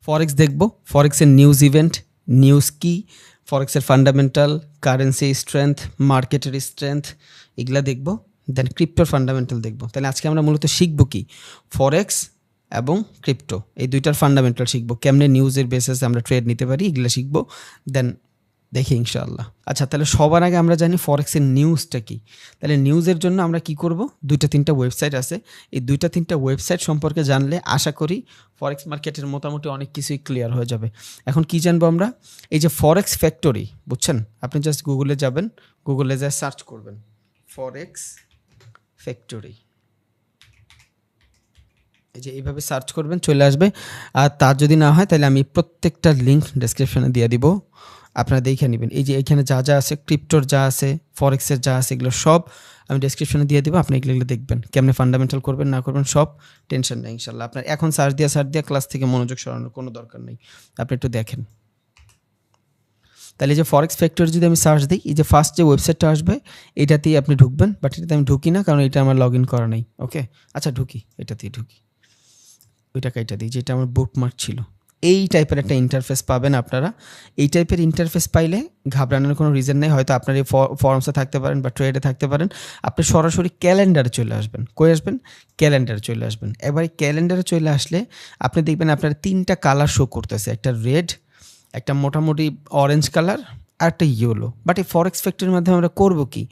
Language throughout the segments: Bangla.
ফরেক্স দেখব, ফরেক্সের নিউজ ইভেন্ট, নিউজ কি, ফরেক্সের ফান্ডামেন্টাল, কারেন্সি স্ট্রেংথ, মার্কেটের স্ট্রেংথ, এগুলা দেখব। দেন ক্রিপ্টোর ফান্ডামেন্টাল দেখব। তাহলে আজকে আমরা মূলত শিখব কি, ফরেক্স এবং ক্রিপ্টো এই দুইটার ফান্ডামেন্টাল শিখব, কেমনে নিউজের বেসিসে আমরা ট্রেড নিতে পারি, এগুলো শিখব। দেন দেখি ইনশাআল্লাহ। আচ্ছা, তাহলে সবার আগে আমরা জানি ফরেক্সের নিউজটা কি। তাহলে নিউজের জন্য আমরা কি করব, 2-3টা ওয়েবসাইট আছে। এই 2-3টা ওয়েবসাইট সম্পর্কে জানলে আশা করি ফরেক্স মার্কেটের মোটামুটি অনেক কিছুই ক্লিয়ার হয়ে যাবে। এখন কি জানবো আমরা, এই যে ফরেক্স ফ্যাক্টরি, বুঝছেন? আপনি জাস্ট গুগলে যাবেন, গুগলে যা সার্চ করবেন ফরেক্স ফ্যাক্টরি, এই যে এইভাবে সার্চ করবেন, চলে আসবে। আর তার যদি না হয় তাহলে আমি প্রত্যেকটা লিঙ্ক ডেসক্রিপশনে দিয়ে দিব, আপনারা দেখে নেবেন। এই যে এখানে যা যা আছে, ক্রিপ্টোর যা আছে, ফরেক্সের যা আছে, এগুলো সব আমি ডেসক্রিপশনে দিয়ে দিব। আপনি এগুলো দেখবেন, কেমনে ফান্ডামেন্টাল করবেন না করবেন সব, টেনশন নেই ইনশাল্লাহ। আপনার এখন সার্চ দিয়ে ক্লাস থেকে মনোযোগ সরানোর কোনো দরকার নেই, আপনি একটু দেখেন। তাহলে এই যে ফরেক্স ফ্যাক্টরি যদি আমি সার্চ দিই, এই যে ফার্স্ট যে ওয়েবসাইটটা আসবে এটাতেই আপনি ঢুকবেন, বাট এটাতে আমি ঢুকি না কারণ এটা আমার লগ ইন করা নেই। ওকে, আচ্ছা ঢুকি, এটাতেই ঢুকি, ওই টাকাটা দিই যেটা আমার বুকমার্ক ছিল। এই টাইপের একটা ইন্টারফেস পাবেন আপনারা। এই টাইপের ইন্টারফেস পাইলে ঘাবড়ানোর কোনো রিজন নেই। হয়তো আপনার এই ফর্মসে থাকতে পারেন বা ট্রেডে থাকতে পারেন, আপনি সরাসরি ক্যালেন্ডারে চলে আসবেন। কই আসবেন? ক্যালেন্ডারে চলে আসবেন। এবার এই ক্যালেন্ডারে চলে আসলে আপনি দেখবেন আপনার 3টা কালার শো করতেছে, একটা রেড, একটা মোটামুটি অরেঞ্জ কালার, আর একটা ইয়েলো। বাট এই ফরেক্স ফ্যাক্টরির মাধ্যমে আমরা করবো কি,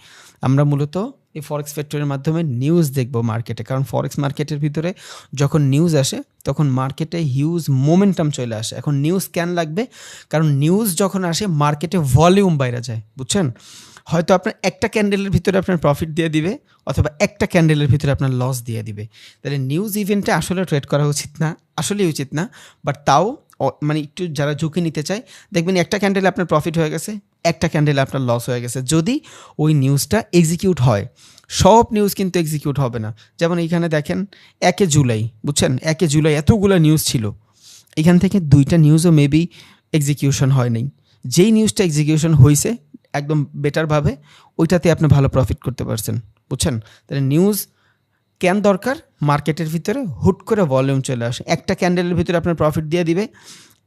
আমরা মূলত এই ফরেক্স ফ্যাক্টরির মাধ্যমে নিউজ দেখব মার্কেটে। কারণ ফরেক্স মার্কেটের ভিতরে যখন নিউজ আসে তখন মার্কেটে হিউজ মোমেন্টাম চলে আসে। এখন নিউজ কেন লাগবে? কারণ নিউজ যখন আসে মার্কেটে ভলিউম বাইরে যায়, বুঝছেন? হয়তো আপনার একটা ক্যান্ডেলের ভিতরে আপনার প্রফিট দিয়ে দিবে, অথবা একটা ক্যান্ডেলের ভিতরে আপনার লস দিয়ে দিবে। তাহলে নিউজ ইভেন্টে আসলে ট্রেড করা উচিত না, আসলেই উচিত না। বাট তাও মানে একটু যারা ঝুঁকি নিতে চায়, দেখবেন একটা ক্যান্ডেলে আপনার প্রফিট হয়ে গেছে, একটা ক্যান্ডেলে আপনার লস হয়ে গেছে, যদি ওই নিউজটা এক্সিকিউট হয়। সব নিউজ কিন্তু এক্সিকিউট হবে না। যেমন এইখানে দেখেন 1 জুলাই, বুঝছেন? 1 জুলাই এতগুলো নিউজ ছিল, এখান থেকে 2টা নিউজও মেবি এক্সিকিউশন হয় নাই। যেই নিউজটা এক্সিকিউশন হয়েছে একদম বেটারভাবে, ওইটাতে আপনি ভালো প্রফিট করতে পারছেন, বুঝছেন? তাহলে নিউজ কেন দরকার? মার্কেটের ভিতরে হুট করে ভলিউম চলে আসে, একটা ক্যান্ডেলের ভিতরে আপনার প্রফিট দিয়ে দিবে,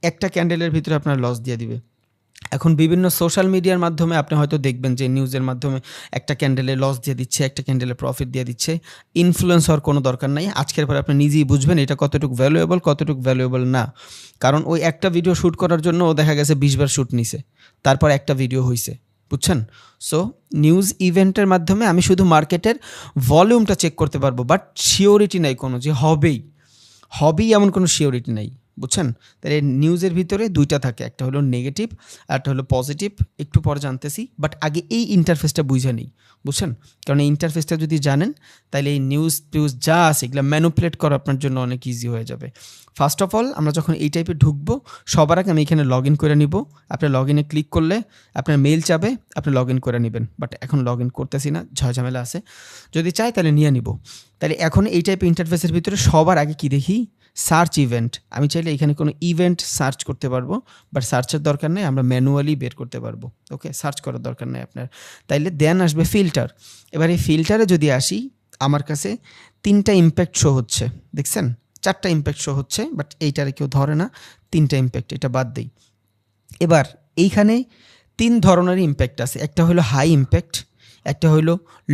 একটা ক্যান্ডেলের ভিতরে আপনার লস দিয়ে দিবে। এখন বিভিন্ন সোশ্যাল মিডিয়ার মাধ্যমে আপনি হয়তো দেখবেন যে নিউজের মাধ্যমে একটা ক্যান্ডেলে লস দিয়ে দিচ্ছে, একটা ক্যান্ডেলে প্রফিট দিয়ে দিচ্ছে। ইনফ্লুয়েন্স হওয়ার কোনো দরকার নাই। আজকের পরে আপনি নিজেই বুঝবেন এটা কতটুকু ভ্যালুয়েবল, কতটুকু ভ্যালুয়েবল না। কারণ ওই একটা ভিডিও শ্যুট করার জন্য ও দেখা গেছে 20 বার শ্যুট নিছে, তারপর একটা ভিডিও হয়েছে, বুঝছেন? সো নিউজ ইভেন্টের মাধ্যমে আমি শুধু মার্কেটের ভলিউমটা চেক করতে পারবো, বাট শিওরিটি নাই কোনো যে হবেই এমন কোনো শিওরিটি নাই, বুঝছেন? তাহলে নিউজের ভিতরে 2টা থাকে, একটা হলো নেগেটিভ আর একটা হলো পজিটিভ। একটু পরে জানতেছি, বাট আগে এই ইন্টারফেসটা বুঝে নিই, বুঝছেন? কারণ এই ইন্টারফেসটা যদি জানেন তাহলে এই নিউজ যা আছে এগুলো ম্যানুপুলেট করা আপনার জন্য অনেক ইজি হয়ে যাবে। ফার্স্ট অফ অল আমরা যখন এই টাইপে ঢুকবো, সবার আগে আমি এখানে লগ ইন করে নিব। আপনি লগ ইনে ক্লিক করলে আপনার মেইল চাবে, আপনি লগ ইন করে নেবেন। বাট এখন লগ ইন করতেছি না, ঝামেলা আছে। যদি চাই তাহলে নিয়ে নিব। তাহলে এখন এই টাইপের ইন্টারফেসের ভিতরে সবার আগে কি দেখি, সার্চ ইভেন্ট। আমি চাইলে এখানে কোনো ইভেন্ট সার্চ করতে পারবো, বাট সার্চের দরকার নেই, আমরা ম্যানুয়ালি বের করতে পারবো। ওকে, সার্চ করার দরকার নেই আপনার। তাইলে দেন আসবে ফিল্টার। এবার এই ফিল্টারে যদি আসি, আমার কাছে 3টা ইম্প্যাক্ট শো হচ্ছে, দেখছেন? 4টা ইম্প্যাক্ট শো হচ্ছে, বাট এইটারে কেউ ধরে না। 3টা ইম্প্যাক্ট, এটা বাদ দিই। এবার এইখানে 3 ধরনের ইম্প্যাক্ট আছে, একটা হলো হাই ইম্প্যাক্ট, একটা হলো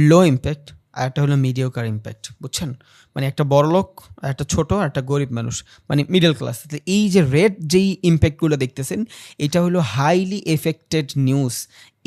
লো ইম্প্যাক্ট, আর একটা হলো মিডিওকার ইম্প্যাক্ট, বুঝছেন? মানে একটা বড়লোক, একটা ছোট, একটা গরিব মানুষ, মানে মিডল ক্লাস। এই যে রেড যেই ইম্প্যাক্টগুলো দেখতেছেন, এটা হলো হাইলি এফেক্টেড নিউজ।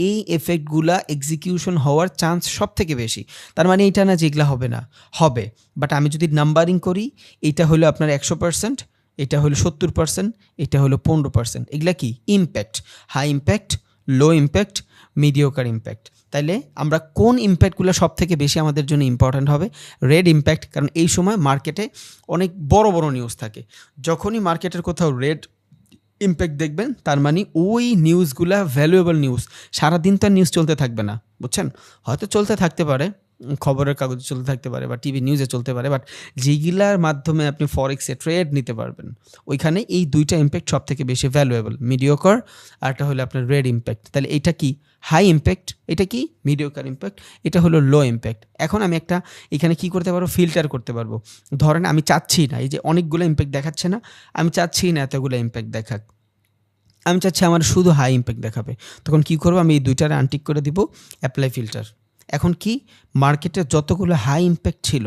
এই এফেক্টগুলা এক্সিকিউশন হওয়ার চান্স সব থেকে বেশি। তার মানে এটা না যেগুলা হবে না, হবে। বাট আমি যদি নাম্বারিং করি, এটা হলো আপনার 100%, এটা হলো 70%, এটা হলো 15%। এগুলা কি ইম্প্যাক্ট? হাই ইম্প্যাক্ট, লো ইম্প্যাক্ট, মিডিওকার ইম্প্যাক্ট। তাইলে আমরা কোন ইম্প্যাক্টগুলো সব থেকে বেশি আমাদের জন্য ইম্পর্ট্যান্ট হবে? Red impact. কারণ এই সময় মার্কেটে অনেক বড় বড় নিউজ থাকে। যখনই মার্কেটের কোথাও রেড ইম্প্যাক্ট দেখবেন, তার মানে ওই নিউজগুলা ভ্যালুয়েবল নিউজ। সারাদিন তো আর নিউজ চলতে থাকবে না, বুঝছেন? হয়তো চলতে থাকতে পারে, খবরের কাগজে চলতে থাকতে পারে বা টিভি নিউজে চলতে পারে, বাট যেগুলার মাধ্যমে আপনি ফরেক্সে ট্রেড নিতে পারবেন ওইখানে এই দুইটা ইম্প্যাক্ট সব থেকে বেশি ভ্যালুয়েবল, মিডিওকর আর একটা হলো আপনার রেড ইম্প্যাক্ট। তাহলে এটা কি হাই ইম্প্যাক্ট, এটা কি মিডিওকার ইম্প্যাক্ট, এটা হলো লো ইম্প্যাক্ট। এখন আমি একটা এখানে কি করতে পারবো, ফিল্টার করতে পারবো। ধরেন আমি চাচ্ছি না এই যে অনেকগুলো ইম্প্যাক্ট দেখাচ্ছে না, আমি চাচ্ছি না এতগুলো ইম্প্যাক্ট দেখাক, আমি চাচ্ছি আমার শুধু হাই ইম্প্যাক্ট দেখাবে। তখন কি করবো, আমি এই দুইটারে আনটিক করে দিব, অ্যাপ্লাই ফিল্টার। এখন কি মার্কেটে যতগুলো হাই ইম্প্যাক্ট ছিল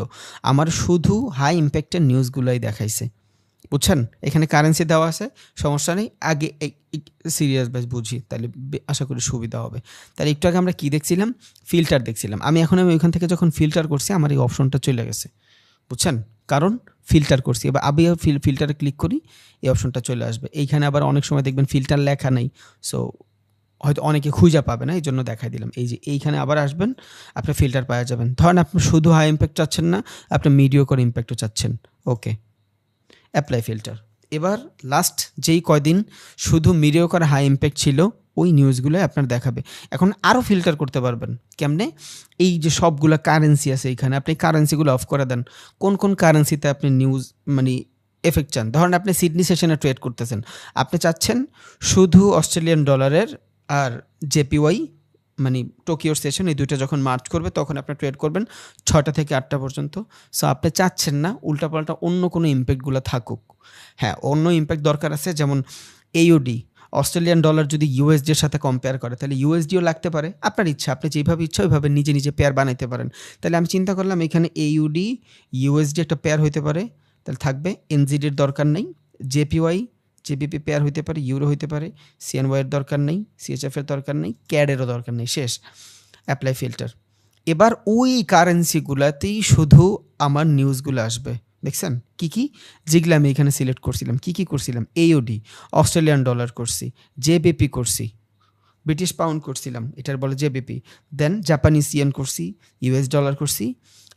আমার শুধু হাই ইম্প্যাক্টের নিউজগুলোই দেখাইছে, বুঝছেন? এখানে কারেন্সি দেওয়া আছে, সমস্যা নেই। আগে সিরিয়াস ব্যাস বুঝি, তাহলে আশা করি সুবিধা হবে। তাহলে একটু আগে আমরা কি দেখছিলাম, ফিল্টার দেখছিলাম। আমি ওইখান থেকে যখন ফিল্টার করছি আমার এই অপশনটা চলে গেছে, বুঝছেন? কারণ ফিল্টার করছি। এবার আমি ফিল্টারে ক্লিক করি, এই অপশনটা চলে আসবে। এইখানে আবার অনেক সময় দেখবেন ফিল্টার লেখা নেই, সো হয়তো অনেকে খুঁজে পাবে না, এই জন্য দেখাই দিলাম। এই যে এইখানে আবার আসবেন, আপনি ফিল্টার পাওয়া যাবেন। ধরেন আপনি শুধু হাই ইম্প্যাক্ট চাচ্ছেন না, আপনি মিডিওকর ইম্প্যাক্টও চাচ্ছেন, ওকে, অ্যাপ্লাই ফিল্টার। এবার লাস্ট যেই কয়দিন শুধু মিডিওকর হাই ইম্প্যাক্ট ছিল ওই নিউজগুলো আপনার দেখাবে। এখন আরও ফিল্টার করতে পারবেন কেমনে, এই যে সবগুলো কারেন্সি আছে এইখানে আপনি কারেন্সিগুলো অফ করে দেন। কোন কোন কারেন্সিতে আপনি নিউজ মানে এফেক্ট চান, ধরেন আপনি সিডনি সেশনে ট্রেড করতেছেন, আপনি চাচ্ছেন শুধু অস্ট্রেলিয়ান ডলারের আর জেপিওয়াই মানে টোকিওর সেশন, এই দুইটা যখন মার্চ করবে তখন আপনি ট্রেড করবেন 6টা থেকে 8টা পর্যন্ত। সো আপনি চাচ্ছেন না উল্টাপাল্টা অন্য কোনো ইম্প্যাক্টগুলো থাকুক। হ্যাঁ, অন্য ইম্প্যাক্ট দরকার আছে, যেমন এইউডি, অস্ট্রেলিয়ান ডলার যদি ইউএসডির সাথে কম্পেয়ার করে তাহলে ইউএসডিও লাগতে পারে। আপনার ইচ্ছা, আপনি যেভাবে ইচ্ছা ওইভাবে নিজে নিজে পেয়ার বানাইতে পারেন। তাহলে আমি চিন্তা করলাম এখানে এইউডি ইউএসডি একটা পেয়ার হইতে পারে, তাহলে থাকবে। এনজিডির দরকার নেই, জেপিওয়াই জেবিপি পেয়ার হইতে পারে, ইউরো হইতে পারে, সিএনওয়াইয়ের দরকার নেই, সিএচএফের দরকার নেই, ক্যাডেরও দরকার নেই, শেষ, অ্যাপ্লাই ফিল্টার। এবার ওই কারেন্সিগুলোতেই শুধু আমার নিউজগুলো আসবে। দেখছেন কি কি যেগুলো আমি এখানে সিলেক্ট করছিলাম, কি কি করছিলাম, এইওডি অস্ট্রেলিয়ান ডলার করছি, জেবিপি করছি, ব্রিটিশ পাউন্ড করছিলাম, এটার বলে জেবিপি, দেন জাপানিজ ইয়েন করছি, ইউএস ডলার করছি,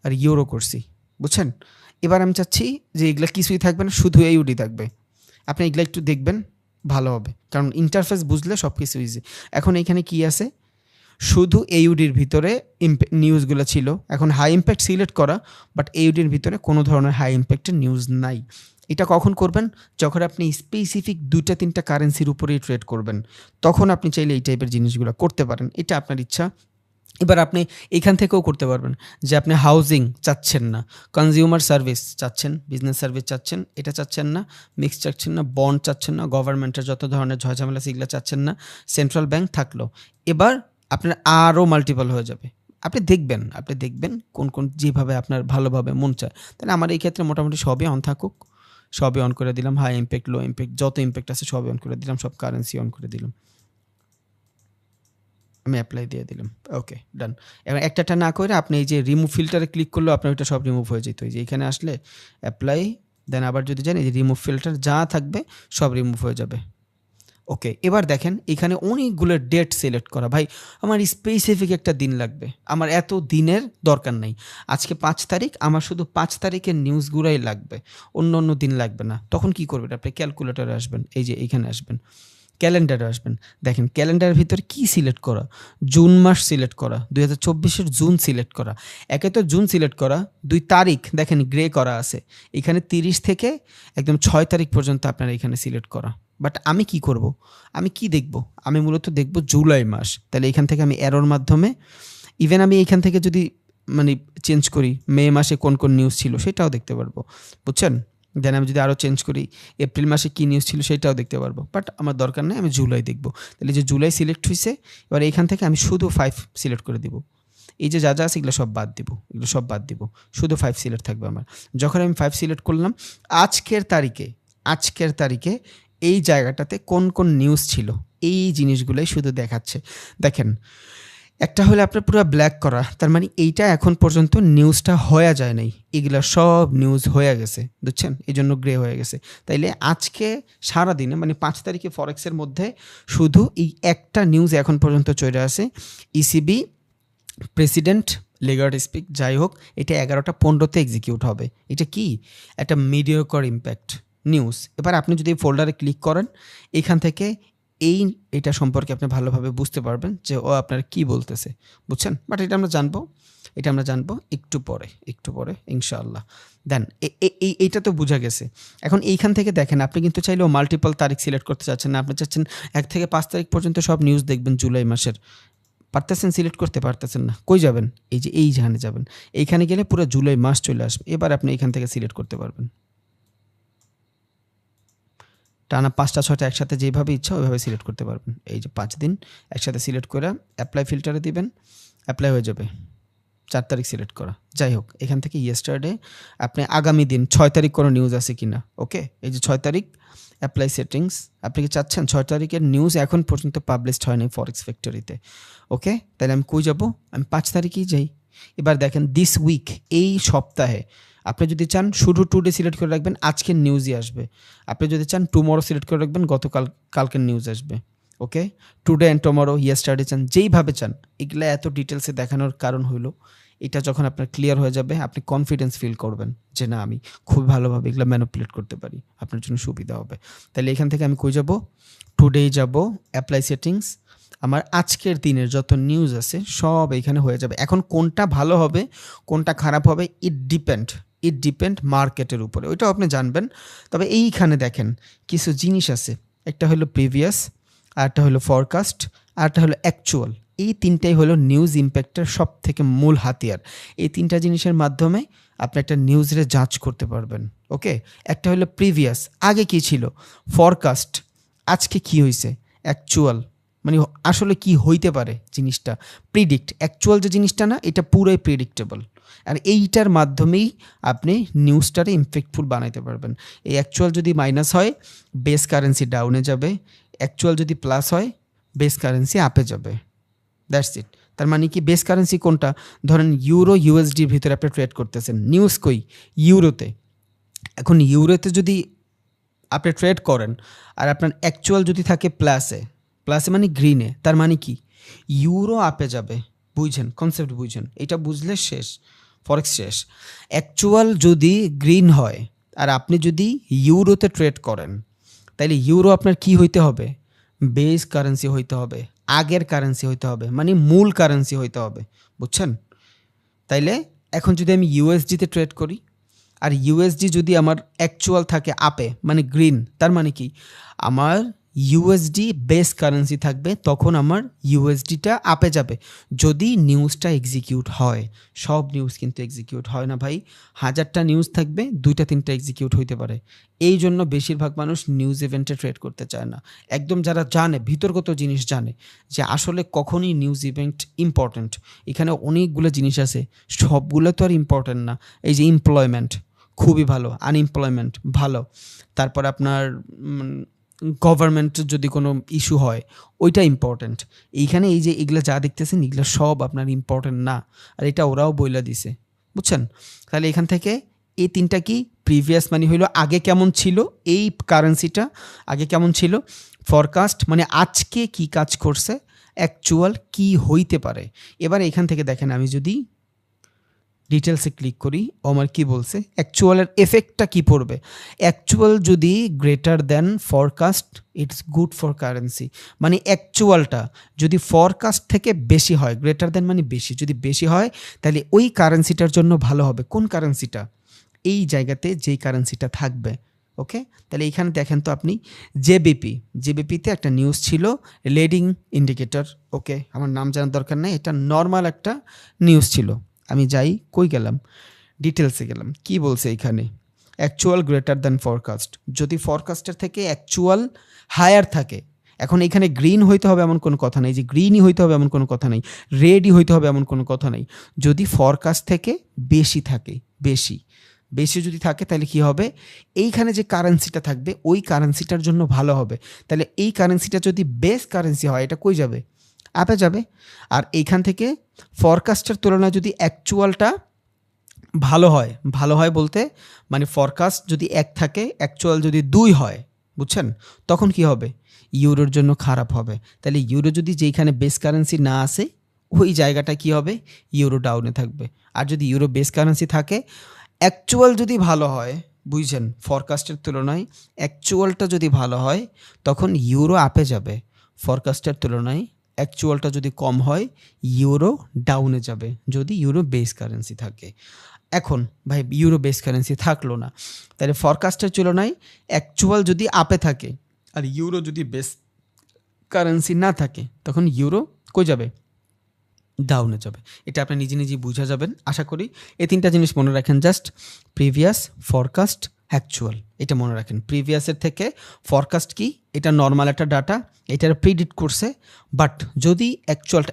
আর ইউরো করছি, বুঝছেন? এবার আমি চাচ্ছি যে এগুলো কিছুই থাকবে না, শুধু এইওডি থাকবে। আপনি এগুলো একটু দেখবেন, ভালো হবে, কারণ ইন্টারফেস বুঝলে সব কিছু ইজি। এখন এখানে কি আছে, শুধু এইউডির ভিতরে নিউজগুলো ছিল। এখন হাই ইম্প্যাক্ট সিলেক্ট করা, বাট এইউডির ভিতরে কোনো ধরনের হাই ইম্প্যাক্টের নিউজ নাই। এটা কখন করবেন, যখন আপনি স্পেসিফিক 2-3টা কারেন্সির উপরেই ট্রেড করবেন, তখন আপনি চাইলে এই টাইপের জিনিসগুলো করতে পারেন, এটা আপনার ইচ্ছা। এবার আপনি এখান থেকেও করতে পারবেন যে আপনি হাউজিং চাচ্ছেন না, কনজিউমার সার্ভিস চাচ্ছেন, বিজনেস সার্ভিস চাচ্ছেন, এটা চাচ্ছেন না, মিক্স চাচ্ছেন না, বন্ড চাচ্ছেন না, গভর্নমেন্টের যত ধরনের ঝামেলা সেগুলো চাচ্ছেন না, সেন্ট্রাল ব্যাংক থাকলো। এবার আপনার আরও মাল্টিপল হয়ে যাবে। আপনি দেখবেন কোন কোন যেভাবে আপনার ভালোভাবে মন চায়। তাহলে আমার এই ক্ষেত্রে মোটামুটি সবই অন থাকুক, সবই অন করে দিলাম, হাই ইম্প্যাক্ট, লো ইম্প্যাক্ট, যত ইম্প্যাক্ট আছে সবই অন করে দিলাম, সব কারেন্সি অন করে দিলাম, আমি অ্যাপ্লাই দিয়ে দিলাম, ওকে ডান। এবার একটা না করে আপনি এই যে রিমুভ ফিল্টারে ক্লিক করলেও আপনার ওইটা সব রিমুভ হয়ে যেত। এই যে এখানে আসলে অ্যাপ্লাই, দেন আবার যদি যান এই যে রিমুভ ফিল্টার, যা থাকবে সব রিমুভ হয়ে যাবে, ওকে। এবার দেখেন এখানে অনেকগুলো ডেট সিলেক্ট করা, ভাই আমার স্পেসিফিক একটা দিন লাগবে, আমার এত দিনের দরকার নেই। আজকে 5 তারিখ, আমার শুধু 5 তারিখের নিউজগুলোই লাগবে, অন্য অন্য দিন লাগবে না। তখন কি করবেন, আপনি ক্যালকুলেটরে আসবেন, এই যে এইখানে আসবেন, ক্যালেন্ডারে আসবেন, দেখেন ক্যালেন্ডারের ভিতরে কি সিলেক্ট করা, জুন মাস সিলেক্ট করা, 2024-এর জুন সিলেক্ট করা। একে তো জুন সিলেক্ট করা, 2 তারিখ দেখেন গ্রে করা আছে, এখানে 30 থেকে একদম 6 তারিখ পর্যন্ত আপনার এখানে সিলেক্ট করা। বাট আমি কি করব, আমি কি দেখব, আমি মূলত দেখব জুলাই মাস। তাহলে এখান থেকে আমি অ্যারোর মাধ্যমে, ইভেন আমি এখান থেকে যদি মানে চেঞ্জ করি মে মাসে কোন কোন নিউজ ছিল সেটাও দেখতে পারবো, বুঝছেন? দেন আমি যদি আরও চেঞ্জ করি এপ্রিল মাসে কী নিউজ ছিল সেটাও দেখতে পারবো, বাট আমার দরকার নেই, আমি জুলাই দেখবো। তাহলে যে জুলাই সিলেক্ট হয়েছে, এবার এইখান থেকে আমি শুধু 5 সিলেক্ট করে দিব। এই যে যা যা আছে এগুলো সব বাদ দিব, এগুলো সব বাদ দিব, শুধু 5 সিলেক্ট থাকবে আমার। যখন আমি 5 সিলেক্ট করলাম, আজকের তারিখে এই জায়গাটাতে কোন কোন নিউজ ছিল এই জিনিসগুলোই শুধু দেখাচ্ছে। দেখেন একটা হলে আপনার পুরো ব্ল্যাক করা, তার মানে এইটা এখন পর্যন্ত নিউজটা হয়ে যায় নাই, এগুলো সব নিউজ হয়ে গেছে, বুঝছেন? এই জন্য গ্রে হয়ে গেছে। তাইলে আজকে সারাদিনে মানে 5 তারিখে ফরেক্সের মধ্যে শুধু এই একটা নিউজ এখন পর্যন্ত চলে আসে, ইসিবি প্রেসিডেন্ট লেগার্ড স্পিক, যাই হোক, এটা 11টা 15-তে এক্সিকিউট হবে। এটা কি একটা মিডিওকর ইম্প্যাক্ট নিউজ। এবার আপনি যদি ফোল্ডারে ক্লিক করেন, এখান থেকে এটা সম্পর্কে আপনি ভালোভাবে বুঝতে পারবেন যে ও আপনার কি বলতেছে, বুঝছেন? বাট এটা আমরা জানবো একটু পরে ইনশাআল্লাহ। দেন এইটা তো বোঝা গেছে। এখন এইখান থেকে দেখেন, আপনি কিন্তু চাইলেও মাল্টিপল তারিখ সিলেক্ট করতে চাচ্ছেন না। আপনি চাচ্ছেন 1 থেকে 5 তারিখ পর্যন্ত সব নিউজ দেখবেন জুলাই মাসের। পারতেছেন, সিলেক্ট করতে পারতেছেন না। কই যাবেন? এইখানে যাবেন। এইখানে গেলে পুরো জুলাই মাস চলে আসবে। এবার আপনি এখান থেকে সিলেক্ট করতে পারবেন। টানা 5টা 6টা একসাথে যেভাবে ইচ্ছা ওইভাবে সিলেক্ট করতে পারবেন। এই যে 5 দিন একসাথে সিলেক্ট করে অ্যাপ্লাই ফিল্টারে দিবেন, অ্যাপ্লাই হয়ে যাবে। 4 তারিখ সিলেক্ট করা। যাই হোক, এখান থেকে ইয়েস্টারডে আপনি আগামী দিন 6 তারিখ কোনো নিউজ আছে কিনা, ওকে? এই যে 6 তারিখ অ্যাপ্লাই সেটিংস, আপনি কি চাচ্ছেন 6 তারিখের নিউজ এখন পর্যন্ত পাবলিশড হয়নি ফরেক্স ফ্যাক্টরিতে, ওকে? তাহলে আমি কই যাব? আমি 5 তারিখেই যাই। এবার দেখেন দিস উইক, এই সপ্তাহে আপনি যদি চান শুধু টুডে সিলেক্ট করে রাখবেন, আজকের নিউজই আসবে। আপনি যদি চান টুমরো সিলেক্ট করে রাখবেন, কালকের নিউজ আসবে, ওকে? টুডে অ্যান্ড টুমরো, ইয়েস্টারডে চান, যেইভাবে চান। এগুলা এত ডিটেলসে দেখানোর কারণ হইলো এটা যখন আপনার ক্লিয়ার হয়ে যাবে আপনি কনফিডেন্স ফিল করবেন যে না, আমি খুব ভালোভাবে এগুলো ম্যানিপুলেট করতে পারি, আপনার জন্য সুবিধা হবে। তাহলে এখান থেকে আমি কই যাব? টুডেই যাব, অ্যাপ্লাই সেটিংস। আমার আজকের দিনের যত নিউজ আছে সব এইখানে হয়ে যাবে। এখন কোনটা ভালো হবে কোনটা খারাপ হবে ইট ডিপেন্ড মার্কেটের উপরে, ওইটাও আপনি জানবেন। তবে এইখানে দেখেন কিছু জিনিস আছে, একটা হলো প্রিভিয়াস, আরেকটা হলো ফরকাস্ট, আরেকটা হলো অ্যাকচুয়াল। এই তিনটাই হলো নিউজ ইম্প্যাক্টের সব থেকে মূল হাতিয়ার। এই তিনটা জিনিসের মাধ্যমে আপনি একটা নিউজরে যাচ করতে পারবেন, ওকে? একটা হলো প্রিভিয়াস, আগে কি ছিল, ফরকাস্ট, আজকে কি হয়েছে, অ্যাকচুয়াল মানে আসলে কি হইতে পারে জিনিসটা, প্রিডিক্ট। অ্যাকচুয়াল যে জিনিসটা না, এটা পুরোই প্রিডিক্টেবল। আর এইটার মাধ্যমেই আপনি নিউজটারে ইম্প্যাক্টফুল বানাইতে পারবেন। এই অ্যাকচুয়াল যদি মাইনাস হয় বেস কারেন্সি ডাউনে যাবে, অ্যাকচুয়াল যদি প্লাস হয় বেস কারেন্সি আপে যাবে। That's it. তার মানে কি, বেস কারেন্সি কোনটা? ধরেন ইউরো ইউএসডির ভিতরে আপনি ট্রেড করতেছেন, নিউজ কই? ইউরোতে। এখন ইউরোতে যদি আপনি ট্রেড করেন আর আপনার অ্যাকচুয়াল যদি থাকে প্লাসে মানে গ্রিনে, তার মানে কি ইউরো আপে যাবে। বুঝছেন? কনসেপ্ট বুঝছেন? এটা বুঝলে শেষ, ফরেক্স শেষ। অ্যাকচুয়াল যদি গ্রিন হয় আর আপনি যদি ইউরোতে ট্রেড করেন, তাইলে ইউরো আপনার কি হইতে হবে? বেস কারেন্সি হইতে হবে, আগের কারেন্সি হইতে হবে, মানে মূল কারেন্সি হইতে হবে, বুঝছেন? তাইলে এখন যদি আমি ইউএসডিতে ট্রেড করি আর ইউএসডি যদি আমার অ্যাকচুয়াল থাকে আপে মানে গ্রিন, তার মানে কি আমার ইউএসডি বেস কারেন্সি থাকবে, তখন আমার ইউএসডিটা আপে যাবে যদি নিউজটা এক্সিকিউট হয়। সব নিউজ কিন্তু এক্সিকিউট হয় না ভাই। 1000টা নিউজ থাকবে, 2টা 3টা এক্সিকিউট হইতে পারে। এই জন্য বেশিরভাগ মানুষ নিউজ ইভেন্টে ট্রেড করতে চায় না। একদম যারা জানে, ভিতরগত জিনিস জানে যে আসলে কখনই নিউজ ইভেন্ট ইম্পর্ট্যান্ট, এখানে অনেকগুলো জিনিস আছে, সবগুলো তো আর ইম্পর্ট্যান্ট না। এই যে এমপ্লয়মেন্ট খুবই ভালো, আনএমপ্লয়মেন্ট ভালো, তারপর আপনার গভর্নমেন্টের যদি কোনো ইস্যু হয় ওইটা ইম্পর্ট্যান্ট। এইখানে এই যে এগুলো যা দেখতেছেন এগুলো সব আপনার ইম্পর্ট্যান্ট না, আর এটা ওরাও বইলা দিছে, বুঝছেন? তাহলে এখান থেকে এই তিনটা কি, প্রিভিয়াস মানে হইলো আগে কেমন ছিল এই কারেন্সিটা, আগে কেমন ছিল, ফরকাস্ট মানে আজকে কি কাজ করছে, অ্যাকচুয়াল কি হইতে পারে। এবার এখান থেকে দেখেন আমি যদি ডিটেলসে ক্লিক করি, ও আমার কী বলছে, অ্যাকচুয়ালের এফেক্টটা কী পড়বে। অ্যাকচুয়াল যদি greater than forecast it's good for currency, মানে অ্যাকচুয়ালটা যদি ফরকাস্ট থেকে বেশি হয়, গ্রেটার দ্যান মানে বেশি, যদি বেশি হয় তাহলে ওই কারেন্সিটার জন্য ভালো হবে। কোন কারেন্সিটা? এই জায়গাতে যেই কারেন্সিটা থাকবে, ওকে? তাহলে এইখানে দেখেন তো আপনি জেবিপিতে একটা নিউজ ছিল লিডিং ইন্ডিকেটর, ওকে? আমার নাম জানার দরকার নেই, এটা নর্মাল একটা নিউজ ছিল। আমি যাই, কই গেলাম, ডিটেলসে গেলাম, কি বলছে এইখানে, অ্যাকচুয়াল গ্রেটার দ্যান ফরকাস্ট, যদি ফরকাস্টের থেকে অ্যাকচুয়াল হায়ার থাকে। এখন এখানে গ্রিন হইতে হবে এমন কোনো কথা নেই, যে গ্রিনই হইতে হবে এমন কোনো কথা নেই, রেডই হইতে হবে এমন কোনো কথা নেই। যদি ফরকাস্ট থেকে বেশি থাকে, বেশি যদি থাকে তাহলে কি হবে, এইখানে যে কারেন্সিটা থাকবে ওই কারেন্সিটার জন্য ভালো হবে। তাহলে এই কারেন্সিটা যদি বেস কারেন্সি হয় এটা কই যাবে? আপে যাবে। আর এইখান থেকে ফরকাস্টের তুলনায় যদি অ্যাকচুয়ালটা ভালো হয় বলতে মানে ফরকাস্ট যদি 1 থাকে, অ্যাকচুয়াল যদি 2 হয়, বুঝছেন? তখন কি হবে? ইউরোর জন্য খারাপ হবে। তাহলে ইউরো যদি যেইখানে বেস কারেন্সি না আসে ওই জায়গাটা কি হবে? ইউরো ডাউনে থাকবে। আর যদি ইউরো বেস কারেন্সি থাকে, অ্যাকচুয়াল যদি ভালো হয়, বুঝছেন, ফরকাস্টের তুলনায় অ্যাকচুয়ালটা যদি ভালো হয় তখন ইউরো আপে যাবে। ফরকাস্টের তুলনায় অ্যাকচুয়ালটা যদি কম হয় ইউরো ডাউনে যাবে যদি ইউরো বেস কারেন্সি থাকে। এখন ভাই ইউরো বেস কারেন্সি থাকলো না, তাহলে ফরকাস্টের তুলনায় অ্যাকচুয়াল যদি আপে থাকে আর ইউরো যদি বেস কারেন্সি না থাকে তখন ইউরো কই যাবে? ডাউনে যাবে। এটা আপনি নিজে নিজেই বুঝা যাবেন আশা করি। এই তিনটা জিনিস মনে রাখেন জাস্ট, প্রিভিয়াস, ফরকাস্ট, অ্যাকচুয়াল। এটা মনে রাখেন, প্রিভিয়াসের থেকে ফরকাস্ট কি, এটা নর্মাল একটা ডাটা, এটার প্রিডিক্ট করছে। বাট যদি অ্যাকচুয়ালটা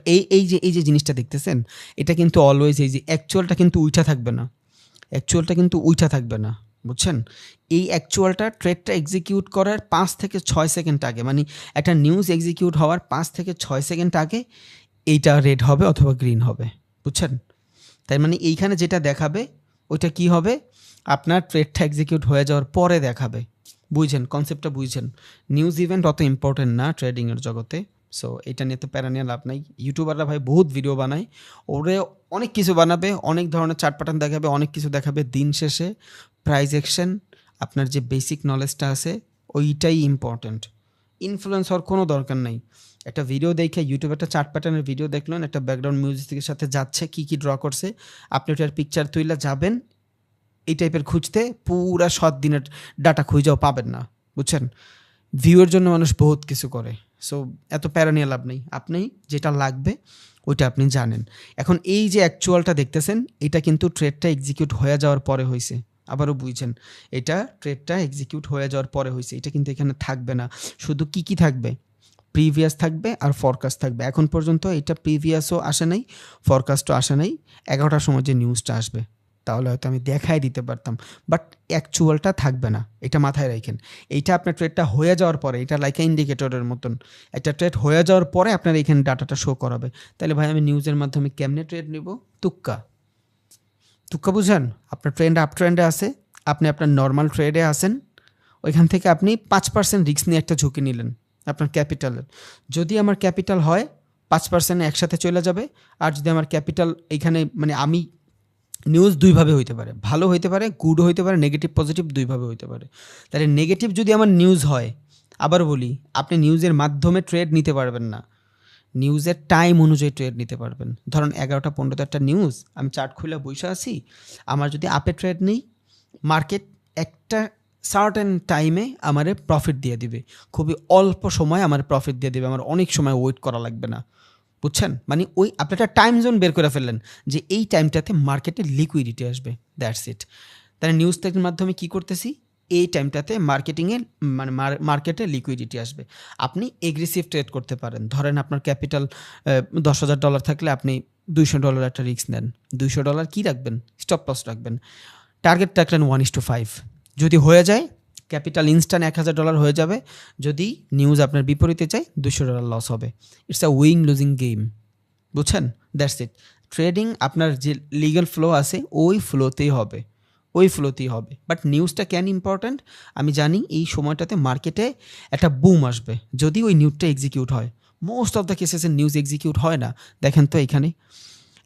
এই যে জিনিসটা দেখতেছেন, এটা কিন্তু অলওয়েজ এই যে অ্যাকচুয়ালটা কিন্তু উইঠা থাকবে না, অ্যাকচুয়ালটা কিন্তু উইঠা থাকবে না, বুঝছেন? এই অ্যাকচুয়ালটা ট্রেডটা এক্সিকিউট করার 5 থেকে 6 সেকেন্ড আগে, মানে একটা নিউজ এক্সিকিউট হওয়ার 5 থেকে 6 সেকেন্ড আগে এইটা রেড হবে অথবা গ্রিন হবে, বুঝছেন? তাই মানে এইখানে যেটা দেখাবে ওইটা কি হবে, আপনার ট্রেডটা এক্সিকিউট হয়ে যাওয়ার পরে দেখাবে। বুঝছেন কনসেপ্টটা? বুঝছেন? নিউজ ইভেন্ট অত ইম্পর্টেন্ট না ট্রেডিংয়ের জগতে। সো এটা নিয়ে তো প্যারা নিয়ে লাভ নাই। ইউটিউবাররা ভাই বহুত ভিডিও বানায়, ওরে অনেক কিছু বানাবে, অনেক ধরনের চার্ট প্যাটার্ন দেখাবে, অনেক কিছু দেখাবে। দিন শেষে প্রাইস অ্যাকশন, আপনার যে বেসিক নলেজটা আছে ওইটাই ইম্পর্ট্যান্ট। ইনফ্লুয়েন্স হওয়ার কোনো দরকার নাই। একটা ভিডিও দেখে ইউটিউবে একটা চার্ট প্যাটার্নের ভিডিও দেখলেন, একটা ব্যাকগ্রাউন্ড মিউজিকের সাথে যাচ্ছে, কী কী ড্র করছে, আপনি ওটার পিকচার তুইলা যাবেন এই টাইপের খুঁজতে, পুরা 7 দিনের ডাটা খুঁজেও পাবেন না, বুঝছেন? ভিউয়ের জন্য মানুষ বহুত কিছু করে। সো এত প্যারা নিয়ে লাভ নেই, আপনি যেটা লাগবে ওইটা আপনি জানেন। এখন এই যে অ্যাকচুয়ালটা দেখতেছেন, এটা কিন্তু ট্রেডটা এক্সিকিউট হয়ে যাওয়ার পরে হয়েছে। আবারও বুঝছেন, এটা ট্রেডটা এক্সিকিউট হয়ে যাওয়ার পরে হয়েছে। এটা কিন্তু এখানে থাকবে না। শুধু কি কি থাকবে? প্রিভিয়াস থাকবে আর ফরকাস্ট থাকবে। এখন পর্যন্ত এটা প্রিভিয়াসও আসে নাই, ফরকাস্টও আসে নাই। 11টার সময় যে নিউজটা আসবে তাহলে হয়তো আমি দেখাই দিতে পারতাম, বাট অ্যাকচুয়ালটা থাকবে না, এটা মাথায় রাখেন। এইটা আপনার ট্রেডটা হয়ে যাওয়ার পরে, এটা লাইক ইন্ডিকেটরের মতন, একটা ট্রেড হয়ে যাওয়ার পরে আপনার এখানে ডাটাটা শো করাবে। তাহলে ভাই আমি নিউজের মাধ্যমে কেমনে ট্রেড নিব? তুক্কা, তুক্কা বুঝেন? আপনার ট্রেন্ড আপ ট্রেন্ডে আছে, আপনি আপনার নর্মাল ট্রেডে আসেন, ওইখান থেকে আপনি 5% রিস্ক নিয়ে একটা ঝুঁকি নিলেন আপনার ক্যাপিটালের। যদি আমার ক্যাপিটাল হয় 5% একসাথে চলে যাবে। আর যদি আমার ক্যাপিটাল এইখানে, মানে আমি, নিউজ দুইভাবে হইতে পারে, ভালো হইতে পারে, গুড হইতে পারে, নেগেটিভ পজিটিভ দুইভাবে হইতে পারে। তাহলে নেগেটিভ যদি আমার নিউজ হয়, আবার বলি, আপনি নিউজের মাধ্যমে ট্রেড নিতে পারবেন না, নিউজের টাইম অনুযায়ী ট্রেড নিতে পারবেন। ধরুন 11টা 15তে একটা নিউজ, আমি চার্ট খুলে বসে আছি, আমার যদি আপে ট্রেড নেই, মার্কেট একটা সার্টেন টাইমে আমারে প্রফিট দিয়ে দিবে, খুবই অল্প সময় আমার প্রফিট দিয়ে দেবে, আমার অনেক সময় ওয়েট করা লাগবে না, বুঝছেন? মানে ওই আপনি একটা টাইম জোন বের করে ফেললেন যে এই টাইমটাতে মার্কেটে লিকুইডিটি আসবে, দ্যাটস ইট। তাহলে নিউজ টেকের মাধ্যমে কি করতেছি, এই টাইমটাতে মার্কেটিংয়ে, মানে মার্কেটে লিকুইডিটি আসবে। আপনি এগ্রেসিভ ট্রেড করতে পারেন। ধরেন আপনার ক্যাপিটাল $10,000 থাকলে আপনি $200 একটা রিস্ক নেন। $200 কি রাখবেন? স্টপ লস রাখবেন। টার্গেট রাখলেন 1:5। যদি হয়ে যায় ক্যাপিটাল ইনস্ট্যান্ট $1,000 হয়ে যাবে। যদি নিউজ আপনার বিপরীতে চায় $200 লস হবে। It's a win losing game, বুঝছেন? That's it. ট্রেডিং আপনার যে লিগ্যাল ফ্লো আছে ওই ফ্লোতেই হবে, ওই ফ্লোতেই হবে। বাট নিউজটা কেন ইম্পর্ট্যান্ট? আমি জানি এই সময়টাতে মার্কেটে একটা বুম আসবে যদি ওই নিউজটা এক্সিকিউট হয়। মোস্ট অফ দ্য কেসেসে নিউজ এক্সিকিউট হয় না। দেখেন তো এখানে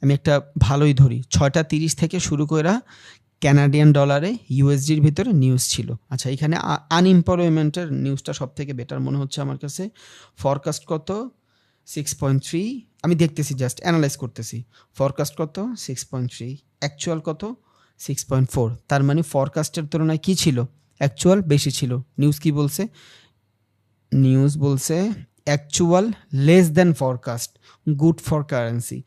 আমি একটা ভালোই ধরি, 6:30 থেকে শুরু কইরা কানাডিয়ান ডলারে ইউএসডির ভিতরে নিউজ ছিল। আচ্ছা, এখানে আনএমপ্লয়মেন্টের নিউজটা সব থেকে বেটার মনে হচ্ছে আমার কাছে। ফরকাস্ট কত? 6.3। আমি দেখতেছি, জাস্ট অ্যানালাইজ করতেছি। ফরকাস্ট কত? 6.3। অ্যাকচুয়াল কত? 6.4। তার মানে ফরকাস্টের তুলনায় কি ছিল? অ্যাকচুয়াল বেশি ছিল। নিউজ কি বলছে? নিউজ বলছে actual less than forecast, good for currency.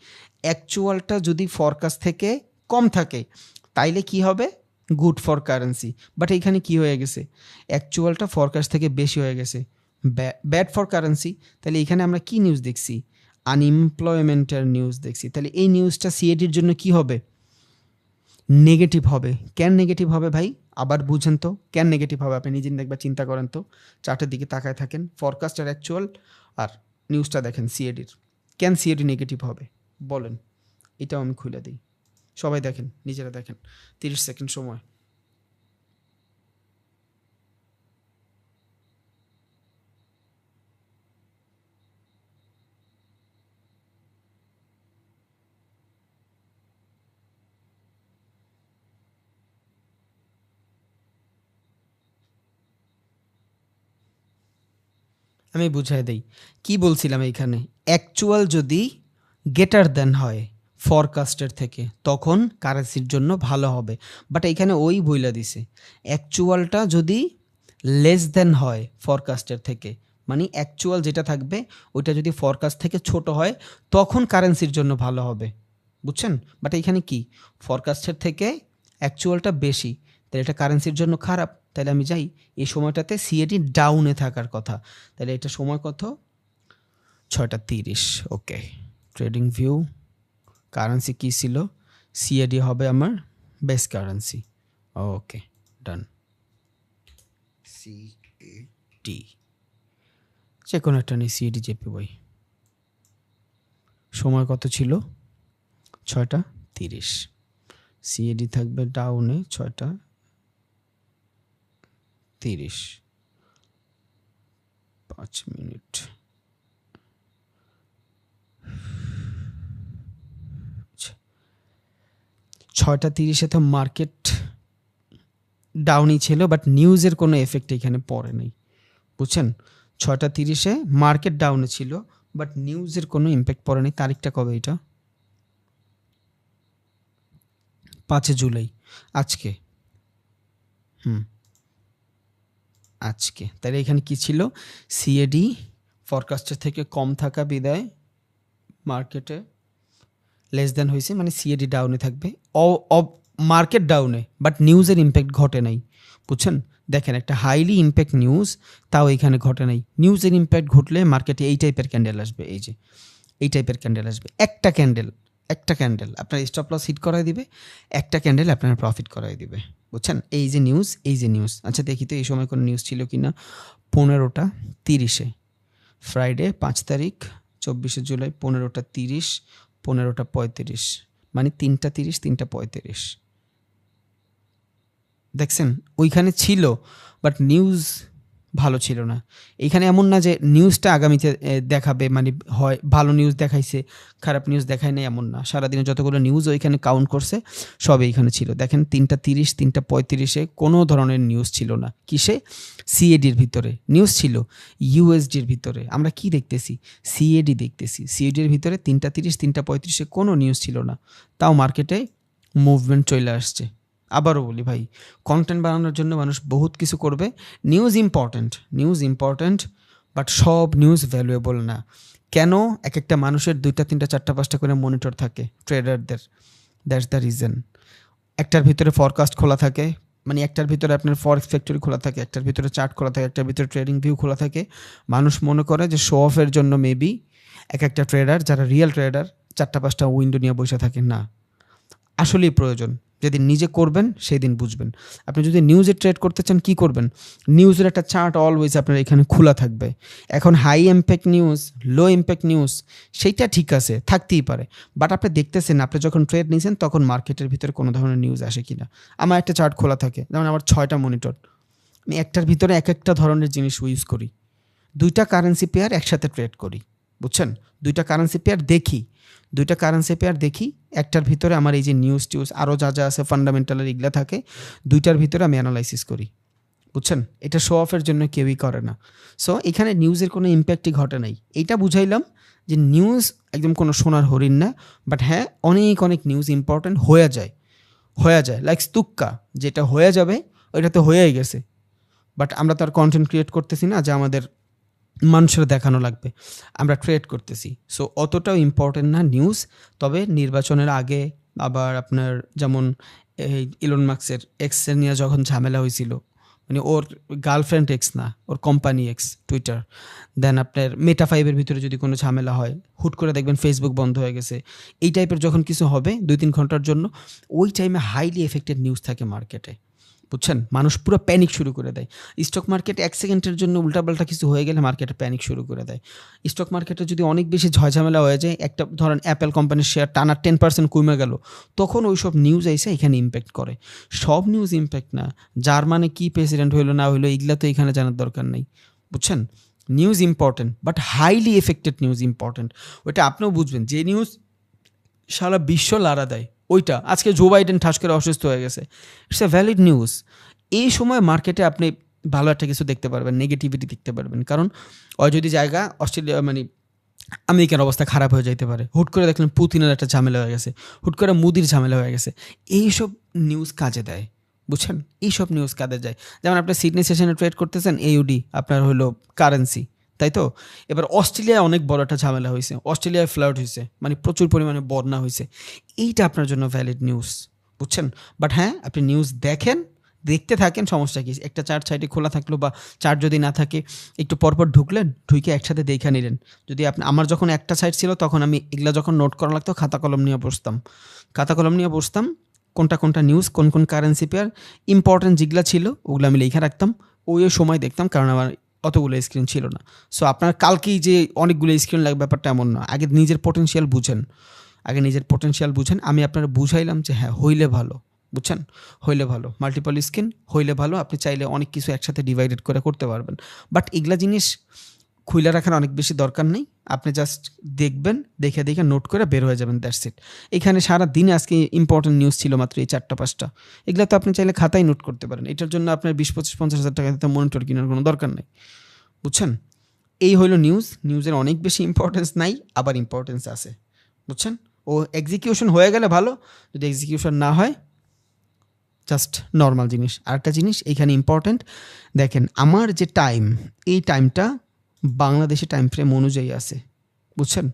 অ্যাকচুয়ালটা যদি ফরকাস্ট থেকে কম থাকে তাইলে কি হবে? Good for currency. বাট এইখানে কি হয়ে গেছে? অ্যাকচুয়ালটা ফরকাস্ট থেকে বেশি হয়ে গেছে, ব্যাড ফর কারেন্সি। তাহলে এখানে আমরা কি নিউজ দেখছি? আনএমপ্লয়মেন্টের নিউজ দেখছি। তাহলে এই নিউজটা সিএডির জন্য কি হবে? নেগেটিভ হবে। কেন নেগেটিভ হবে ভাই? আবার বুঝেন তো কেন নেগেটিভ হবে? আপনি নিজে দেখবা, চিন্তা করেন তো, চার্টের দিকে তাকায় থাকেন, ফরকাস্ট আর অ্যাকচুয়াল, আর নিউজটা দেখেন সিএডির। কেন সিএডি নেগেটিভ হবে বলেন? এটাও আমি খুলে দিই, সবাই দেখেন, নিজেরা দেখেন। 30 সেকেন্ড সময়। আমি বুঝাই দেই কি বলছিলাম এইখানে। অ্যাকচুয়াল যদি গেটার দেন হয় ফরকাস্টের থেকে তখন কারেন্সির জন্য ভালো হবে, বাট এইখানে ওই বইলা দিছে অ্যাকচুয়ালটা যদি লেস দেন হয় ফরকাস্টের থেকে, মানে অ্যাকচুয়াল যেটা থাকবে ওইটা যদি ফরকাস্ট থেকে ছোট হয় তখন কারেন্সির জন্য ভালো হবে, বুঝছেন? বাট এইখানে কি ফরকাস্টের থেকে অ্যাকচুয়ালটা বেশি, তাহলে এটা কারেন্সির জন্য খারাপ। তাহলে আমি যাই এই সময়টাতে সিএডি ডাউনে থাকার কথা, তাহলে এটা সময় কত 6:30। ওকে, ট্রেডিং ভিউ কারেন্সি কী ছিল, সিএডি হবে আমার বেস কারেন্সি। ওকে ডান, সিএডি যে কোনো একটা নেই, সিএডি জেপি বই। সময় কত ছিল 6:30, সিএডি থাকবে ডাউনে 6:30, 5 মিনিট। 6:30 তো মার্কেট ডাউনই ছিল, বাট নিউজের কোনো এফেক্ট এখানে পড়ে নাই, বুঝছেন? 6:30 মার্কেট ডাউনে ছিল, বাট নিউজের কোনো ইম্প্যাক্ট পড়ে নাই। তারিখটা কবে এটা? 5 জুলাই, আজকে। আজকে। তাহলে এখানে কি ছিল, সিএডি ফরকাস্টের থেকে কম থাকা বিদায় মার্কেটে লেস দেন হয়েছে, মানে সিএডি ডাউনে থাকবে, মার্কেট ডাউনে, বাট নিউজের ইম্প্যাক্ট ঘটে নাই, বুঝছেন? দেখেন একটা হাইলি ইম্প্যাক্ট নিউজ, তাও এখানে ঘটে নাই। নিউজের ইম্প্যাক্ট ঘটলে মার্কেটে এই টাইপের ক্যান্ডেল আসবে, এই যে এই টাইপের ক্যান্ডেল আসবে। একটা ক্যান্ডেল আপনার স্টপ লস হিট করাই দিবে, একটা ক্যান্ডেল আপনার প্রফিট করাই দিবে, বুঝছেন? এই যে নিউজ। আচ্ছা দেখি তো এই সময় কোনো নিউজ ছিল কি না। 15:30 ফ্রাইডে 5 তারিখ 24 জুলাই, 15:30, 15:35, মানে 3:30, 3:35। দেখছেন ওইখানে ছিল, বাট নিউজ ভালো ছিল না। এইখানে এমন না যে নিউজটা আগামীতে দেখাবে, মানে হয় ভালো নিউজ দেখাইছে খারাপ নিউজ দেখায় নাই, এমন না। সারাদিনে যতগুলো নিউজ ওইখানে কাউন্ট করছে সব এইখানে ছিল। দেখেন 3:30, 3:35 কোনো ধরনের নিউজ ছিল না। কিসে? সিএডির ভিতরে নিউজ ছিল, ইউএসডির ভিতরে আমরা কি দেখতেছি, সিএডি দেখতেছি। সিএডির ভিতরে 3:30, 3:35 কোনো নিউজ ছিল না, তাও মার্কেটে মুভমেন্ট চলে আসছে। আবারও বলি ভাই, কন্টেন্ট বানানোর জন্য মানুষ বহুত কিছু করবে। নিউজ ইম্পর্ট্যান্ট, বাট সব নিউজ ভ্যালুয়েবল না। কেন? এক একটা মানুষের 2টা 3টা 4টা 5টা করে মনিটর থাকে ট্রেডারদের, দ্যাটস দ্য রিজন। একটার ভিতরে ফরকাস্ট খোলা থাকে, মানে একটার ভিতরে আপনার ফরেক্স ফ্যাক্টরি খোলা থাকে, একটার ভিতরে চার্ট খোলা থাকে, একটার ভিতরে ট্রেডিং ভিউ খোলা থাকে। মানুষ মনে করে যে শো অফের জন্য মেবি এক একটা ট্রেডার, যারা রিয়েল ট্রেডার, 4টা 5টা উইন্ডো নিয়ে বসে থাকে না। আসলেই প্রয়োজন, যেদিন নিজে করবেন সেই দিন বুঝবেন। আপনি যদি নিউজে ট্রেড করতে চান কী করবেন, নিউজের একটা চার্ট অলওয়েজ আপনার এখানে খোলা থাকবে। এখন হাই ইম্প্যাক্ট নিউজ, লো ইম্প্যাক্ট নিউজ, সেইটা ঠিক আছে থাকতেই পারে, বাট আপনি দেখতেছেন আপনি যখন ট্রেড নিয়েছেন তখন মার্কেটের ভিতরে কোনো ধরনের নিউজ আসে কি না। আমার একটা চার্ট খোলা থাকে, যেমন আমার 6টা মনিটর, আমি একটার ভিতরে এক একটা ধরনের জিনিস ইউজ করি। 2টা কারেন্সি পেয়ার একসাথে ট্রেড করি, বুঝছেন? 2টা কারেন্সি পেয়ার দেখি, একটার ভিতরে আমার এই যে নিউজ আরও যা যা আছে ফান্ডামেন্টালের এগুলা থাকে, 2টার ভিতরে আমি অ্যানালাইসিস করি, বুঝছেন? এটা শো অফের জন্য কেউই করে না। সো এখানে নিউজের কোনো ইম্প্যাক্টই ঘটে নাই। এইটা বুঝাইলাম যে নিউজ একদম কোনো সোনার হরিণ না, বাট হ্যাঁ অনেক নিউজ ইম্পর্ট্যান্ট হয়ে যায়, লাইক স্তুক্কা যেটা হয়ে যাবে ওইটা তো হয়েই গেছে, বাট আমরা তার কন্টেন্ট ক্রিয়েট করতেছি না যে আমাদের মানুষের দেখানো লাগবে, আমরা ট্রেড করতেছি। সো অতটাও ইম্পর্টেন্ট না নিউজ। তবে নির্বাচনের আগে আবার আপনার যেমন এই ইলন মাস্কের এক্সের নিয়ে যখন ঝামেলা হয়েছিল, মানে ওর গার্লফ্রেন্ড এক্স না, ওর কোম্পানি এক্স টুইটার, দেন আপনার মেটা 5-এর ভিতরে যদি কোনো ঝামেলা হয়, হুট করে দেখবেন ফেসবুক বন্ধ হয়ে গেছে, এই টাইপের যখন কিছু হবে 2-3 ঘন্টার জন্য, ওই টাইমে হাইলি এফেক্টেড নিউজ থাকে মার্কেটে, বুঝছেন? মানুষ পুরো প্যানিক শুরু করে দেয়। স্টক মার্কেটে 1 সেকেন্ডের জন্য উল্টাপাল্টা কিছু হয়ে গেলে মার্কেটে প্যানিক শুরু করে দেয়। স্টক মার্কেটে যদি অনেক বেশি ঝয়ঝামেলা হয়ে যায়, একটা ধরেন অ্যাপেল কোম্পানির শেয়ার টানা 10% কমে গেল, তখন ওই সব নিউজ এসে এখানে ইম্প্যাক্ট করে। সব নিউজ ইম্প্যাক্ট না, যার মানে কি প্রেসিডেন্ট হইলো না হইলো এগুলা তো এখানে জানার দরকার নেই, বুঝছেন? News important, but highly affected news important. ওইটা আপনিও বুঝবেন, যে নিউজ সারা বিশ্ব লাড়া দেয়, ওইটা আজকে জো বাইডেন ঠাস করে অসুস্থ হয়ে গেছে, ইটস এ ভ্যালিড নিউজ। এই সময় মার্কেটে আপনি ভালো একটা কিছু দেখতে পারবেন, নেগেটিভিটি দেখতে পারবেন। কারণ যদি জায়গা অস্ট্রেলিয়া মানে আমেরিকার অবস্থা খারাপ হয়ে যাইতে পারে, হুট করে দেখলেন পুতিনের একটা ঝামেলা হয়ে গেছে, হুট করে মুদির ঝামেলা হয়ে গেছে, এইসব নিউজ কাজে দেয়, বুঝছেন? এইসব নিউজ কাজে যায়। যেমন আপনি সিডনি সেশনে ট্রেড করতেছেন, AUD আপনার হলো কারেন্সি, তাই তো? এবার অস্ট্রেলিয়ায় অনেক বড় একটা ঝামেলা হয়েছে, অস্ট্রেলিয়ায় ফ্লাড হয়েছে, মানে প্রচুর পরিমাণে বন্যা হয়েছে, এইটা আপনার জন্য ভ্যালিড নিউজ, বুঝছেন? বাট হ্যাঁ, আপনি নিউজ দেখেন, দেখতে থাকেন, সমস্যা কি? একটা চার্ট সাইডে খোলা থাকলো বা চার্ট যদি না থাকে, একটু পরপর ঢুকলেন, ঢুকে একসাথে দেখে নিলেন। যদি আপনি, আমার যখন একটা সাইড ছিল তখন আমি এগুলা যখন নোট করা লাগতো খাতা কলম নিয়ে বসতাম, কোনটা কোনটা নিউজ, কোন কোন কারেন্সি পেয়ার ইম্পর্টেন্ট যেগুলা ছিল ওগুলো আমি লিখে রাখতাম, ওই সময় দেখতাম, কারণ আমার অতগুলো স্ক্রিন ছিল না। সো আপনার কালকেই যে অনেকগুলো স্ক্রিন লাগবে ব্যাপারটা এমন না। আগে নিজের পোটেনশিয়াল বুঝেন। আমি আপনারা বুঝাইলাম যে হ্যাঁ, হইলে ভালো, বুঝছেন? হইলে ভালো, মাল্টিপল স্ক্রিন হইলে ভালো, আপনি চাইলে অনেক কিছু একসাথে ডিভাইডেড করে করতে পারবেন। বাট এগুলা জিনিস খুইলা রাখার অনেক বেশি দরকার নেই। আপনি জাস্ট দেখবেন, দেখে নোট করে বের হয়ে যাবেন, দ্যাটস ইট। এখানে সারা দিনে আজকে ইম্পর্টেন্ট নিউজ ছিল মাত্র এই 4টা 5টা। এগুলা তো আপনি চাইলে খাতায় নোট করতে পারেন। এটার জন্য আপনার 20-25-50 হাজার টাকা দিতে মনিটর কেনার কোনো দরকার নেই, বুঝছেন? এই হইল নিউজ। নিউজের অনেক বেশি ইম্পর্টেন্স নাই, আবার ইম্পর্টেন্স আছে, বুঝছেন? ও এক্সিকিউশন হয়ে গেলে ভালো, যদি এক্সিকিউশন না হয় জাস্ট নর্মাল জিনিস। আরেকটা জিনিস এইখানে ইম্পর্ট্যান্ট, দেখেন আমার যে টাইম, এই টাইমটা বাংলাদেশি টাইম ফ্রেম অনুযায়ী আছে, বুঝছেন?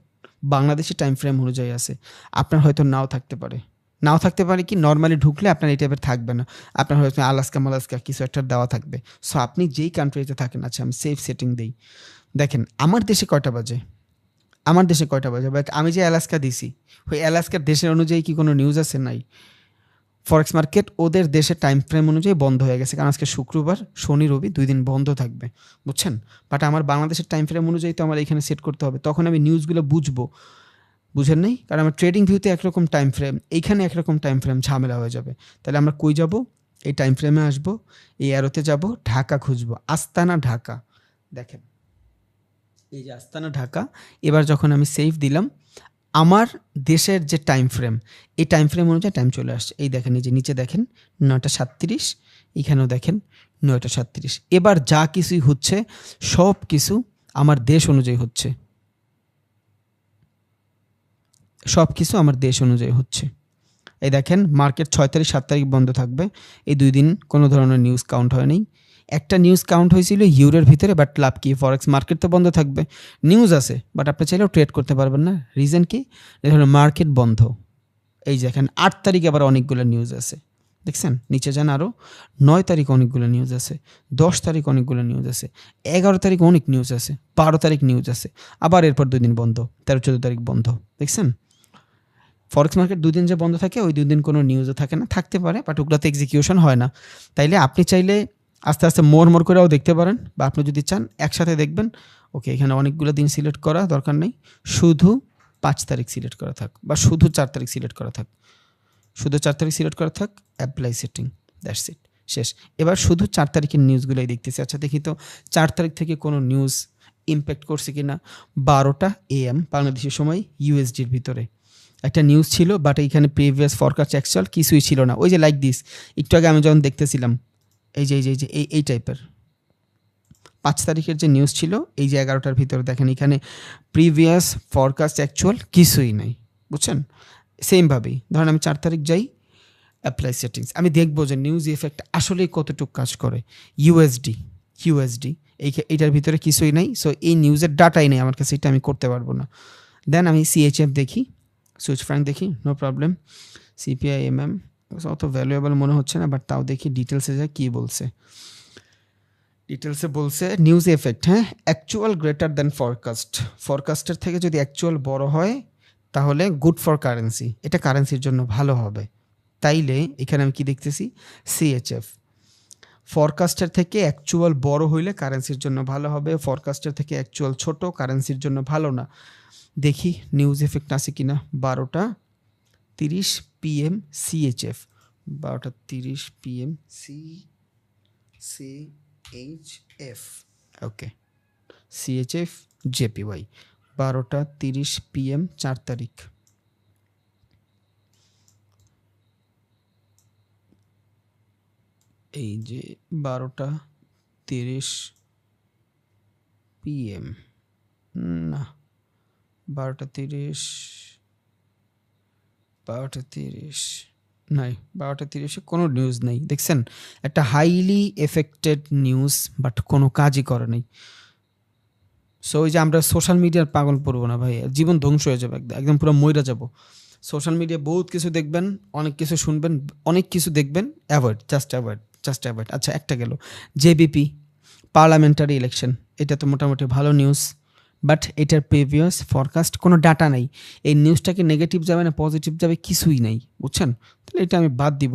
বাংলাদেশি টাইম ফ্রেম অনুযায়ী আছে। আপনার হয়তো নাও থাকতে পারে কি, নর্মালি ঢুকলে আপনার এই টাইপের থাকবে না, আপনার হয়তো আলাস্কা কিছু একটা দেওয়া থাকবে। সো আপনি যেই কান্ট্রিতে থাকেন, আচ্ছা আমি সেফ সেটিং দিই, দেখেন আমার দেশে কয়টা বাজে, বাট আমি যে অ্যালাস্কা দিছি, ওই অ্যালাস্কার দেশের অনুযায়ী কি কোনো নিউজ আছে? নাই। ফরেক্স মার্কেট ওদের দেশের টাইম ফ্রেম অনুযায়ী বন্ধ হয়ে গেছে, কারণ আজকে শুক্রবার, শনি রবি 2 দিন বন্ধ থাকবে, বুঝছেন? বাট আমার বাংলাদেশের টাইম ফ্রেম অনুযায়ী তো আমার এখানে সেট করতে হবে, তখন আমি নিউজগুলো বুঝেন নাই? কারণ আমার ট্রেডিং ভিউতে একরকম টাইম ফ্রেম, এইখানে একরকম টাইম ফ্রেম, ঝামেলা হয়ে যাবে। তাহলে আমরা কই যাব? এই টাইম ফ্রেমে আসবো, এই অ্যারোতে যাব, ঢাকা খুঁজবো, আস্তানা ঢাকা। দেখেন এই যে আস্তানা ঢাকা, এবার যখন আমি সেভ দিলাম, আমার দেশের যে টাইম ফ্রেম, এই টাইম ফ্রেম অনুযায়ী টাইম চলে আসছে। এই দেখেন, এই যে নিচে দেখেন 9টা 37, এখানেও দেখেন 9টা 37। এবার যা কিছুই হচ্ছে সব কিছু আমার দেশ অনুযায়ী হচ্ছে, এই দেখেন মার্কেট 6 তারিখ 7 তারিখ বন্ধ থাকবে, এই 2 দিন কোনো ধরনের নিউজ কাউন্ট হয়নি। একটা নিউজ কাউন্ট হয়েছিল ইউরোর ভিতরে, বাট লাভ কি, ফরেক্স মার্কেট তো বন্ধ থাকবে, নিউজ আছে বাট আপনি চাইলেও ট্রেড করতে পারবেন না। রিজন কি? ধরুন মার্কেট বন্ধ। এই দেখেন 8 তারিখ আবার অনেকগুলো নিউজ আছে, দেখছেন? নিচে যান আরও, 9 তারিখ অনেকগুলো নিউজ আছে, 10 তারিখ অনেকগুলো নিউজ আছে, 11 তারিখ অনেক নিউজ আছে, 12 তারিখ নিউজ আছে, আবার এরপর 2 দিন বন্ধ, 13-14 তারিখ বন্ধ, দেখছেন? ফরেক্স মার্কেট 2 দিন যে বন্ধ থাকে, ওই 2 দিন কোনো নিউজও থাকে না, থাকতে পারে বাট ওগুলোতে এক্সিকিউশন হয় না। তাইলে আপনি চাইলে আস্তে আস্তে মোর করেও দেখতে পারেন, বা আপনি যদি চান একসাথে দেখবেন। ওকে, এখানে অনেকগুলো দিন সিলেক্ট করা দরকার নেই, শুধু 5 তারিখ সিলেক্ট করা থাক, বা শুধু 4 তারিখ সিলেক্ট করা থাক, অ্যাপ্লাই সেটিং, দ্যাটস ইট, শেষ। এবার শুধু 4 তারিখের নিউজগুলোই দেখতেছি। আচ্ছা দেখি তো 4 তারিখ থেকে কোনো নিউজ ইম্প্যাক্ট করছে কি না। 12টা AM বাংলাদেশের সময় ইউএসডির ভিতরে একটা নিউজ ছিল, বাট এইখানে প্রিভিয়াস ফরকাস্ট অ্যাকচুয়াল কিছুই ছিল না। ওই যে লাইক দিস, একটু আগে আমি যখন দেখতেছিলাম, এই টাইপের 5 তারিখের যে নিউজ ছিল, এই যে 11টার ভিতরে দেখেন এখানে প্রিভিয়াস ফরকাস্ট অ্যাকচুয়াল কিছুই নাই, বুঝছেন? সেমভাবেই ধরেন আমি 4 তারিখ যাই, অ্যাপ্লাই সেটিংস, আমি দেখবো যে নিউজ ইফেক্ট আসলেই কতটুকু কাজ করে। ইউএসডি এইটার ভিতরে কিছুই নাই, সো এই নিউজের ডাটাই নেই আমার কাছে, এটা আমি করতে পারবো না। দেন আমি CHF দেখি, সুইচ ফ্র্যাঙ্ক দেখি, নো প্রবলেম। CPI অত ভ্যালুয়েবল মনে হচ্ছে না, বাট তাও দেখি ডিটেলসে যায় কী বলছে। ডিটেলসে বলছে নিউজ এফেক্ট, হ্যাঁ, অ্যাকচুয়াল গ্রেটার দ্যান ফরকাস্টের থেকে যদি অ্যাকচুয়াল বড় হয় তাহলে গুড ফর কারেন্সি, এটা কারেন্সির জন্য ভালো হবে। তাইলে এখানে আমি কি দেখতেছি, CHF ফরকাস্টের থেকে অ্যাকচুয়াল বড় হইলে কারেন্সির জন্য ভালো হবে, ফরকাস্টের থেকে অ্যাকচুয়াল ছোট কারেন্সির জন্য ভালো না। দেখি নিউজ এফেক্ট আছে কিনা। 12টা 30 PM CHF, 12টা 30 PM CHF, ওকে, CHF JPY 12টা 30 PM 4 তারিখ। এই যে 12টা 12:30 PM, না 12:30 নাই, 12:30 কোনো নিউজ নেই। দেখছেন, একটা হাইলি এফেক্টেড নিউজ, বাট কোনো কাজই করে নাই। সো ওই যে আমরা সোশ্যাল মিডিয়ার পাগল পড়বো না ভাই, জীবন ধ্বংস হয়ে যাবে, একদম পুরো মইরা যাব। সোশ্যাল মিডিয়া বহুত কিছু দেখবেন, অনেক কিছু শুনবেন, অনেক কিছু দেখবেন, অ্যাভয়েড, জাস্ট অ্যাভয়েড। আচ্ছা, একটা গেল জেবিপি পার্লামেন্টারি ইলেকশন, এটা তো মোটামুটি ভালো নিউজ, বাট এটার প্রিভিয়াস ফরকাস্ট কোনো ডাটা নাই। এই নিউজটাকে নেগেটিভ যাবে না পজিটিভ যাবে কিছুই নাই, বুঝছেন? তাহলে এটা আমি বাদ দিব।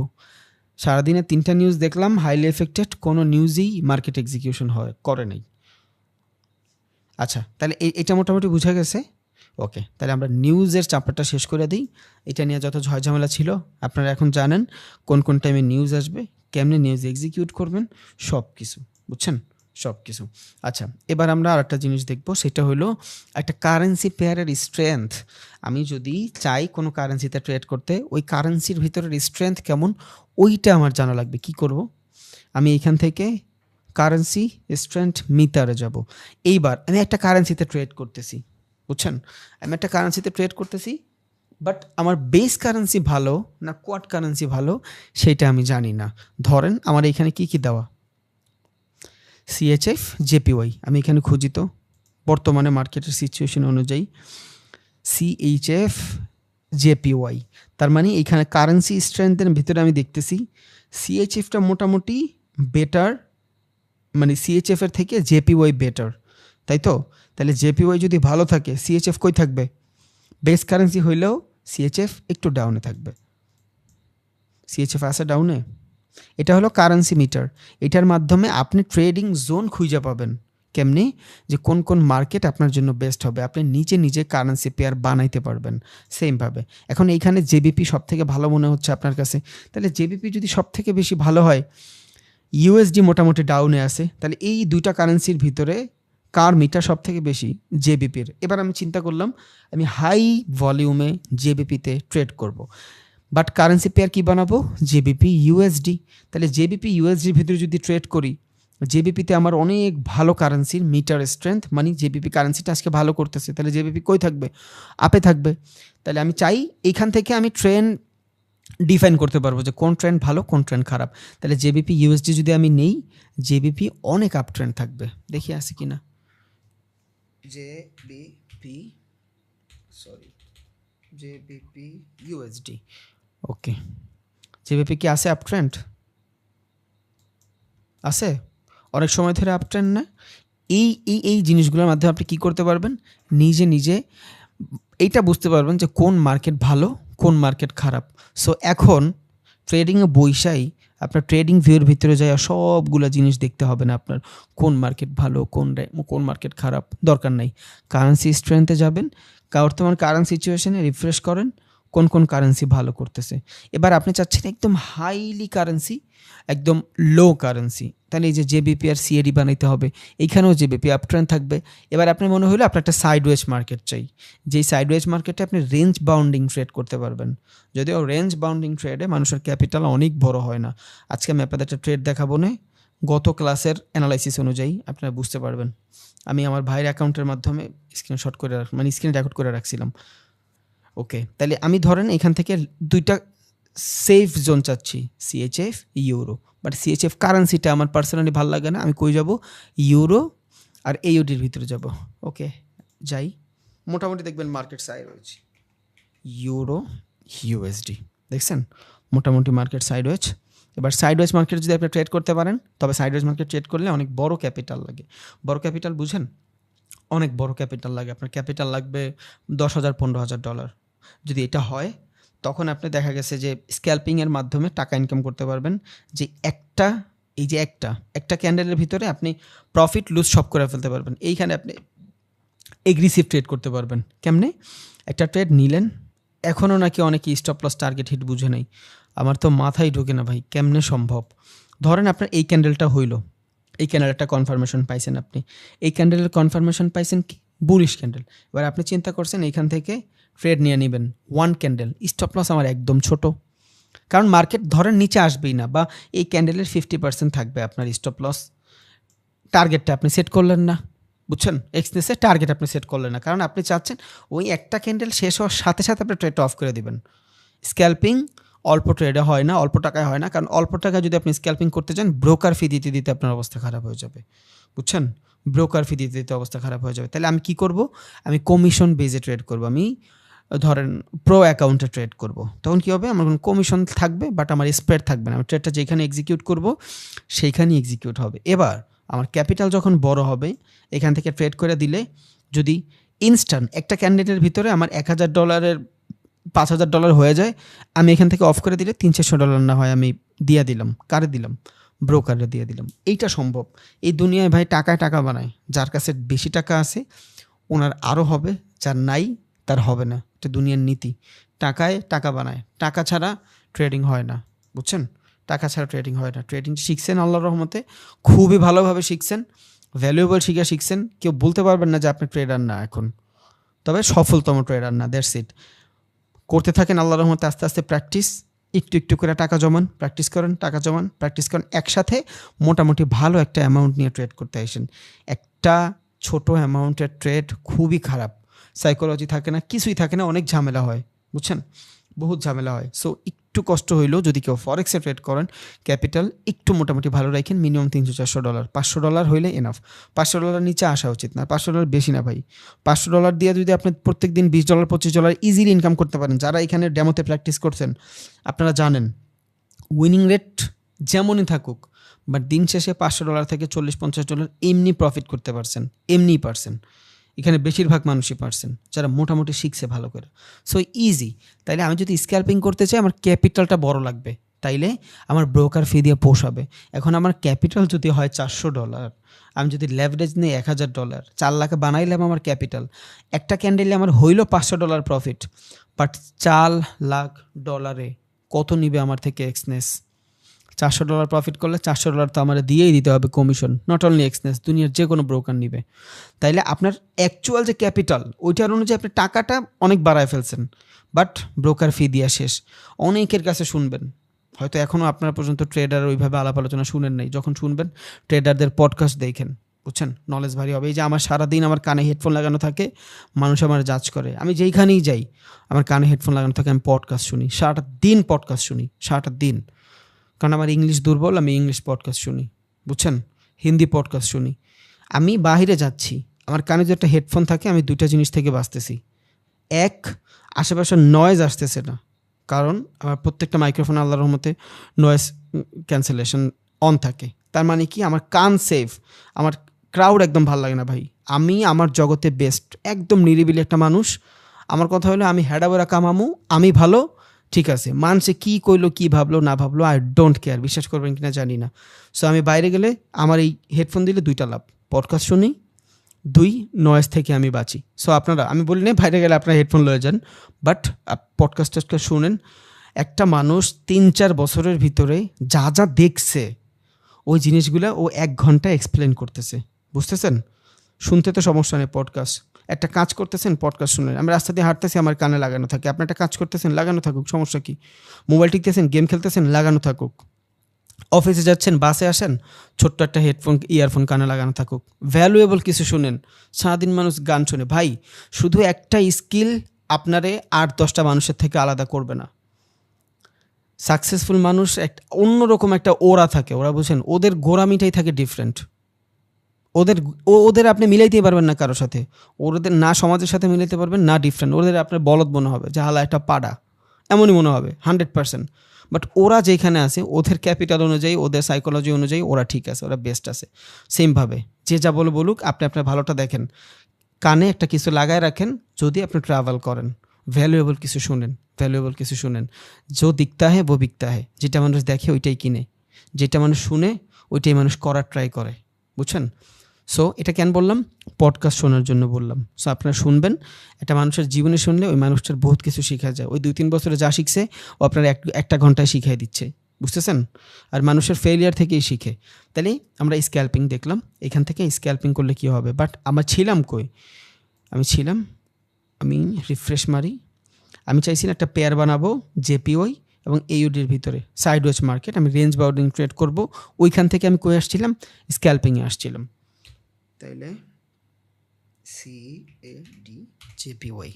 সারাদিনে 3টা নিউজ দেখলাম হাইলি এফেক্টেড, কোনো নিউজই মার্কেট এক্সিকিউশন করে নাই। আচ্ছা, তাহলে এটা মোটামুটি বুঝা গেছে। ওকে, তাহলে আমরা নিউজের চ্যাপ্টারটা শেষ করে দিই। এটা নিয়ে যত ঝয়ঝামেলা ছিল আপনারা এখন জানেন, কোন কোন টাইমে নিউজ আসবে, কেমনে নিউজ এক্সিকিউট করবেন, সব কিছু বুঝছেন, সব কিছু। আচ্ছা, এবার আমরা আর একটা জিনিস দেখব, সেটা হলো একটা কারেন্সি পেয়ারের স্ট্রেংথ। আমি যদি চাই কোনো কারেন্সিতে ট্রেড করতে, ওই কারেন্সির ভিতরের স্ট্রেংথ কেমন ওইটা আমার জানা লাগবে। কি করব? আমি এখান থেকে কারেন্সি স্ট্রেংথ মিটারে যাব। এইবার আমি একটা কারেন্সিতে ট্রেড করতেছি, বুঝছেন? আমি একটা কারেন্সিতে ট্রেড করতেছি, বাট আমার বেস কারেন্সি ভালো না কোয়াড কারেন্সি ভালো সেটা আমি জানি না। ধরেন আমার এখানে কি কি দেওয়া, সিএচএফ, জেপিওয়াই, আমি এখানে খুঁজি তো বর্তমানে মার্কেটের সিচুয়েশন অনুযায়ী সিএইচএফ, জেপিওয়াই। তার মানে এখানে কারেন্সি স্ট্রেংথের ভিতরে আমি দেখতেছি সিএইচএফটা মোটামুটি বেটার, মানে সিএইচএফ এর থেকে জেপিওয়াই বেটার, তাই তো? তাহলে জেপিওয়াই যদি ভালো থাকে, সিএইচএফ কই থাকবে? বেস কারেন্সি হইলেও সিএইচএফ একটু ডাউনে থাকবে। সিএইচএফ আছে ডাউনে। এটা হলো কারেন্সি মিটার। এটার মাধ্যমে আপনি ট্রেডিং জোন খুঁজে পাবেন। কেমনি? যে কোন কোন মার্কেট আপনার জন্য বেস্ট হবে, আপনি নিজে কারেন্সি পেয়ার বানাইতে পারবেন সেমভাবে। এখন এইখানে জেবিপি সব থেকে ভালো মনে হচ্ছে আপনার কাছে, তাহলে জেবিপি যদি সব থেকে বেশি ভালো হয়, ইউএসডি মোটামুটি ডাউনে আছে, তাহলে এই দুইটা কারেন্সির ভিতরে কার মিটার সব থেকে বেশি? জেবিপির। এবার আমি চিন্তা করলাম আমি হাই ভলিউমে জেবিপিতে ট্রেড করব, বাট কারেন্সি পেয়ার কী বানাবো? JBP USD. তাহলে জেবিপি ইউএসডির ভিতরে যদি ট্রেড করি, জেবিপিতে আমার অনেক ভালো কারেন্সির মিটার স্ট্রেংথ, মানে জেবিপি কারেন্সিটা আজকে ভালো করতেছে, তাহলে জেবিপি কই থাকবে? আপে থাকবে। তাহলে আমি চাই এইখান থেকে আমি ট্রেন্ড ডিফাইন করতে পারবো যে কোন ট্রেন্ড ভালো কোন ট্রেন্ড খারাপ। তাহলে জেবিপি ইউএসডি যদি আমি নেই, জেবিপি অনেক আপ ট্রেন্ড থাকবে। দেখি আছে কি না। জেবিপি ইউএসডি, ওকে, জেবিপি কি আছে আপ ট্রেন্ড? আছে, অনেক সময় ধরে আপ ট্রেন্ড না? এই জিনিসগুলোর মাধ্যমে আপনি কি করতে পারবেন? নিজে এইটা বুঝতে পারবেন যে কোন মার্কেট ভালো কোন মার্কেট খারাপ। সো এখন ট্রেডিংয়ে বইসাই আপনার ট্রেডিং ভিউর ভিতরে যায় সবগুলো জিনিস দেখতে হবে না আপনার, কোন মার্কেট ভালো কোন মার্কেট খারাপ দরকার নাই। কারেন্সি স্ট্রেংথে যাবেন, বর্তমান কারেন্ট সিচুয়েশনে রিফ্রেশ করেন কোন কোন কারেন্সি ভালো করতেছে। এবার আপনি চাচ্ছেন একদম হাইলি কারেন্সি, একদম লো কারেন্সি, তাহলে এই যে জেবিপি আর সিএডি বানাইতে হবে। এইখানেও জেবিপি আপ ট্রেন্ড থাকবে। এবার আপনি মনে হলো আপনার একটা সাইডওয়েজ মার্কেট চাই, যেই সাইডওয়েজ মার্কেটে আপনি রেঞ্জ বাউন্ডিং ট্রেড করতে পারবেন। যদিও রেঞ্জ বাউন্ডিং ট্রেডে মানুষের ক্যাপিটাল অনেক বড় হয় না। আজকে আমি আপনাদের একটা ট্রেড দেখাবো না, গত ক্লাসের অ্যানালাইসিস অনুযায়ী আপনারা বুঝতে পারবেন। আমি আমার ভাইয়ের অ্যাকাউন্টের মাধ্যমে স্ক্রিনশট করে মানে স্ক্রিন রেকর্ড করে রাখছিলাম। ওকে, তাহলে আমি ধরেন এখান থেকে দুইটা সেফ জোন চাচ্ছি, সিএইচএফ, ইউরো। বাট সিএইচএফ কারেন্সিটা আমার পার্সোনালি ভালো লাগে না, আমি কই যাব? ইউরো আর এইউডির ভিতরে যাব। ওকে, যাই, মোটামুটি দেখবেন মার্কেট সাইড রয়েছে ইউরো ইউএসডি, দেখছেন মোটামুটি মার্কেট সাইডওয়েজ। এবার সাইডওয়েজ মার্কেট যদি আপনি ট্রেড করতে পারেন, তবে সাইডওয়েজ মার্কেট ট্রেড করলে অনেক বড় ক্যাপিটাল লাগে। বড় ক্যাপিটাল বুঝেন? অনেক বড় ক্যাপিটাল লাগে। আপনার ক্যাপিটাল লাগবে $10,000-15,000। যদি এটা হয় তখন আপনি দেখা গেছে যে স্ক্যাল্পিংয়ের মাধ্যমে টাকা ইনকাম করতে পারবেন। যে একটা ক্যান্ডেলের ভিতরে আপনি প্রফিট লুজ সব করে ফেলতে পারবেন। এইখানে আপনি এগ্রেসিভ ট্রেড করতে পারবেন। কেমনে? একটা ট্রেড নিলেন, এখনও নাকি অনেকে স্টপ লস টার্গেট হিট বুঝে নেই। আমার তো মাথায় ঢোকে না ভাই, কেমনে সম্ভব? ধরেন আপনার এই ক্যান্ডেলটা হইলো, এই ক্যান্ডেলটা কনফার্মেশন পাইছেন, আপনি এই ক্যান্ডেলের কনফার্মেশন পাইছেন কি? Bullish candle. এবার আপনি চিন্তা করছেন এইখান থেকে ট্রেড নিয়ে নেবেন, ওয়ান ক্যান্ডেল, স্টপ লস আমার একদম ছোট, কারণ মার্কেট ধরেন নিচে আসবেই না, বা এই ক্যান্ডেলের 50% থাকবে আপনার স্টপ লস। টার্গেটটা আপনি সেট করলেন না, বুঝছেন? এক্সনেসের টার্গেট আপনি সেট করলেন না, কারণ আপনি চাচ্ছেন ওই একটা ক্যান্ডেল শেষ হওয়ার সাথে সাথে আপনি ট্রেডটা অফ করে দিবেন। স্ক্যাল্পিং অল্প ট্রেডে হয় না, অল্প টাকায় হয় না, কারণ অল্প টাকায় যদি আপনি স্ক্যাল্পিং করতে চান ব্রোকার ফি দিতে দিতে আপনার অবস্থা খারাপ হয়ে যাবে, বুঝছেন? ব্রোকার ফি দিতে দিতে অবস্থা খারাপ হয়ে যাবে। তাহলে আমি কি করব? আমি কমিশন বেজে ট্রেড করব। আমি ধরেন প্রো অ্যাকাউন্টে ট্রেড করব, তখন কী হবে? আমার কোনো কমিশন থাকবে বাট আমার স্প্রেড থাকবে না। আমি ট্রেডটা যেখানে এক্সিকিউট করব সেইখানেই এক্সিকিউট হবে। এবার আমার ক্যাপিটাল যখন বড় হবে, এখান থেকে ট্রেড করে দিলে যদি ইনস্ট্যান্ট একটা ক্যান্ডিডেটের ভিতরে আমার $1,000 $5,000 হয়ে যায়, আমি এখান থেকে অফ করে দিলে $300-400 না হয় আমি দিয়ে দিলাম। কারে দিলাম? ব্রোকারে দিয়ে দিলাম। এইটা সম্ভব। এই দুনিয়ায় ভাই টাকায় টাকা বানায়। যার কাছে বেশি টাকা আছে ওনার আরও হবে, যার নাই তার হবে না। এটা দুনিয়ার নীতি। টাকায় টাকা বানায়, টাকা ছাড়া ট্রেডিং হয় না, বুঝছেন? টাকা ছাড়া ট্রেডিং হয় না। ট্রেডিং শিখছেন আল্লাহর রহমতে, খুবই ভালোভাবে শিখছেন, ভ্যালুয়েবল শিখছেন। কেউ বলতে পারবেন না যে আপনি ট্রেডার না এখন, তবে সফলতম ট্রেডার না। That's it. করতে থাকেন আল্লাহর রহমতে, আস্তে আস্তে প্র্যাকটিস, একটু একটু করে টাকা জমান, প্র্যাকটিস করেন, টাকা জমান, প্র্যাকটিস করেন। একসাথে মোটামুটি ভালো একটা অ্যামাউন্ট নিয়ে ট্রেড করতে আসেন। একটা ছোট অ্যামাউন্টের ট্রেড খুবই খারাপ, সাইকোলজি থাকে না, কিছুই থাকে না, অনেক ঝামেলা হয়, বুঝছেন? বহুত ঝামেলা হয়। সো একটু কষ্ট হইলেও যদি কেউ ফরেক্সে ট্রেড করেন, ক্যাপিটাল একটু মোটামুটি ভালো রাখেন, মিনিমাম $300-400, $500 হইলে এনাফ। $500 নিচে আসা উচিত না, $500 বেশি না ভাই। $500 দিয়ে যদি আপনি প্রত্যেক দিন $20 $25 ইজিলি ইনকাম করতে পারেন, যারা এখানে ডেমোতে প্র্যাকটিস করছেন আপনারা জানেন উইনিং রেট যেমনই থাকুক, বাট দিন শেষে $500 থেকে $40-50 এমনি প্রফিট করতে পারছেন, এমনিই পারছেন। এখানে বেশিরভাগ মানুষই পারছেন যারা মোটামুটি শিখছে ভালো করে। So easy. তাইলে আমি যদি স্ক্যাল্পিং করতে চাই আমার ক্যাপিটালটা বড় লাগবে, তাইলে আমার ব্রোকার ফি দিয়ে পোষাবে। এখন আমার ক্যাপিটাল যদি হয় $400, আমি যদি লেভারেজ নিই $1,000, 4 লাখ বানাইলাম আমার ক্যাপিটাল, একটা ক্যান্ডেলে আমার হইল $500 প্রফিট, বাট $4 লাখ কত নিবে আমার থেকে এক্সনেস? $400 প্রফিট করলে $400 তো আমার দিয়েই দিতে হবে কমিশন। নট অনলি এক্সনেস, দুনিয়ার যে কোনো ব্রোকার নিবে। তাইলে আপনার অ্যাকচুয়াল যে ক্যাপিটাল ওইটার অনুযায়ী আপনি টাকাটা অনেক বাড়ায় ফেলছেন, বাট ব্রোকার ফি দিয়া শেষ। অনেকের কাছে শুনবেন, হয়তো এখনও আপনার পর্যন্ত ট্রেডার ওইভাবে আলাপ আলোচনা শুনেন নাই, যখন শুনবেন ট্রেডারদের পডকাস্ট দেখেন, বুঝছেন? নলেজ ভারী হবে। এই যে আমার সারাদিন আমার কানে হেডফোন লাগানো থাকে, মানুষ আমার জাজ করে, আমি যেইখানেই যাই আমার কানে হেডফোন লাগানো থাকে, আমি পডকাস্ট শুনি, সারাটা দিন পডকাস্ট শুনি, সারাটা দিন। কারণ আমার ইংলিশ দুর্বল, আমি ইংলিশ পডকাস্ট শুনি, বুঝছেন? হিন্দি পডকাস্ট শুনি। আমি বাইরে যাচ্ছি, আমার কানে যে একটা হেডফোন থাকে, আমি দুইটা জিনিস থেকে বাঁচতেছি। এক, আশেপাশে নয়েজ আসতেছে না, কারণ আমার প্রত্যেকটা মাইক্রোফোন আল্লাহর রহমতে নয়েজ ক্যান্সেলেশন অন থাকে। তার মানে কি আমার কান সেফ, আমার ক্রাউড একদম ভালো লাগে না ভাই। আমি আমার জগতে বেস্ট, একদম নিরিবিলি একটা মানুষ। আমার কথা হলো আমি হেডাবেরা কামামু, আমি ভালো, ঠিক আছে, মানুষে কী কইলো কী ভাবলো না ভাবলো আই ডোন্ট কেয়ার, বিশ্বাস করবেন কিনা জানি না। সো আমি বাইরে গেলে আমার এই হেডফোন দিলে দুইটা লাভ, পডকাস্ট শুনি, দুই, নয়েজ থেকে আমি বাঁচি। সো আপনারা, আমি বলি না বাইরে গেলে আপনারা হেডফোন লয়ে যান, বাট পডকাস্ট শুনেন। একটা মানুষ 3-4 বছরের ভিতরে যা যা দেখছে ওই জিনিসগুলো ও 1 ঘন্টা এক্সপ্লেন করতেছে, বুঝতেছেন? শুনতে তো সমস্যা নেই, পডকাস্ট। একটা কাজ করতেছেন, পডকাস্ট শুনেন। আমি রাস্তা দিয়ে হাঁটতেছি, আমার কানে লাগানো থাকে। আপনি একটা কাজ করতেছেন, লাগানো থাকুক, সমস্যা কি? মোবাইল টিপতেছেন, গেম খেলতেছেন, লাগানো থাকুক। অফিসে যাচ্ছেন, বাসে আসেন, ছোট্ট একটা হেডফোন ইয়ারফোন কানে লাগানো থাকুক। ভ্যালুয়েবল কিছু শুনেন। সারাদিন মানুষ গান শুনে ভাই, শুধু একটা স্কিল আপনারে 8-10টা মানুষের থেকে আলাদা করবে না। সাকসেসফুল মানুষ একটা অন্যরকম একটা ওরা থাকে, ওরা বুঝেন, ওদের গোড়ামিটাই থাকে ডিফারেন্ট। ওদের আপনি মিলাইতেই পারবেন না কারোর সাথে, ওদের না সমাজের সাথে মিলাইতে পারবেন না ডিফারেন্ট। ওদের আপনার বলদ মনে হবে, যে হালা একটা পাড়া, এমনই মনে হবে 100%। বাট ওরা যেখানে আছে, ওদের ক্যাপিটাল অনুযায়ী, ওদের সাইকোলজি অনুযায়ী ওরা ঠিক আছে, ওরা বেস্ট আছে। সেমভাবে যে যা বলুক, আপনি আপনার ভালোটা দেখেন, কানে একটা কিছু লাগায় রাখেন। যদি আপনি ট্রাভেল করেন, ভ্যালুয়েবল কিছু শুনেন, ভ্যালুয়েবল কিছু শুনেন। যো দিকতা হ্যাঁ वो বিকতা হ্যাঁ, যেটা মানুষ দেখে ওইটাই কিনে, যেটা মানুষ শুনে ওইটাই মানুষ করার ট্রাই করে, বুঝছেন? সো এটা কেন বললাম? পডকাস্ট শোনার জন্য বললাম। সো আপনারা শুনবেন, একটা মানুষের জীবনে শুনলে ওই মানুষটার বহুত কিছু শেখা যায়। ওই 2-3 বছরে যা শিখছে ও আপনার একটা ঘন্টায় শিখাই দিচ্ছে, বুঝতেছেন? আর মানুষের ফেলিয়ার থেকেই শিখে। তাহলে আমরা স্ক্যাল্পিং দেখলাম, এখান থেকে স্ক্যাল্পিং করলে কী হবে। বাট আমরা ছিলাম কই? আমি রিফ্রেশ মারি। আমি চাইছিলাম একটা পেয়ার বানাবো জেপিওই এবং এইউডির ভিতরে, সাইডওয়েজ মার্কেট। আমি রেঞ্জ বাউন্ডিং ট্রেড করব। ওইখান থেকে আমি কই আসছিলাম? স্ক্যাল্পিংয়ে আসছিলাম। তাইলে CAD/JPY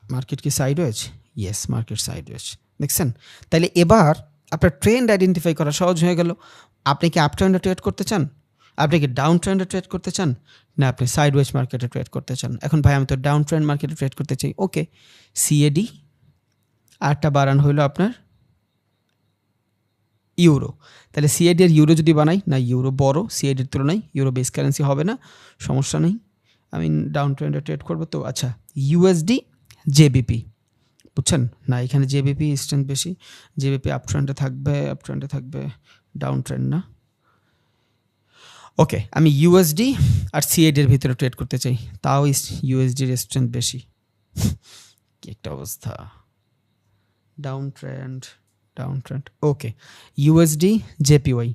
মার্কেট কি সাইডওয়েজ? Yes, market sideways. দেখছেন? তাইলে এবার আপনার ট্রেন্ড আইডেন্টিফাই করা সহজ হয়ে গেল। আপনি কি আপ ট্রেন্ডে ট্রেড করতে চান? আপনি কি ডাউন ট্রেন্ডে ট্রেড করতে চান? না আপনি সাইডওয়েজ মার্কেটে ট্রেড করতে চান? এখন ভাই আমি তো ডাউন ট্রেন্ড মার্কেটে ট্রেড করতে চাই। ওকে, CAD, আরটা বাড়ানো হইলো আপনার ইউরো। তাহলে CAD এর ইউরো যদি বানাই, না ইউরো বড় CAD এর তুলনায়, ইউরো বেস কারেন্সি হবে না, সমস্যা নেই। আমি ডাউন ট্রেন্ডে ট্রেড করবো তো। আচ্ছা, USD/JBP, বুঝছেন? না এখানে JBP স্ট্রেংথ বেশি, JBP আপ ট্রেন্ডে থাকবে, ডাউন ট্রেন্ড না। ওকে, আমি USD আর CAD এর ভিতরে ট্রেড করতে চাই, তাও USD এর স্ট্রেংথ বেশি। কি একটা অবস্থা! Down trend. ওকে, USD/JPY,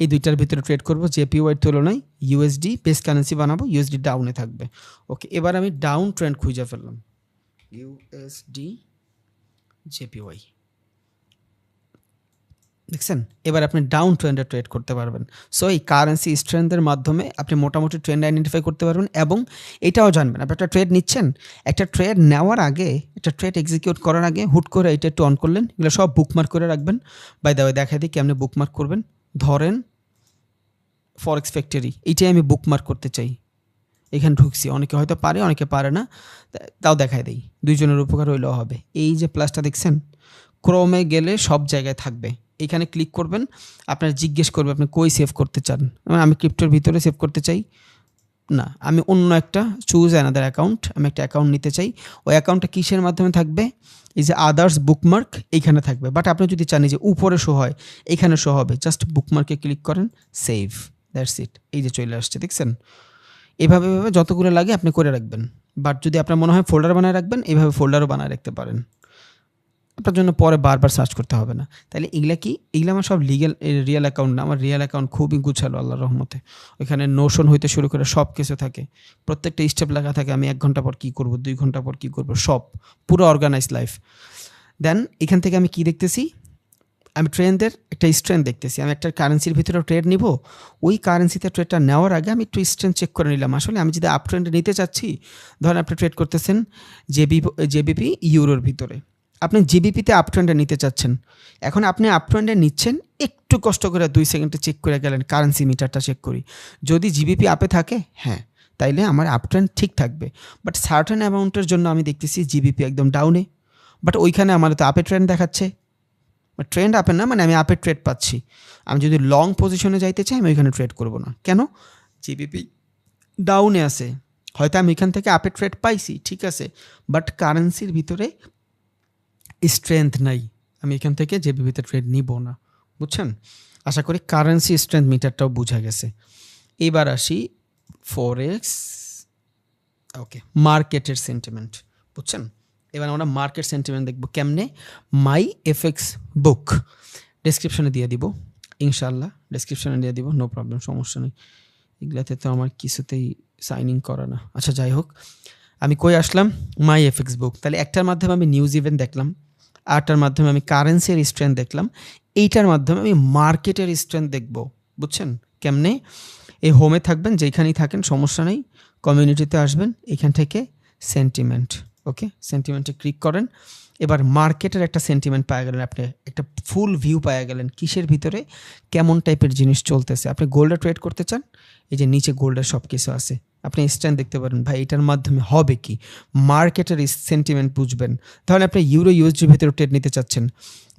এই দুইটার ভিতরে ট্রেড করব। JPY এর তুলনায় USD বেস কারেন্সি বানাবো, USD ডাউনে থাকবে। ওকে, এবার আমি ডাউন ট্রেন্ড খুঁজে ফেললাম, USD/JPY। দেখছেন? এবার আপনি ডাউন ট্রেন্ডে ট্রেড করতে পারবেন। সো এই কারেন্সি স্ট্রেংথের মাধ্যমে আপনি মোটামুটি ট্রেন্ড আইডেন্টিফাই করতে পারবেন এবং এটাও জানবেন আপনি একটা ট্রেড নিচ্ছেন, একটা ট্রেড নেওয়ার আগে, একটা ট্রেড এক্সিকিউট করার আগে হুট করে এটা একটু অন করলেন, এগুলো সব বুকমার্ক করে রাখবেন। বাই দ্য ওয়ে দেখাই দিই কেমনে বুকমার্ক করবেন। ধরেন ফরেক্স ফ্যাক্টরি, এইটাই আমি বুকমার্ক করতে চাই, এখানে ঢুকছি। অনেকে হয়তো পারে, অনেকে পারে না, তাও দেখাই দিই, দুইজনের উপকার হইলেও হবে। এই যে প্লাসটা দেখছেন, ক্রোমে গেলে সব জায়গায় থাকবে, এখানে ক্লিক করবেন, আপনার জিজ্ঞেস করবে আপনি কই সেভ করতে চান। আমি ক্রিপ্টোর ভিতরে সেভ করতে চাই না, আমি অন্য একটা চুজ অ্যানাদার অ্যাকাউন্ট, আমি একটা অ্যাকাউন্ট নিতে চাই। ওই অ্যাকাউন্টটা কিসের মাধ্যমে থাকবে? এই যে আদার্স বুকমার্ক এইখানে থাকবে। বাট আপনি যদি চান যে উপরে শো হয়, এখানে শো হবে, জাস্ট বুকমার্কে ক্লিক করেন, সেভ, দ্যাটস ইট। এই যে চলে আসছে, দেখছেন? এভাবে যতগুলো লাগে আপনি করে রাখবেন। বাট যদি আপনার মনে হয় ফোল্ডার বানায় রাখবেন, এইভাবে ফোল্ডারও বানায় রাখতে পারেন, আপনার জন্য পরে বারবার সার্চ করতে হবে না। তাহলে এগুলা কি? এগুলো আমার সব রিয়েল অ্যাকাউন্ট না, আমার রিয়েল অ্যাকাউন্ট খুবই গুছালো আল্লাহর রহমতে। ওইখানে নোশন হইতে শুরু করে সব কিছু থাকে, প্রত্যেকটা স্টেপ লেখা থাকে, আমি 1 ঘন্টা পর কী করবো, 2 ঘন্টা পর কী করবো, সব পুরো অর্গানাইজ লাইফ। দেন এখান থেকে আমি কি দেখতেছি? আমি ট্রেন্ডের একটা স্ট্রেন্থ দেখতেছি। আমি একটা কারেন্সির ভিতরে ট্রেড নিব, ওই কারেন্সিতে ট্রেডটা নেওয়ার আগে আমি একটু স্ট্রেন্থ চেক করে নিলাম। আসলে আমি যদি আপ ট্রেন্ডে নিতে চাচ্ছি, ধরেন আপনি ট্রেড করতেছেন JBP ইউরোর ভিতরে, আপনি জিবিপিতে আপ ট্রেন্ডে নিতে চাচ্ছেন। এখন আপনি আপ ট্রেন্ডে নিচ্ছেন, একটু কষ্ট করে 2 সেকেন্ডে চেক করে গেলেন, কারেন্সি মিটারটা চেক করি, যদি জিবিপি আপে থাকে, হ্যাঁ তাইলে আমার আপ ট্রেন্ড ঠিক থাকবে। বাট সার্টেন অ্যামাউন্টের জন্য আমি দেখতেছি জিবিপি একদম ডাউনে, বাট ওইখানে আমার তো আপে ট্রেন্ড দেখাচ্ছে, ট্রেন্ড আপে না, মানে আমি আপে ট্রেড পাচ্ছি। আমি যদি লং পজিশনে যাইতে চাই, আমি ওইখানে ট্রেড করব না। কেন? জিবিপি ডাউনে আছে, হয়তো আমি এখান থেকে আপে ট্রেড পাইছি, ঠিক আছে, বাট কারেন্সির ভিতরে স্ট্রেংথ নাই, আমি এখান থেকে জেবিপিতে ট্রেড নিব না, বুঝছেন? আশা করি কারেন্সি স্ট্রেংথ মিটারটাও বোঝা গেছে। এবার আসি ফরেক্স, ওকে, মার্কেটের সেন্টিমেন্ট, বুঝছেন? এবার আমরা মার্কেট সেন্টিমেন্ট দেখব কেমনে। মাই এফএক্স বুক ডেসক্রিপশনে দিয়ে দিব, ইনশাল্লাহ ডেসক্রিপশনে দিয়ে দিব, নো প্রবলেম, সমস্যা নেই। এগুলাতে তো আমার কিছুতেই সাইন ইন করা না। আচ্ছা যাই হোক, আমি কই আসলাম? মাই এফএক্স বুক। তাহলে একটার মাধ্যমে আমি নিউজ ইভেন্ট দেখলাম, আরটার মাধ্যমে আমি কারেন্সির স্ট্রেংথ দেখলাম, এইটার মাধ্যমে আমি মার্কেটের স্ট্রেংথ দেখব, বুঝছেন? কেমনে? এই হোমে থাকবেন, যেখানেই থাকেন সমস্যা নেই, কমিউনিটিতে আসবেন, এখান থেকে সেন্টিমেন্ট, ওকে, সেন্টিমেন্টে ক্লিক করেন। এবার মার্কেটের একটা সেন্টিমেন্ট পাওয়া গেলেন, আপনি একটা ফুল ভিউ পাওয়া গেলেন, কিসের ভিতরে কেমন টাইপের জিনিস চলতেছে। আপনি গোল্ডে ট্রেড করতে চান, এই যে নিচে গোল্ডের সব কিছু আছে, আপনি স্ট্যান্ড দেখতে পারেন। ভাই এটার মাধ্যমে হবে কি? মার্কেটের সেন্টিমেন্ট বুঝবেন। তাহলে আপনি ইউরো ইউএসডির ভিতরে ট্রেড নিতে চাচ্ছেন,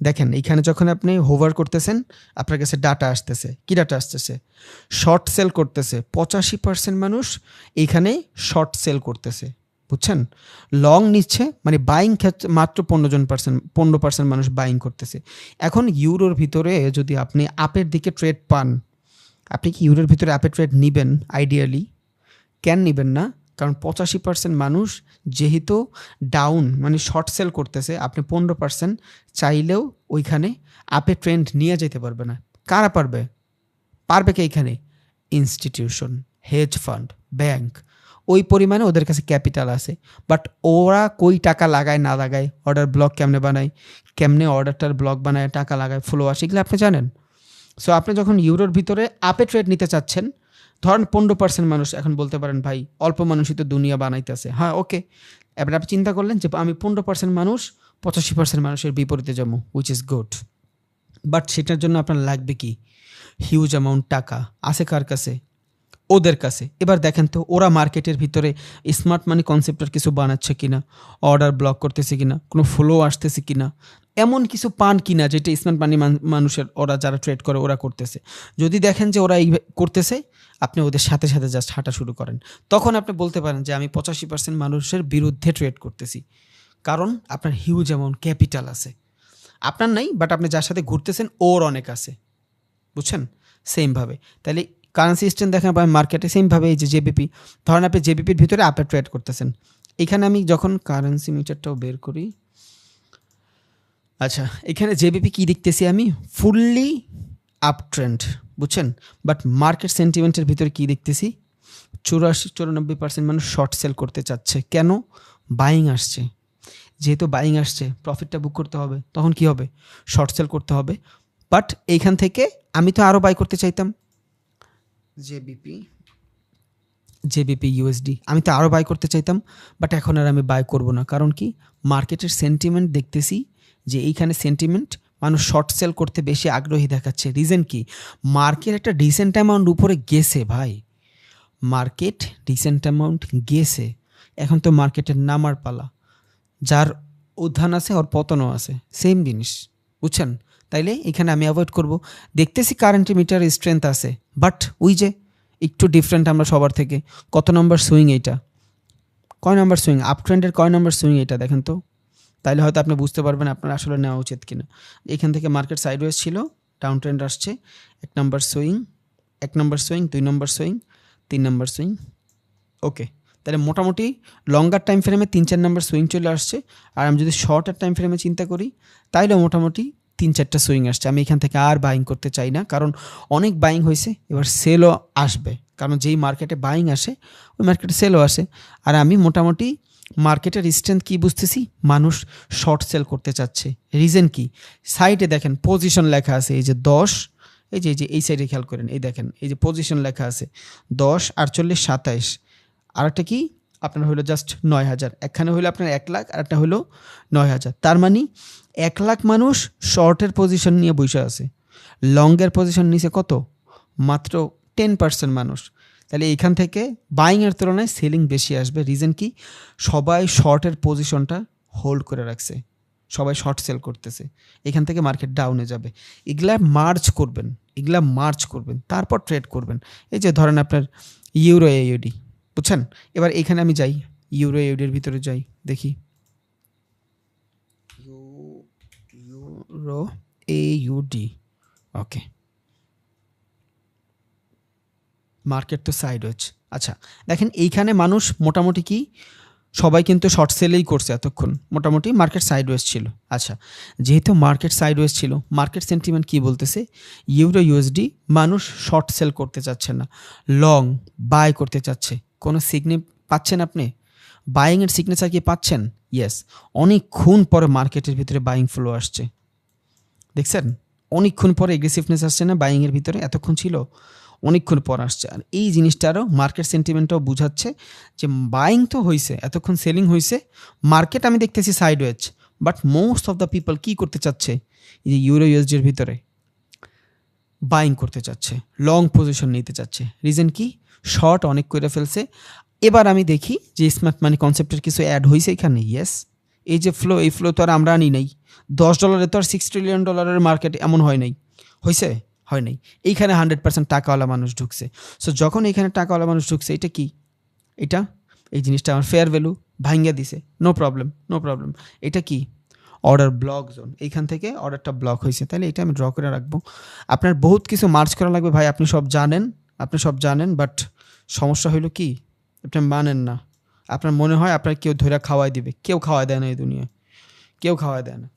দেখেন এইখানে যখন আপনি হোভার করতেছেন, আপনার কাছে ডাটা আসতেছে। কি ডাটা আসতেছে? শর্ট সেল করতেছে 85% মানুষ, এইখানে শর্ট সেল করতেছে, বুঝছেন? লং নিচ্ছে, মানে বাইং ক্ষেত্রে মাত্র 15% মানুষ বাইং করতেছে। এখন ইউরোর ভিতরে যদি আপনি আপের দিকে ট্রেড পান, আপনি কি ইউরোর ভিতরে আপের ট্রেড নেবেন? আইডিয়ালি কেন নেবেন না? কারণ 85% মানুষ যেহেতু ডাউন, মানে শর্ট সেল করতেছে, আপনি 15% চাইলেও ওইখানে আপে ট্রেন্ড নিয়ে যেতে পারবে না। কারা পারবে? পারবে কে এইখানে? ইনস্টিটিউশন, হেজ ফান্ড, ব্যাংক, ওই পরিমাণে ওদের কাছে ক্যাপিটাল আছে। বাট ওরা কই টাকা লাগায় না লাগায়, অর্ডার ব্লক কেমনে বানায়, কেমনে অর্ডারটার ব্লক বানায়, টাকা লাগায়, ফ্লো আসে, এগুলো আপনি জানেন। সো আপনি যখন ইউরোর ভিতরে আপে ট্রেড নিতে চাচ্ছেন, ধরেন 15% মানুষ, এখন বলতে পারেন ভাই অল্প মানুষই তো দুনিয়া বানাইতেছে, হ্যাঁ ওকে, এবার আপনি চিন্তা করলেন যে আমি 15% মানুষ 85% মানুষের বিপরীতে যাবো, উইচ ইজ গুড, বাট সেটার জন্য আপনার লাগবে কি হিউজ অ্যামাউন্ট টাকা, আছে কার কাছে? ওদের কাছে। এবার দেখেন তো ওরা মার্কেটের ভিতরে স্মার্ট মানি কনসেপ্টের কিছু বানাচ্ছে কিনা, অর্ডার ব্লক করতেছে কিনা, কোনো ফ্লো আসতেছে কিনা, এমন কিছু পান কিনা যেটা স্মার্ট মানি মানুষের, ওরা যারা ট্রেড করে ওরা করতেছে। যদি দেখেন যে ওরা এই করতেছে, আপনি ওদের সাথে সাথে জাস্ট হাঁটা শুরু করেন। তখন আপনি বলতে পারেন যে আমি 85% মানুষের বিরুদ্ধে ট্রেড করতেছি, কারণ আপনার হিউজ অ্যামাউন্ট ক্যাপিটাল আছে। আপনার নাই, বাট আপনি যার সাথে ঘুরতেছেন ওর অনেক আছে, বুঝছেন? সেমভাবে তাহলে কারেন্সি এক্সচেঞ্জ দেখেন মার্কেটে সেমভাবে এই যে জেবিপি, ধরেন আপনি জেবিপির ভিতরে আপে ট্রেড করতেছেন। এখানে আমি যখন কারেন্সি মিটারটাও বের করি, আচ্ছা এখানে জেবিপি কী দেখতেছি আমি, ফুললি আপ ট্রেন্ড, বুঝছেন? বাট মার্কেট সেন্টিমেন্টের ভিতরে কী দেখতেছি, 84-94% মানুষ শর্ট সেল করতে চাচ্ছে। কেন? বাইং আসছে, যেহেতু বাইং আসছে প্রফিটটা বুক করতে হবে, তখন কি হবে? শর্ট সেল করতে হবে। বাট এইখান থেকে আমি তো আরও বাই করতে চাইতাম, জেবিপি ইউএসডি আমি তো আরও বাই করতে চাইতাম, বাট এখন আর আমি বাই করব না। কারণ কি? মার্কেটের সেন্টিমেন্ট দেখতেছি যে এইখানে সেন্টিমেন্ট মানুষ শর্ট সেল করতে বেশি আগ্রহী দেখাচ্ছে। রিজন কি? মার্কেট একটা ডিসেন্ট অ্যামাউন্ট উপরে গেছে ভাই, মার্কেট ডিসেন্ট অ্যামাউন্ট গেছে, এখন তো মার্কেটের নামার পালা। যার উত্থান আছে ওর পতনও আছে, সেম জিনিস, বুঝছেন? তাইলে এখানে আমি অ্যাভয়েড করব। দেখতেছি কারেন্ট মিটার স্ট্রেংথ আছে, বাট ওই যে একটু ডিফারেন্ট আমরা সবার থেকে। কত নম্বর সুইং এইটা? কয় নম্বর সুইং? আপ ট্রেন্ডের কয় নম্বর সুইং এটা দেখেন তো, তাইলে হয়তো আপনি বুঝতে পারবেন আপনার আসলে নেওয়া উচিত কিনা। এখান থেকে মার্কেট সাইডওয়েজ ছিল, ডাউন ট্রেন্ড আসছে, 1 নম্বর সুইং, 2 নম্বর সুইং, 3 নম্বর সুইং, ওকে। তাহলে মোটামুটি লঙ্গার টাইম ফ্রেমে 3-4 নম্বর সুইং চলে আসছে। আর আমি যদি শর্টার টাইম ফ্রেমে চিন্তা করি, তাইলে মোটামুটি 3-4টা সুইং আসছে। আমি এখান থেকে আর বাইং করতে চাই না, কারণ অনেক বাইং হয়েছে, এবার সেলও আসবে। কারণ যেই মার্কেটে বাইং আসে ওই মার্কেটে সেলও আসে। আর আমি মোটামুটি মার্কেটের স্ট্রেংথ কী বুঝতেছি, মানুষ শর্ট সেল করতে চাচ্ছে। রিজন কি? সাইডে দেখেন পজিশন লেখা আছে, এই যে 10, এই সাইডে খেয়াল করেন, এই দেখেন এই যে পজিশন লেখা আছে 10, 48, 27। আর একটা কি আপনার হলো জাস্ট 9,000, একখানে হলো আপনার 1 লাখ, আর একটা হলো 9,000। তার মানে 1 লাখ মানুষ শর্টের পজিশন নিয়ে বসে আছে, লংয়ের পজিশন নিচে কত? মাত্র 10% মানুষ। তাহলে এইখান থেকে বাইংয়ের তুলনায় সেলিং বেশি আসবে। রিজন কি? সবাই শর্টের পজিশনটা হোল্ড করে রাখছে, সবাই শর্ট সেল করতেছে, এখান থেকে মার্কেট ডাউনে যাবে। এগুলা মার্চ করবেন, তারপর ট্রেড করবেন। এই যে ধরেন আপনার ইউরো এইউডি, বুঝছেন? এবার এখানে আমি যাই, ইউরো এইউডির ভিতরে যাই, দেখি ইউরো এইউডি, ওকে। মার্কেট তো সাইডওয়েজ। আচ্ছা দেখেন এইখানে মানুষ মোটামুটি কি সবাই কিন্তু শর্ট সেলেই করছে এতক্ষণ, মোটামুটি মার্কেট সাইডওয়েজ ছিল। আচ্ছা যেহেতু মার্কেট সাইডওয়েজ ছিল, মার্কেট সেন্টিমেন্ট কি বলতেছে? ইউরো ইউএসডি মানুষ শর্ট সেল করতে চাচ্ছে না, লং বাই করতে চাচ্ছে। কোনো সিগনেল পাচ্ছেন আপনি? বাইংয়ের সিগনেচার কি পাচ্ছেন? ইয়েস, অনেকক্ষণ পরে মার্কেটের ভিতরে বাইং ফ্লো আসছে, দেখছেন? অনেকক্ষণ পরে এগ্রেসিভনেস আসছে না বাইংয়ের ভিতরে, এতক্ষণ ছিল, অনেকক্ষণ পর আসছে। আর এই জিনিসটারও মার্কেট সেন্টিমেন্টটাও বুঝাচ্ছে যে বাইং তো হয়েছে, এতক্ষণ সেলিং হয়েছে, মার্কেট আমি দেখতেছি sideways, but most of the people কী করতে চাচ্ছে? এই যে ইউরো ইউএসডির ভিতরে বাইং করতে চাচ্ছে, লং পজিশন নিতে চাচ্ছে। রিজন কি? শর্ট অনেক করে ফেলছে। এবার আমি দেখি যে স্মার্ট মানি কনসেপ্টের কিছু অ্যাড হয়েছে এখানে। ইয়েস, এই যে ফ্লো, এই ফ্লো তো আর আমরা আনি নাই। $10 তো আর $6 ট্রিলিয়ন মার্কেট এমন হয় নাই, হয়েছে? হয় নাই। এইখানে 100% টাকাওয়ালা মানুষ ঢুকছে। সো যখন এইখানে টাকাওয়ালা মানুষ ঢুকছে, এটা কি? এই জিনিসটা আমার ফেয়ার ভ্যালু ভাঙ্গা দিছে, নো প্রবলেম। এটা কি? অর্ডার ব্লক জোন, এইখান থেকে অর্ডারটা ব্লক হয়েছে, তাহলে এটা আমি ড্র করে রাখবো। আপনার বহুত কিছু মার্চ করা লাগবে ভাই, আপনি সব জানেন, বাট সমস্যা হইল কি? আপনি মানেন না। আপনার মনে হয় আপনার কেউ ধরে খাওয়াই দিবে, কেউ খাওয়াই দেয় না এই দুনিয়ায়, কেউ খাওয়াই দেয় না,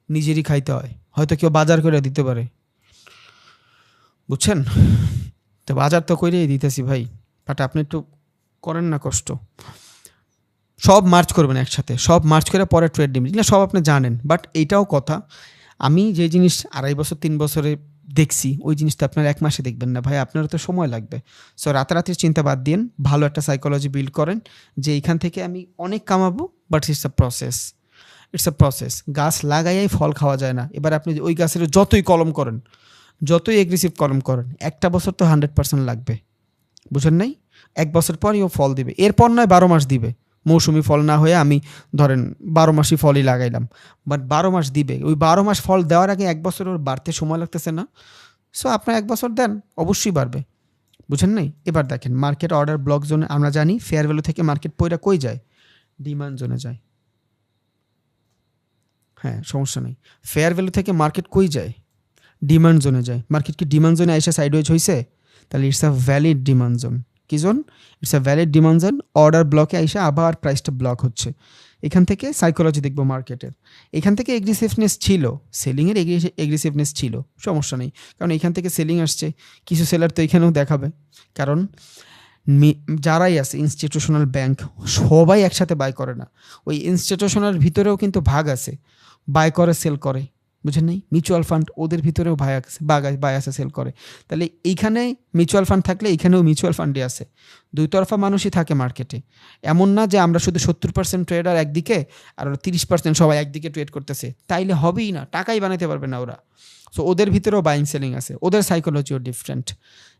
নিজেরই খাইতে হয়। হয়তো কেউ বাজার করে দিতে পারে, বুঝছেন? তো বাজার তো করেই দিতেছি ভাই, বাট আপনি একটু করেন না কষ্ট। সব মার্চ করবেন একসাথে, সব মার্চ করে পরে ট্রেড নেবেন, এগুলো সব আপনি জানেন। বাট এইটাও কথা, আমি যে জিনিস 2.5 বছর 3 বছরে দেখছি ওই জিনিসটা আপনার 1 মাসে দেখবেন না ভাই, আপনারও তো সময় লাগবে। সো রাতারাতির চিন্তা বাদ দিন, ভালো একটা সাইকোলজি বিল্ড করেন যে এইখান থেকে আমি অনেক কামাবো, but it's a process, it's a process. গাছ লাগাইয়াই ফল খাওয়া যায় না। এবার আপনি ওই গাছের যতই কলম করেন, যতই এগ্রেসিভ কলম করেন, একটা বছর তো 100% লাগবে, বুঝেন নাই? 1 বছর পরই ও ফল দিবে, এরপর নয় 12 মাস দিবে। মৌসুমি ফল না হয়ে আমি ধরেন 12 মাসই ফলই লাগাইলাম, বাট 12 মাস দিবে। ওই 12 মাস ফল দেওয়ার আগে 1 বছর ওর বাড়তে সময় লাগতেছে না? সো আপনার 1 বছর দেন, অবশ্যই বাড়বে, বুঝেন নাই? এবার দেখেন মার্কেট অর্ডার ব্লক জোনে আমরা জানি ফেয়ার ভ্যালু থেকে মার্কেট পয়রা কই যায়? ডিমান্ড জোনে যায়। হ্যাঁ, সমস্যা নেই। ফেয়ার ভ্যালু থেকে মার্কেট কই যায়? ডিমান্ড জোনে যায়। মার্কেট কি ডিমান্ড জোনে আইসা সাইডওয়েজ হইছে? তাহলে it's a valid demand zone. কি zone? It's a valid demand zone. Order ব্লকে আইসা আবার প্রাইসটা ব্লক হচ্ছে। এখান থেকে সাইকোলজি দেখবো মার্কেটের। এখান থেকে এগ্রেসিভনেস ছিল, সেলিংয়ের এগ্রেসিভনেস ছিল, সমস্যা নেই। কারণ এখান থেকে সেলিং আসছে, কিছু সেলার তো এখানেও দেখাবে। কারণ যারাই আছে ইনস্টিটিউশনাল ব্যাংক সবাই একসাথে বাই করে না। ওই ইনস্টিটিউশনাল ভিতরেও কিন্তু ভাগ আছে, বাই করে সেল করে, বুঝেন নাই? মিউচুয়াল ফান্ড ওদের ভিতরেও বাই আছে, সেল করে। তাহলে এইখানে মিউচুয়াল ফান্ড থাকলে এইখানেও মিউচুয়াল ফান্ডে আছে, দুই তরফা মানুষই থাকে মার্কেটে। এমন না যে আমরা শুধু 70% ট্রেডার একদিকে আর 30% সবাই একদিকে ট্রেড করতেছে, তাইলে হবেই না, টাকাই বানাতে পারবে না ওরা। সো ওদের ভিতরেও বাইং সেলিং আছে, ওদের সাইকোলজিও ডিফারেন্ট।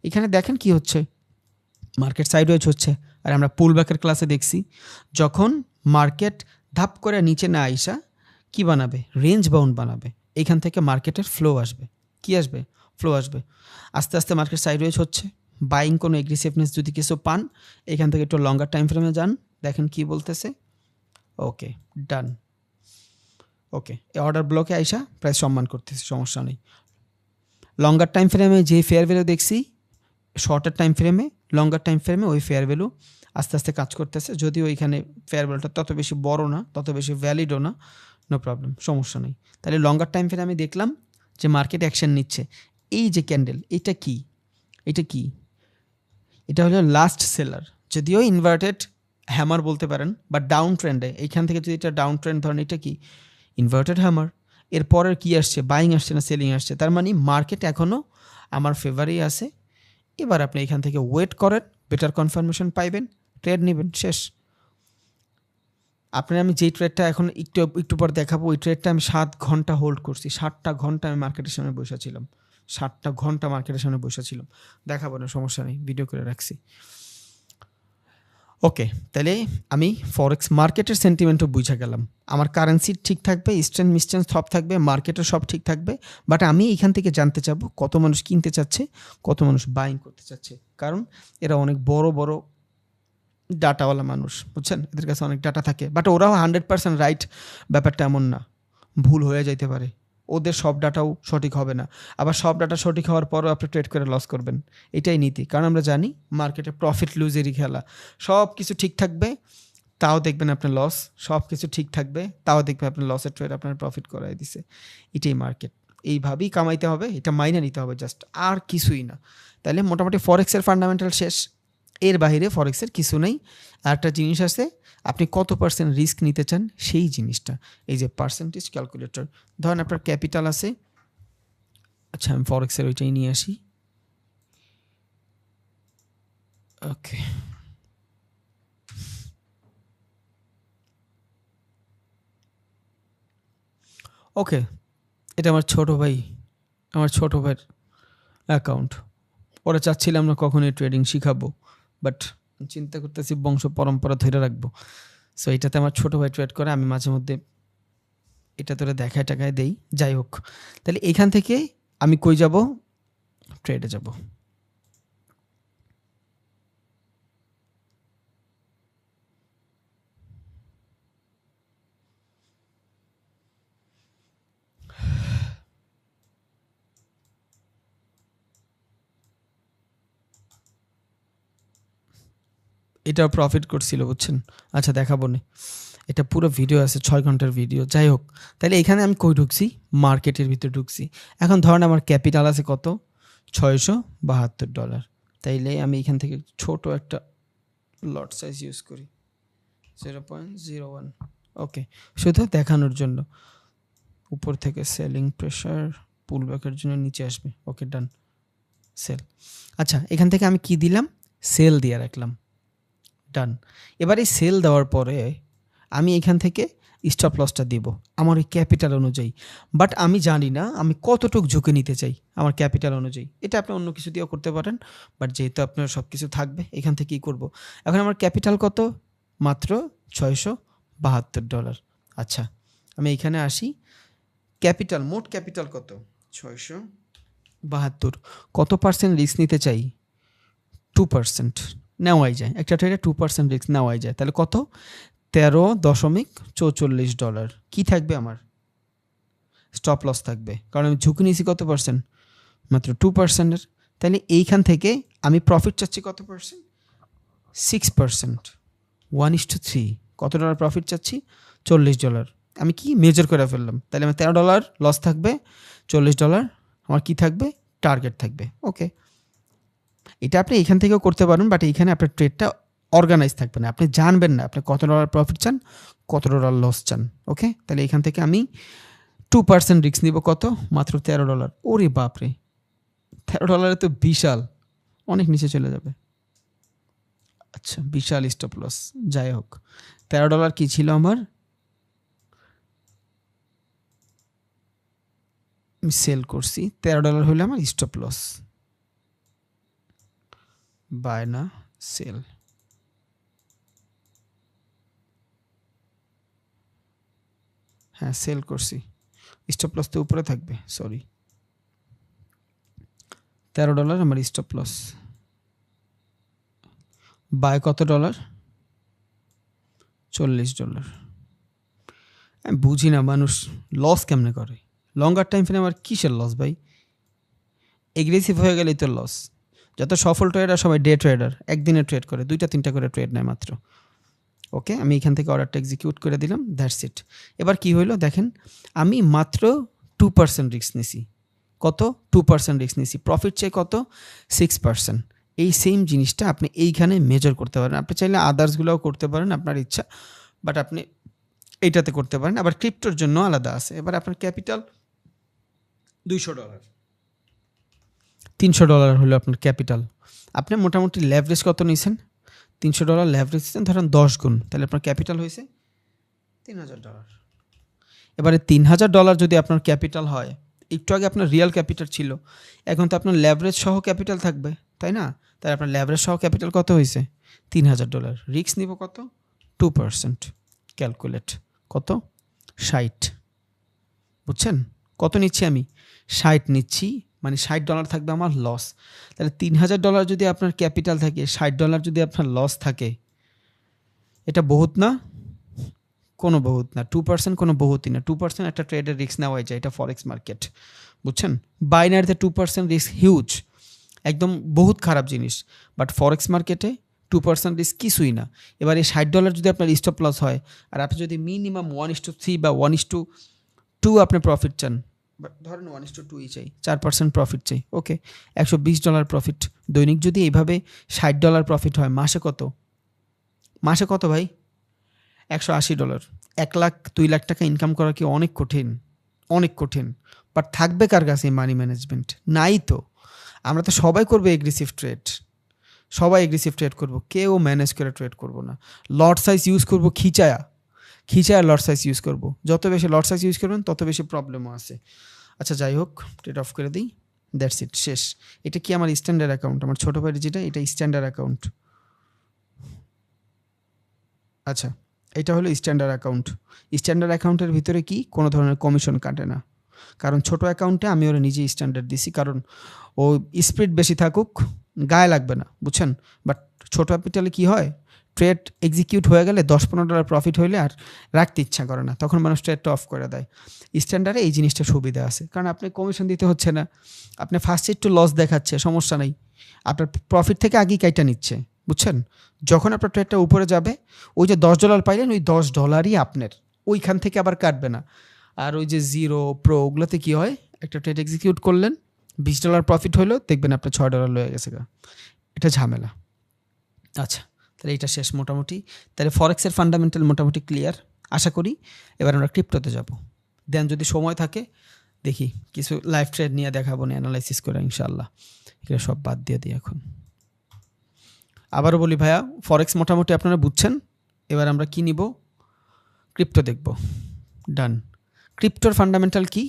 এখানে দেখেন কি হচ্ছে, মার্কেট সাইডওয়েজ হচ্ছে। আর আমরা পুল ব্যাকের ক্লাসে দেখছি যখন মার্কেট ধাপ করে নিচে না আইসা কি বানাবে? রেঞ্জ বাউন্ড বানাবে। এখান থেকে মার্কেটের ফ্লো আসবে। কি আসবে? ফ্লো আসবে। আস্তে আস্তে মার্কেট সাইডওয়েজ হচ্ছে। বাইং কোনো এগ্রেসিভনেস যদি কিছু পান, এখান থেকে একটু লঙ্গার টাইম ফ্রেমে যান, দেখেন কি বলতেছে। ওকে, ডান। ওকে, এই অর্ডার ব্লকে আইসা প্রাইস সম্মান করতেছে, সমস্যা নেই। লঙ্গার টাইম ফ্রেমে যে ফেয়ার ভ্যালু দেখছি, শর্টার টাইম ফ্রেমে, লঙ্গার টাইম ফ্রেমে ওই ফেয়ার ভ্যালু আস্তে আস্তে কাজ করতেছে। যদিও ওইখানে ফেয়ার ভ্যালুটা তত বেশি বড় না, তত বেশি ভ্যালিডও না, নো প্রবলেম, সমস্যা নেই। তাহলে লঙ্গার টাইম ফ্রেমে আমি দেখলাম যে মার্কেট অ্যাকশন নিচ্ছে। এই যে ক্যান্ডেল, এটা কি? এটা কি? এটা হলো লাস্ট সেলার, যদিও ইনভার্টেড হ্যামার বলতে পারেন, বাট ডাউন ট্রেন্ডে এইখান থেকে যদি এটা ডাউন ট্রেন্ড ধরেন, এটা কি? Inverted hammer. এরপরের কি আসছে? বাইং আসছে না সেলিং আসছে? তার মানে মার্কেট এখনও আমার ফেভারেই আছে। এবার আপনি এখান থেকে ওয়েট করেন, বেটার কনফার্মেশন পাইবেন, ট্রেড নেবেন, শেষ। আপনার আমি যেই ট্রেডটা এখন একটু পর দেখাবো, ওই ট্রেডটা আমি 7 ঘন্টা হোল্ড করছি। 7টা ঘন্টা আমি মার্কেটের সামনে বসেছিলাম, 7টা ঘন্টা মার্কেটের সামনে বসেছিলাম। দেখাবো না, সমস্যা নেই, ভিডিও করে রাখছি। ওকে, তাহলে আমি ফরেক্স মার্কেটের সেন্টিমেন্টও বুঝে গেলাম। আমার কারেন্সি ঠিক থাকবে, স্ট্রেন্থ মিস্ট্রেন্থ সব থাকবে, মার্কেটের সব ঠিক থাকবে। বাট আমি এখান থেকে জানতে চাবো কত মানুষ কিনতে চাচ্ছে, কত মানুষ বাইং করতে চাচ্ছে। কারণ এরা অনেক বড় বড় ডাটাওয়ালা মানুষ, বুঝছেন? এদের কাছে অনেক ডাটা থাকে, বাট ওরাও 100% রাইট ব্যাপারটা এমন না, ভুল হয়ে যাইতে পারে। ওদের সব ডাটাও সঠিক হবে না, আবার সব ডাটা সঠিক হওয়ার পরও আপনি ট্রেড করে লস করবেন। এটাই নীতি। কারণ আমরা জানি মার্কেটে প্রফিট লুজেরই খেলা। সব কিছু ঠিক থাকবে, তাও দেখবেন আপনার লস। সব কিছু ঠিক থাকবে, তাও দেখবেন আপনার লসের ট্রেড আপনার প্রফিট করাই দিছে। এটাই মার্কেট, এইভাবেই কামাইতে হবে, এটা মাইনে নিতে হবে জাস্ট, আর কিছুই না। তাহলে মোটামুটি ফরেক্সের ফান্ডামেন্টাল শেষ। এর বাইরে ফরেক্সের কিছু নেই। আর একটা জিনিস আছে, আপনি কত পার্সেন্ট রিস্ক নিতে চান সেই জিনিসটা, এই যে পার্সেন্টেজ ক্যালকুলেটর। ধরেন আপনার ক্যাপিটাল আছে, আচ্ছা আমি ফরেক্সের ওইটাই নিয়ে আসি। ওকে, ওকে, এটা আমার ছোট ভাইয়ের অ্যাকাউন্ট। ওরা চাচ্ছিলাম না কখনোই ট্রেডিং শিখাবো, বাট চিন্তা করতেছি বংশ পরম্পরা ধরে রাখবো। সো এটাতে আমার ছোটো ভাই ট্রেড করে, আমি মাঝে মধ্যে এটা তোরা দেখায় টাকায় দেই। যাই হোক, তাহলে এখান থেকে আমি কই যাব? ট্রেডে যাব। এটাও প্রফিট করছিল, বুঝছেন? আচ্ছা দেখাবো না, এটা পুরো ভিডিও আছে, 6 ঘন্টার ভিডিও। যাই হোক, তাহলে এখানে আমি কই ঢুকছি? মার্কেটের ভিতরে ঢুকছি। এখন ধরেন আমার ক্যাপিটাল আছে কত? $672। তাইলে আমি এখান থেকে ছোট একটা লট সাইজ ইউজ করি, 0.01। ওকে, শুধু দেখানোর জন্য। উপর থেকে সেলিং প্রেশার পুল ব্যাকের জন্য নিচে আসবে। ওকে, ডান, সেল। আচ্ছা, এখান থেকে আমি কি দিলাম? সেল দিয়ে রাখলাম, ডান। এবার এই সেল দেওয়ার পরে আমি এখান থেকে স্টপ লসটা দিব আমার ওই ক্যাপিটাল অনুযায়ী, বাট আমি জানি না আমি কতটুকু ঝুঁকে নিতে চাই আমার ক্যাপিটাল অনুযায়ী। এটা আপনি অন্য কিছু দিয়েও করতে পারেন, বাট যেহেতু আপনার সব কিছু থাকবে এখান থেকেই করব। এখন আমার ক্যাপিটাল কত? মাত্র $672। আচ্ছা, আমি এইখানে আসি, ক্যাপিটাল, মোট ক্যাপিটাল কত? 672। কত পার্সেন্ট রিস্ক নিতে চাই? 2% নেওয়াই যায়, একটা ট্রেডে 2% রিস্ক নেওয়াই যায়। তাহলে কত? $13.44। কি থাকবে আমার? স্টপ লস থাকবে, কারণ আমি ঝুঁকি নিয়েছি কত পার্সেন্ট? মাত্র 2%-এর। তাহলে এইখান থেকে আমি প্রফিট চাচ্ছি কত পার্সেন্ট? 6%। 1:3। কত ডলার প্রফিট চাচ্ছি? $40। আমি কি মেজার করে ফেললাম? তাহলে আমার $13 লস থাকবে, $40 আমার কি থাকবে? টার্গেট থাকবে। ওকে, এটা আপনি এখান থেকেও করতে পারেন, বাট এইখানে আপনার ট্রেডটা অর্গানাইজ থাকবে না, আপনি জানবেন না আপনি কত ডলার প্রফিট চান, কত ডলার লস চান। ওকে, তাহলে এখান থেকে আমি 2% রিস্ক নিব। কত? মাত্র $13। ওরে বাপরে, $13 তো বিশাল, অনেক নিচে চলে যাবে। আচ্ছা, বিশাল স্টপ লস। যাই হোক, $13 কি ছিল আমার? আমি সেল করছি, $13 হলে আমার স্টপ লস। বাই না সেল। হ্যাঁ, সেল করছি, স্টপ লস তো উপরে থাকবে, সরি। $13 আমার স্টপ লস। বাই কত ডলার? $40। আমি বুঝি না মানুষ লস কেমনে করে। লঙ্গার টাইম ফ্রেমে আমার কিসের লস ভাই? এগ্রেসিভ হয়ে গেলেই তো লস। যত সফল ট্রেডার সবাই ডে ট্রেডার, একদিনে ট্রেড করে, 2-3টা করে ট্রেড নেয় মাত্র। ওকে, আমি এখান থেকে অর্ডারটা এক্সিকিউট করে দিলাম, দ্যাটস ইট। এবার কি হইলো দেখেন, আমি মাত্র 2% রিস্ক নিছি। কত? 2% রিস্ক নিছি। প্রফিট চাই কত? 6%। এই সেম জিনিসটা আপনি এইখানে মেজার করতে পারেন। আপনি চাইলে আদার্সগুলোও করতে পারেন, আপনার ইচ্ছা, বাট আপনি এইটাতে করতে পারেন। আবার ক্রিপ্টোর জন্য আলাদা আছে। এবার আপনার ক্যাপিটাল $200, $300 হলো আপনার ক্যাপিটাল। আপনি মোটামুটি লেভারেজ কত নিয়েছেন? $300 লেভারেজ দিচ্ছেন, ধরেন 10 গুণ, তাহলে আপনার ক্যাপিটাল হয়েছে $3000। এবারে $3000 যদি আপনার ক্যাপিটাল হয়, একটু আগে আপনার রিয়েল ক্যাপিটাল ছিল, এখন তো আপনার লেভারেজ সহ ক্যাপিটাল থাকবে, তাই না? তাই আপনার লেভারেজ সহ ক্যাপিটাল কত হয়েছে? $3000। রিস্ক নিব কত? 2%। ক্যালকুলেট, কত? 60। বুঝছেন কত নিচ্ছি আমি? 60 নিচ্ছি, মানে $60 থাকবে আমার লস। তাহলে $3000 যদি আপনার ক্যাপিটাল থাকে, $60 যদি আপনার লস থাকে, এটা বহুত না? কোনো বহুত না। 2% কোনো বহুতই না। 2% একটা ট্রেডের রিস্ক নেওয়াই যায়, এটা ফরেক্স মার্কেট, বুঝছেন? বাইনারিতে 2% রিস্ক হিউজ, একদম বহুত খারাপ জিনিস, বাট ফরেক্স মার্কেটে 2% রিস্ক কিছুই না। এবার এই $60 যদি আপনার স্টপ লস হয়, আর আপনি যদি মিনিমাম 1:3 বা 1:2 আপনি প্রফিট চান, ধরেন 1:2ই চাই, 4% প্রফিট চাই, ওকে, $120 প্রফিট। দৈনিক যদি এইভাবে $60 প্রফিট হয়, মাসে কত? মাসে কত ভাই? $180। 1 লাখ 2 লাখ টাকা ইনকাম করা কি অনেক কঠিন? অনেক কঠিন। বাট থাকবে কার কাছে মানি ম্যানেজমেন্ট? নাই তো। আমরা তো সবাই করবো এগ্রেসিভ ট্রেড, সবাই এগ্রেসিভ ট্রেড করবো, কেউ ম্যানেজ করে ট্রেড করবো না। লট সাইজ ইউজ করবো, খিচায়া লট সাইজ ইউজ করবো। যত বেশি লট সাইজ ইউজ করবেন তত বেশি প্রবলেমও আছে। আচ্ছা, যাই হোক, ট্রেড অফ করে দিই, দ্যাটস ইট, শেষ। এটা কি আমার স্ট্যান্ডার্ড অ্যাকাউন্ট, আমার ছোটো ভাইয়ের যেটা, এটা স্ট্যান্ডার্ড অ্যাকাউন্ট। আচ্ছা, এটা হলো স্ট্যান্ডার্ড অ্যাকাউন্ট। স্ট্যান্ডার্ড অ্যাকাউন্টের ভিতরে কি কোনো ধরনের কমিশন কাটে না, কারণ ছোট অ্যাকাউন্টে আমি ওরা নিজেই স্ট্যান্ডার্ড দিছি, কারণ ও স্পিড বেশি থাকুক, গায়ে লাগবে না, বুঝছেন? বাট ছোটো ক্যাপিটালে কী হয়, ট্রেড এক্সিকিউট হয়ে গেলে $10-15 প্রফিট হইলে আর রাখতে ইচ্ছা করে না, তখন মানুষ ট্রেডটা অফ করে দেয়। স্ট্যান্ডার্ডে এই জিনিসটা সুবিধা আছে, কারণ আপনি কমিশন দিতে হচ্ছে না, আপনি ফার্স্টে একটু লস দেখাচ্ছে, সমস্যা নেই, আপনার প্রফিট থেকে আগেই কাইটা নিচ্ছে, বুঝছেন? যখন আপনার ট্রেডটা উপরে যাবে, ওই যে $10 পাইলেন, ওই $10ই আপনার, ওইখান থেকে আবার কাটবে না। আর ওই যে জিরো প্রো ওগুলোতে কী হয়, একটা ট্রেড এক্সিকিউট করলেন, $20 প্রফিট হলো, দেখবেন আপনার $6 লয়ে গেছে গা, এটা ঝামেলা। আচ্ছা, তাহলে এটা শেষ মোটামুটি। তাহলে ফরেক্সের ফান্ডামেন্টাল মোটামুটি ক্লিয়ার আশা করি। এবার আমরা ক্রিপ্টোতে যাব, দেন যদি সময় থাকে দেখি কিছু লাইভ ট্রেড নিয়ে দেখাবো না অ্যানালাইসিস করে ইনশাআল্লাহ। এগুলো সব বাদ দিয়ে দিই এখন। আবারও বলি ভাইয়া, ফরেক্স মোটামুটি আপনারা বুঝছেন। এবার আমরা কি নিব? ক্রিপ্টো দেখব। ডান। ক্রিপ্টোর ফান্ডামেন্টাল কি?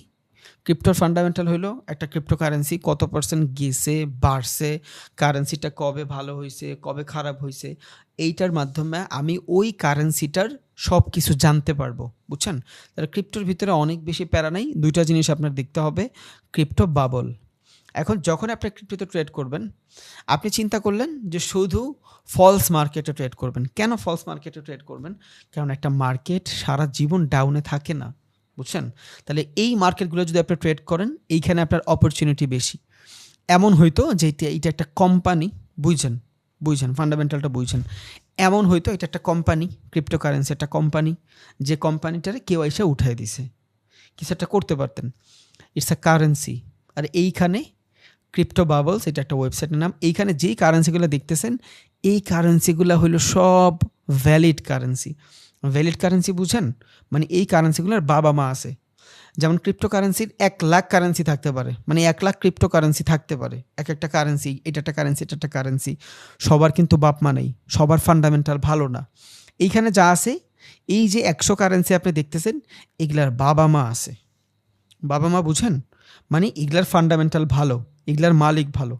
ক্রিপ্টোর ফান্ডামেন্টাল হলো একটা ক্রিপ্টোকারেন্সি কত পার্সেন্ট গেছে, বাড়ছে, কারেন্সিটা কবে ভালো হয়েছে, কবে খারাপ হয়েছে, এইটার মাধ্যমে আমি ওই কারেন্সিটার সব কিছু জানতে পারবো, বুঝছেন? তাহলে ক্রিপ্টোর ভিতরে অনেক বেশি প্যারা নেই। দুইটা জিনিস আপনার দেখতে হবে, ক্রিপ্টো বাবল। এখন যখন আপনি ক্রিপ্টোতে ট্রেড করবেন, আপনি চিন্তা করলেন যে শুধু ফলস মার্কেটে ট্রেড করবেন। কেন ফলস মার্কেটে ট্রেড করবেন? কারণ একটা মার্কেট সারা জীবন ডাউনে থাকে না, বুঝছেন? তাহলে এই মার্কেটগুলো যদি আপনি ট্রেড করেন, এইখানে আপনার অপরচুনিটি বেশি। এমন হয়তো যে এটা একটা কোম্পানি, বুঝছেন ফান্ডামেন্টালটা বুঝছেন। এমন হয়তো এটা একটা কোম্পানি, ক্রিপ্টোকারেন্সি একটা কোম্পানি, যে কোম্পানিটারে কেউ এসে উঠাই দিছে, কিছু একটা করতে পারতেন। It's a currency. আর এইখানে ক্রিপ্টো বাবলস, এটা একটা ওয়েবসাইটের নাম। এইখানে যেই কারেন্সিগুলো দেখতেছেন, এই কারেন্সিগুলো হলো সব ভ্যালিড কারেন্সি। ভ্যালিড কারেন্সি বুঝেন? মানে এই কারেন্সিগুলোর বাবা মা আছে। যেমন ক্রিপ্টো কারেন্সির 1,00,000 কারেন্সি থাকতে পারে, মানে 1,00,000 ক্রিপ্টো কারেন্সি থাকতে পারে। এক একটা কারেন্সি, এটা একটা কারেন্সি, এটা একটা কারেন্সি। সবার কিন্তু বাপ মা নেই, সবার ফান্ডামেন্টাল ভালো না। এইখানে যা আছে, এই যে 100 কারেন্সি আপনি দেখতেছেন, এগুলার বাবা মা আছে। বাবা মা বুঝেন? মানে এগুলার ফান্ডামেন্টাল ভালো, এগুলার মালিক ভালো।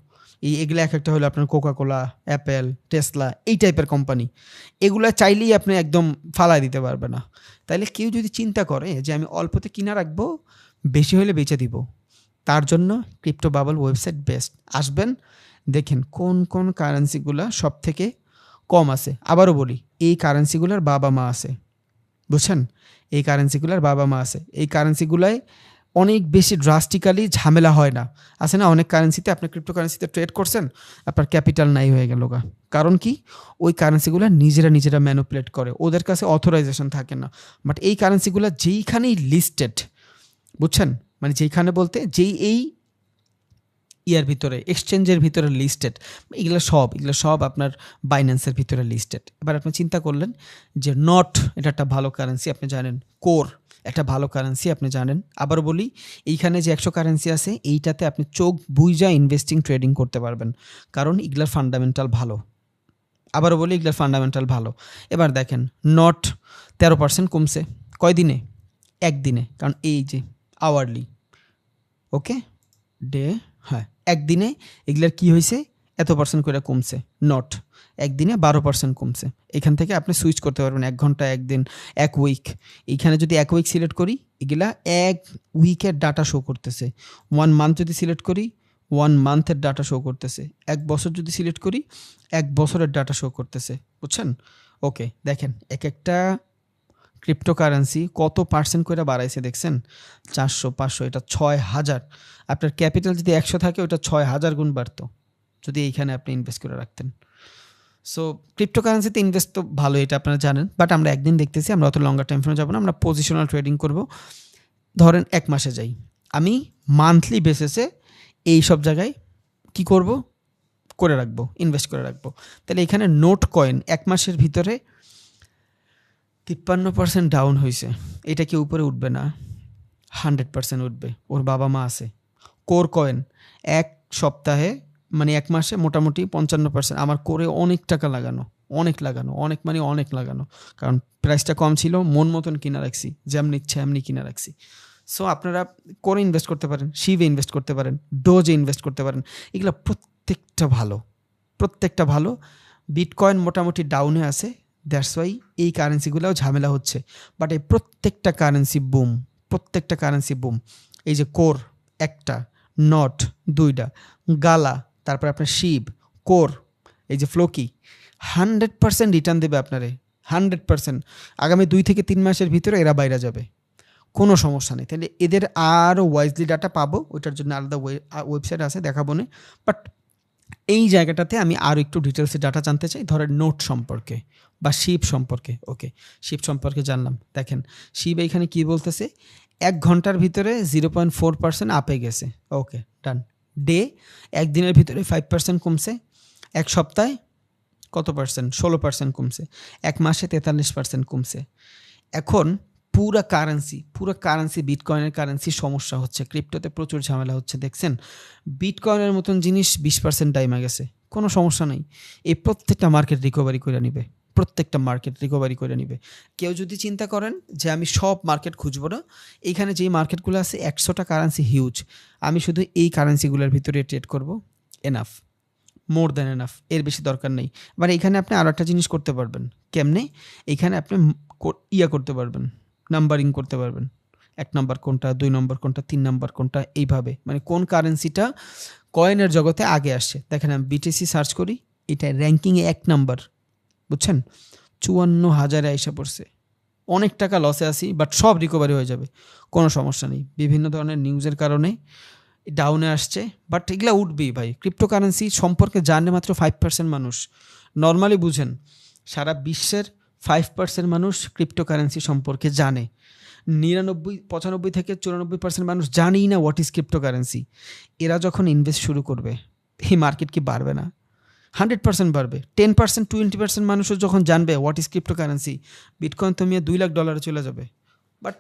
এগুলো এক একটা হলো আপনার কোকাকোলা, অ্যাপেল, টেসলা, এই টাইপের কোম্পানি। এগুলা চাইলেই আপনি একদম ফালাই দিতে পারবে না। তাইলে কেউ যদি চিন্তা করে যে আমি অল্পতে কিনা রাখবো, বেশি হলে বেচে দিব, তার জন্য ক্রিপ্টো বাবল ওয়েবসাইট বেস্ট। আসবেন, দেখেন কোন কোন কারেন্সিগুলা সব থেকে কম আছে। আবারও বলি, এই কারেন্সিগুলার বাবা মা আছে, বুঝছেন? এই কারেন্সিগুলার বাবা মা আছে। এই কারেন্সিগুলায় অনেক বেশি ড্রাস্টিক্যালি ঝামেলা হয় না। আছে না অনেক কারেন্সিতে, আপনি ক্রিপ্টো কারেন্সিতে ট্রেড করছেন, আপনার ক্যাপিটাল নাই হয়ে গেল গা। কারণ কি? ওই কারেন্সিগুলো নিজেরা ম্যানুপুলেট করে, ওদের কাছে অথরাইজেশন থাকে না। বাট এই কারেন্সিগুলো যেইখানেই লিস্টেড, বুঝছেন? মানে যেইখানে বলতে যেই এই ইয়ার ভিতরে, এক্সচেঞ্জের ভিতরে লিস্টেড, এগুলো সব আপনার বাইন্যান্সের ভিতরে লিস্টেড। এবার আপনি চিন্তা করলেন যে নট, এটা একটা ভালো কারেন্সি আপনি জানেন, কোর একটা ভালো কারেন্সি আপনি জানেন। আবার বলি, এইখানে যে 100 কারেন্সি আছে, এইটাতে আপনি চোখ বুইজা ইনভেস্টিং ট্রেডিং করতে পারবেন, কারণ এগুলার ফান্ডামেন্টাল ভালো। আবারও বলি, এগুলার ফান্ডামেন্টাল ভালো। এবার দেখেন, নট 13% কমছে। কয় দিনে? একদিনে। কারণ এই যে আওয়ারলি, ওকে, ডে, হ্যাঁ, একদিনে এগুলার কি হয়েছে, এত পার্সেন্ট করে কমছে। নট একদিনে 12% কমছে। এখান থেকে আপনি সুইচ করতে পারবেন 1 ঘন্টা, একদিন, 1 উইক। এইখানে যদি 1 উইক সিলেক্ট করি, এগুলা 1 উইকের ডাটা শো করতেছে। 1 মান্থ যদি সিলেক্ট করি, 1 মান্থের ডাটা শো করতেছে। 1 বছর যদি সিলেক্ট করি, 1 বছরের ডাটা শো করতেছে, বুঝছেন? ওকে, দেখেন এক একটা ক্রিপ্টোকারেন্সি কত পার্সেন্ট করে বাড়াইছে দেখছেন? 400, 500, এটা 6,000। আপনার ক্যাপিটাল যদি 100 থাকে, ওটা 6,000 গুণ বাড়তো যদি এইখানে আপনি ইনভেস্ট করে রাখতেন। সো ক্রিপ্টোকারেন্সিতে ইনভেস্ট তো ভালো, এটা আপনারা জানেন। বাট আমরা একদিন দেখতেছি, আমরা অত লঙ্গার টাইম ফ্রেমে যাবো না, আমরা পজিশনাল ট্রেডিং করব। ধরেন 1 মাসে যাই, আমি মান্থলি বেসিসে এই সব জায়গায় কি করব, করে রাখবো, ইনভেস্ট করে রাখবো। তাহলে এখানে নোট কয়েন 1 মাসের ভিতরে 53% ডাউন হয়েছে। এটা কি উপরে উঠবে না? 100% উঠবে, ওর বাবা মা আছে। কোর কয়েন 1 সপ্তাহে, মানে 1 মাসে মোটামুটি 55%। আমার কোরে অনেক টাকা লাগানো, অনেক লাগানো, কারণ প্রাইসটা কম ছিল, মন মতন কিনা রাখছি, যেমনি ইচ্ছা এমনি কিনা রাখছি। সো আপনারা কোরে ইনভেস্ট করতে পারেন, শিভে ইনভেস্ট করতে পারেন, ডোজে ইনভেস্ট করতে পারেন। এগুলো প্রত্যেকটা ভালো। বিটকয়েন মোটামুটি ডাউনে আছে, দ্যাটস ওয়াই এই কারেন্সিগুলোও ঝামেলা হচ্ছে। বাট এই প্রত্যেকটা কারেন্সি বুম। এই যে কোর 1টা, নট 2টা, গালা, তারপর আপনার শিব, কোর, এই যে ফ্লোকি, 100% রিটার্ন দেবে আপনারে, 100%। আগামী 2 থেকে 3 মাসের ভিতরে এরা বাইরে যাবে, কোনো সমস্যা নেই। তাহলে এদের আরও ওয়াইজলি ডাটা পাবো, ওইটার জন্য আলাদা ওয়েবসাইট আছে, দেখাবো না। বাট এই জায়গাটাতে আমি আরও একটু ডিটেলসে ডাটা জানতে চাই, ধরেন নোট সম্পর্কে বা শিপ সম্পর্কে। ওকে, শিপ সম্পর্কে জানলাম। দেখেন শিপ এইখানে কি বলতেছে, 1 ঘন্টার ভিতরে 0.4% আপে গেছে। ওকে, ডান। ডে, 1 দিনের ভিতরে 5% কমছে। 1 সপ্তাহে কত পার্সেন্ট? 16% কমছে। 1 মাসে 43% কমছে। এখন পুরা কারেন্সি বিটকয়েনের কারেন্সি সমস্যা হচ্ছে, ক্রিপ্টোতে প্রচুর ঝামেলা হচ্ছে। দেখছেন বিটকয়েনের মতন জিনিস 20% ডাইমা গেছে, কোনো সমস্যা নাই। এই প্রত্যেকটা মার্কেট রিকভারি করে নিবে, কেউ যদি চিন্তা করেন যে আমি সব মার্কেট খুঁজবো না, এইখানে যেই মার্কেটগুলো আছে 100টা কারেন্সি হিউজ, আমি শুধু এই কারেন্সিগুলোর ভিতরে ট্রেড করব, এনাফ, মোর দ্যান এনাফ, এর বেশি দরকার নেই। আবার এইখানে আপনি আরও একটা জিনিস করতে পারবেন। কেমনে? এইখানে আপনি করতে পারবেন, নাম্বারিং করতে পারবেন, 1 নম্বর কোনটা, 2 নম্বর কোনটা, 3 নম্বর কোনটা, এইভাবে মানে কোন কারেন্সিটা কয়েনের জগতে আগে আসছে। দেখেন আমি বিটিসি সার্চ করি, এটা র্যাঙ্কিংয়ে 1 নাম্বার, বুঝছেন? 54,000-এ আইসা পড়ছে। অনেক টাকা লসে আসি, বাট সব রিকভারি হয়ে যাবে, কোনো সমস্যা নেই। বিভিন্ন ধরনের নিউজের কারণে ডাউনে আসছে, বাট এগুলা উঠবেই ভাই। ক্রিপ্টোকারেন্সি সম্পর্কে জানে মাত্র 5% মানুষ। নর্মালি বুঝেন, সারা বিশ্বের 5% মানুষ ক্রিপ্টোকারেন্সি সম্পর্কে জানে। 95 থেকে 94% মানুষ জানেই না হোয়াট ইজ ক্রিপ্টোকারেন্সি। এরা যখন ইনভেস্ট শুরু করবে, এই মার্কেট কি বাড়বে না? 100% বাড়বে। 10% 20% মানুষও যখন জানবে হোয়াট ইজ ক্রিপ্টোকারেন্সি, বিটকয়েন তো $2 লাখ চলে যাবে। বাট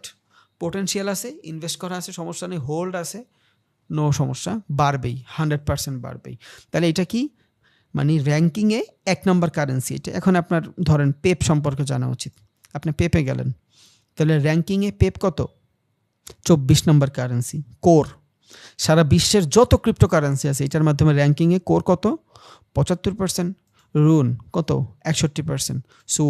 পোটেনশিয়াল আছে, ইনভেস্ট করা আছে, সমস্যা নেই, হোল্ড আছে, নো সমস্যা, বাড়বেই, 100% বাড়বেই। তাহলে এটা কি মানে র্যাঙ্কিংয়ে 1 নম্বর কারেন্সি এটা। এখন আপনার ধরেন পেপ সম্পর্কে জানা উচিত, আপনি পেপে গেলেন, তাহলে র্যাঙ্কিংয়ে পেপ কত? 24 নম্বর কারেন্সি, কোর। সারা বিশ্বের যত ক্রিপ্টোকারেন্সি আছে এটার মাধ্যমে র্যাঙ্কিংয়ে কোর কত? 75%, রুন কত? 61%, সু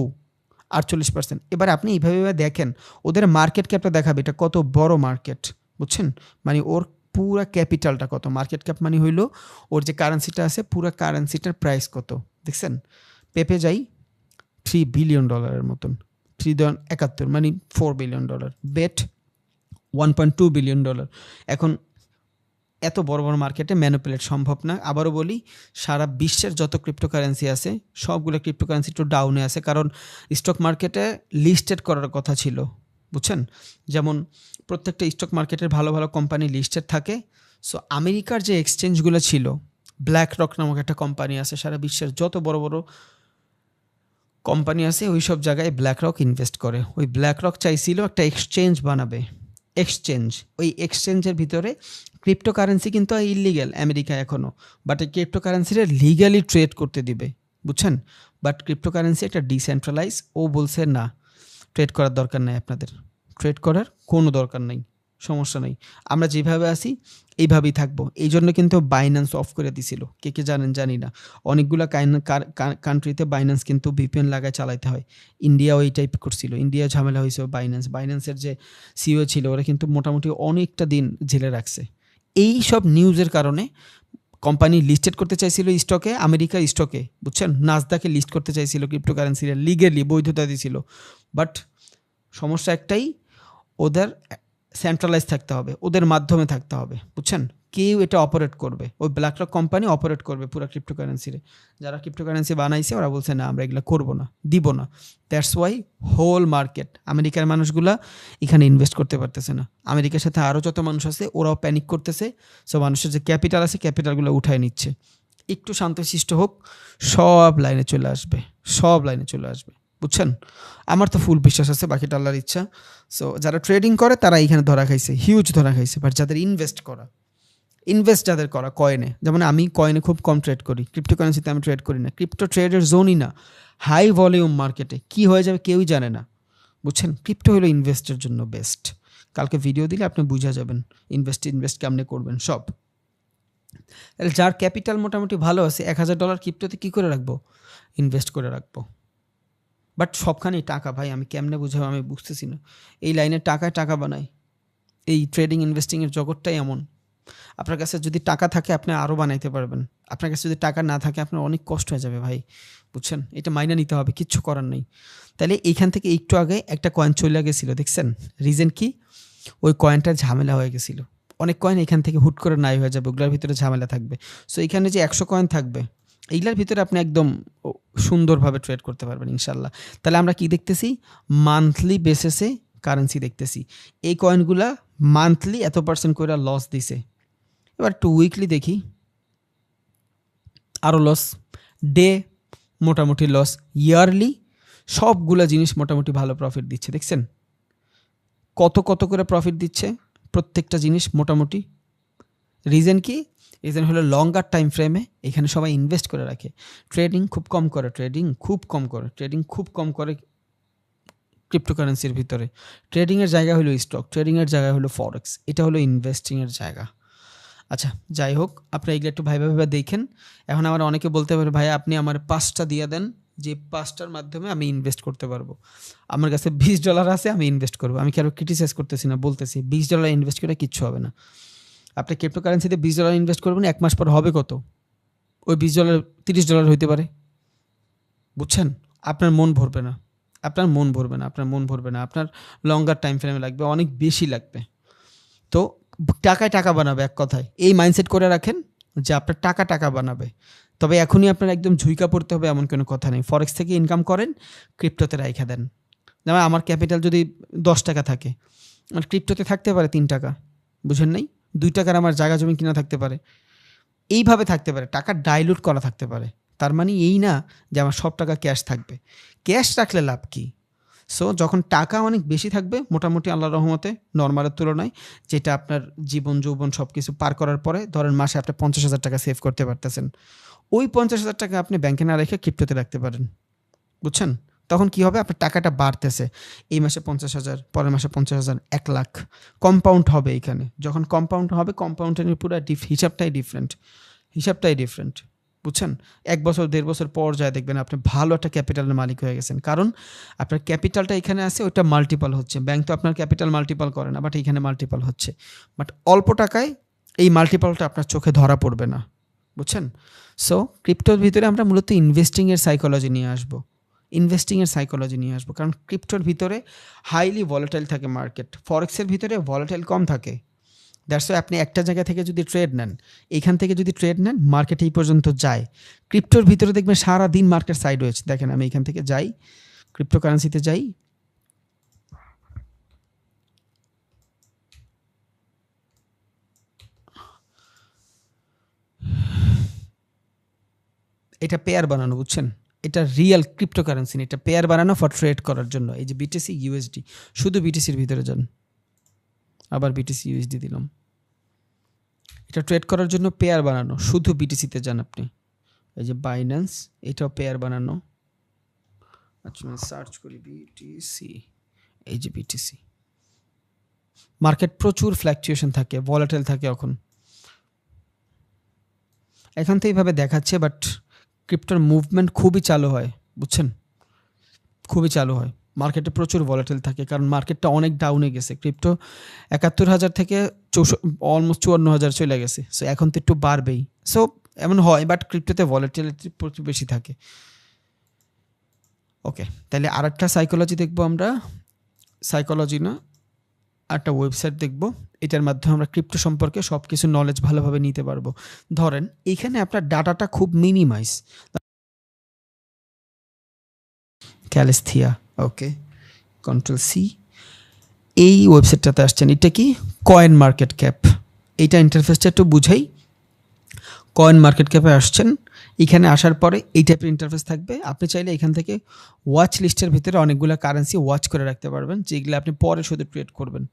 48%। এবার আপনি এইভাবে দেখেন, ওদের মার্কেট ক্যাপটা দেখাবে এটা কত বড় মার্কেট, বুঝছেন? মানে ওর পুরা ক্যাপিটালটা কত, মার্কেট ক্যাপ মানে হইলো ওর যে কারেন্সিটা আছে পুরা কারেন্সিটার প্রাইস কত। দেখছেন পেপে যাই, $3 বিলিয়ন মতন, 3.71 মানে $4 বিলিয়ন, বেট $1.2 বিলিয়ন। এখন এত বড় বড় মার্কেটে ম্যানিপুলেট সম্ভব না। আবারও বলি, সারা বিশ্বের যত ক্রিপ্টোকারেন্সি আছে সবগুলো ক্রিপ্টোকারেন্সি একটু ডাউনে আছে, কারণ স্টক মার্কেটে লিস্টেড করার কথা ছিল, বুঝছেন? যেমন প্রত্যেকটা স্টক মার্কেটের ভালো ভালো কোম্পানি লিস্টেড থাকে। সো আমেরিকার যে এক্সচেঞ্জগুলো ছিল, ব্ল্যাক রক নামক একটা কোম্পানি আছে, সারা বিশ্বের যত বড় বড় কোম্পানি আছে ওই সব জায়গায় ব্ল্যাক রক ইনভেস্ট করে। ওই ব্ল্যাক রক চাইছিল একটা এক্সচেঞ্জ বানাবে, ওই এক্সচেঞ্জের ভিতরে ক্রিপ্টোকারেন্সি কিন্তু ইলিগ্যাল আমেরিকায় এখনও, বাট এই ক্রিপ্টোকারেন্সিটা লিগ্যালি ট্রেড করতে দিবে, বুঝছেন? বাট ক্রিপ্টোকারেন্সি একটা ডিসেন্ট্রালাইজ, ও বলছে না, ট্রেড করার দরকার নেই, আপনাদের ট্রেড করার কোনো দরকার নেই, সমস্যা নেই, আমরা যেভাবে আসি এইভাবেই থাকবো। এই জন্য কিন্তু বাইন্যান্স অফ করে দিছিল, কে কে জানেন জানি না। অনেকগুলো কান্ট্রিতে বাইন্যান্স কিন্তু ভিপিএন লাগায় চালাইতে হয়। ইন্ডিয়াও এই টাইপ করছিল, ইন্ডিয়া ঝামেলা হয়েছে। বাইন্যান্সের যে সিইও ছিল ওরা কিন্তু মোটামুটি অনেকটা দিন জেলে রাখছে। এই সব নিউজের কারণে কোম্পানি লিস্টেড করতে চাইছিল স্টকে, আমেরিকার স্টকে, বুঝছেন? নাসদাকে লিস্ট করতে চাইছিল ক্রিপ্টোকারেন্সিরা, লিগেলি বৈধতা দিছিল। বাট সমস্যা একটাই, ওদের সেন্ট্রালাইজ থাকতে হবে, ওদের মাধ্যমে থাকতে হবে, বুঝছেন? কেউ এটা অপারেট করবে, ওই ব্ল্যাকরক কোম্পানি অপারেট করবে পুরো ক্রিপ্টোকারেন্সিরে। যারা ক্রিপ্টোকারেন্সি বানাইছে ওরা বলছে না, আমরা এগুলো করবো না, দিব না। দ্যাটস ওয়াই হোল মার্কেট, আমেরিকার মানুষগুলা এখানে ইনভেস্ট করতে পারতেছে না। আমেরিকার সাথে আরও যত মানুষ আছে ওরাও প্যানিক করতেছে। সো মানুষের যে ক্যাপিটাল আছে ক্যাপিটালগুলো উঠায় নিচ্ছে। একটু শান্তশিষ্ট হোক, সব লাইনে চলে আসবে, বুঝছেন? আমার তো ফুল বিশ্বাস আছে, বাকিটা আল্লাহর ইচ্ছা। সো যারা ট্রেডিং করে তারা এইখানে ধরা খাইছে, হিউজ ধরা খাইছে। বাট যাদের ইনভেস্ট যাদের করা কয়েনে, যেমন আমি কয়েনে খুব কম ট্রেড করি, ক্রিপ্টোকারেন্সিতে আমি ট্রেড করি না। ক্রিপ্টো ট্রেডের জোনই না, হাই ভলিউম মার্কেটে কী হয়ে যাবে কেউই জানে না, বুঝছেন? ক্রিপ্টো হলো ইনভেস্টের জন্য বেস্ট। কালকে ভিডিও দিলে আপনি বুঝা যাবেন ইনভেস্ট কেমনে করবেন সব। তাহলে যার ক্যাপিটাল মোটামুটি ভালো আছে, $1,000 ক্রিপ্টোতে কী করে রাখবো? ইনভেস্ট করে রাখবো। বাট সবখানেই টাকা ভাই, আমি কেমনে বুঝাবো আমি বুঝতেছি না। এই লাইনে টাকা বানায়, এই ট্রেডিং ইনভেস্টিংয়ের জগৎটাই এমন। আপনার কাছে যদি টাকা থাকে আপনি আরও বানাইতে পারবেন, আপনার কাছে যদি টাকা না থাকে আপনার অনেক কষ্ট হয়ে যাবে ভাই, বুঝছেন? এটা মাইনে নিতে হবে, কিচ্ছু করার নেই। তাহলে এইখান থেকে একটু আগে একটা কয়েন চলে গেছিলো, দেখছেন? রিজন কি? ওই কয়েনটার ঝামেলা হয়ে গেছিলো। অনেক কয়েন এখান থেকে হুট করে নাই হয়ে যাবে, ওগুলোর ভিতরে ঝামেলা থাকবে। সো এখানে যে 100 কয়েন থাকবে, এইগুলোর ভিতরে আপনি একদম সুন্দরভাবে ট্রেড করতে পারবেন ইনশাল্লাহ। তাহলে আমরা কি দেখতেছি? মান্থলি বেসিসে কারেন্সি দেখতেছি। এই কয়েনগুলা মান্থলি এত % করে লস দিছে। এবার একটু উইকলি দেখি, আরও লস, ডে মোটামুটি লস, ইয়ারলি সবগুলা জিনিস মোটামুটি ভালো প্রফিট দিচ্ছে, দেখছেন? কত কত করে প্রফিট দিচ্ছে প্রত্যেকটা জিনিস মোটামুটি। রিজন কি? রিজন হলো লঙ্গার টাইম ফ্রেমে এখানে সবাই ইনভেস্ট করে রাখে, ট্রেডিং খুব কম করে, ক্রিপ্টোকারেন্সির ভিতরে। ট্রেডিংয়ের জায়গা হলো স্টক, ট্রেডিংয়ের জায়গা হলো ফরেক্স, এটা হলো ইনভেস্টিংয়ের জায়গা। আচ্ছা যাই হোক, আপনারা এগুলো একটু ভাইবা ভাইবা দেখেন। এখন আমার অনেকে বলতে পারে ভাই আপনি আমার 5টা দিয়ে দেন, যে 5টার মাধ্যমে আমি ইনভেস্ট করতে পারবো। আমার কাছে $20 আছে, আমি ইনভেস্ট করবো। আমি কারো ক্রিটিসাইজ করতেছি না, বলতেছি $20 ইনভেস্ট করে কিচ্ছু হবে না। আপনি ক্রিপ্টোকারেন্সিতে $20 ইনভেস্ট করবেন, 1 মাস পর হবে কত? ওই $20 $30 হইতে পারে। বুঝছেন? আপনার মন ভরবে না, আপনার লঙ্গার টাইম ফ্রেমে লাগবে, অনেক বেশি লাগবে। তো টাকায় টাকা বানাবে, এক কথায় এই মাইন্ডসেট করে রাখেন যে আপনার টাকা বানাবে। তবে এখনই আপনার একদম ঝুঁকা পড়তে হবে এমন কোনো কথা নেই। ফরেক্স থেকে ইনকাম করেন, ক্রিপ্টোতে রাইখা দেন। যেমন আমার ক্যাপিটাল যদি $10 থাকে, আমার ক্রিপ্টোতে থাকতে পারে $3, বুঝেন নাই? $2 আমার জায়গা জমি কিনা থাকতে পারে, এইভাবে থাকতে পারে, টাকা ডাইলুট করা থাকতে পারে। তার মানে এই না যে আমার সব টাকা ক্যাশ থাকবে। ক্যাশ রাখলে লাভ কি? সো যখন টাকা অনেক বেশি থাকবে মোটামুটি আল্লাহর রহমতে নর্মালের তুলনায়, যেটা আপনার জীবন যৌবন সব কিছু পার করার পরে ধরেন মাসে আপনি $50,000 সেভ করতে পারতেছেন, ওই $50,000 আপনি ব্যাংকে না রেখে ক্রিপ্টোতে রাখতে পারেন। বুঝছেন? তখন কি হবে? আপনার টাকাটা বাড়তেছে, এই মাসে 50,000, পরের মাসে 50,000, 1,00,000 কম্পাউন্ড হবে। এখানে যখন কম্পাউন্ড হবে, কম্পাউন্ডের পুরো হিসাবটাই ডিফারেন্ট। বুঝছেন? 1 বছর 1.5 বছর পর যায় দেখবেন আপনি ভালো একটা ক্যাপিটালের মালিক হয়ে গেছেন, কারণ আপনার ক্যাপিটালটা এখানে আছে, ওইটা মাল্টিপাল হচ্ছে। ব্যাংক তো আপনার ক্যাপিটাল মাল্টিপাল করে না, বাট এখানে মাল্টিপাল হচ্ছে। বাট অল্প টাকায় এই মাল্টিপালটা আপনার চোখে ধরা পড়বে না। বুঝছেন? সো ক্রিপ্টোর ভিতরে আমরা মূলত ইনভেস্টিংয়ের সাইকোলজি নিয়ে আসবো, কারণ ক্রিপ্টোর ভিতরে হাইলি ভলাটাইল থাকে মার্কেট, ফরেক্সের ভিতরে ভলাটাইল কম থাকে। দ্যাটস ওয়াই আপনি একটা জায়গা থেকে যদি ট্রেড নেন, এইখান থেকে যদি ট্রেড নেন, মার্কেট এই পর্যন্ত যায়। ক্রিপ্টোর ভিতরে দেখবেন সারা দিন মার্কেট সাইড হয়েছে। দেখেন আমি এখান থেকে যাই, ক্রিপ্টোকারেন্সিতে যাই, এটা পেয়ার বানানো, বুঝছেন? এটা রিয়েল ক্রিপ্টোকারেন্সি, এটা পেয়ার বানানো ফর ট্রেড করার জন্য। এই যে বিটিসি ইউএসডি, শুধু বিটিসির ভিতরে যান, আবার বিটিসি ইউএসডি দিলাম। এটা ট্রেড করার জন্য পেয়ার বানানো, শুধু বিটিসিতে যান আপনি। এই যে বাইন্যান্স, এটাও পেয়ার বানানো। আচ্ছা আমি সার্চ করি বিটিসি, এই যে বিটিসি। মার্কেট প্রচুর ফ্ল্যাকচুয়েশন থাকে, ভলাটাইল থাকে। এখন তো এইভাবে দেখাচ্ছে, বাট ক্রিপ্টোর মুভমেন্ট খুবই চালু হয়, বুঝছেন? খুবই চালু হয়, মার্কেটে প্রচুর ভলাটাইল থাকে, কারণ মার্কেটটা অনেক ডাউনে গেছে। ক্রিপ্টো 71,000 থেকে অলমোস্ট 54,000 চলে গেছে। সো এখন তো একটু বাড়বেই। সো এমন হয়, বাট ক্রিপ্টোতে ভলাটিলিটি প্রচুর বেশি থাকে। ওকে, তাহলে আরেকটা সাইকোলজি দেখবো আমরা, সাইকোলজি না, একটা ওয়েবসাইট দেখব, এটার মাধ্যমে আমরা ক্রিপ্টো সম্পর্কে সব কিছু নলেজ ভালোভাবে নিতে পারবো। ধরেন এইখানে আপনার ডাটাটা খুব মিনিমাইজ, ক্যালেস্থিয়া, ওকে, CTRL-C, এই ওয়েবসাইটটাতে আসছেন। এটা কি? Coin market cap. এইটা ইন্টারফেসটা একটু বুঝাই। কয়েন মার্কেট ক্যাপে আসছেন, এখানে আসার পরে এই টাইপের ইন্টারফেস থাকবে। আপনি চাইলে এখান থেকে ওয়াচ লিস্টের ভিতরে অনেকগুলো কারেন্সি ওয়াচ করে রাখতে পারবেন, যেগুলো আপনি পরে শুধু ট্রেড করবেন।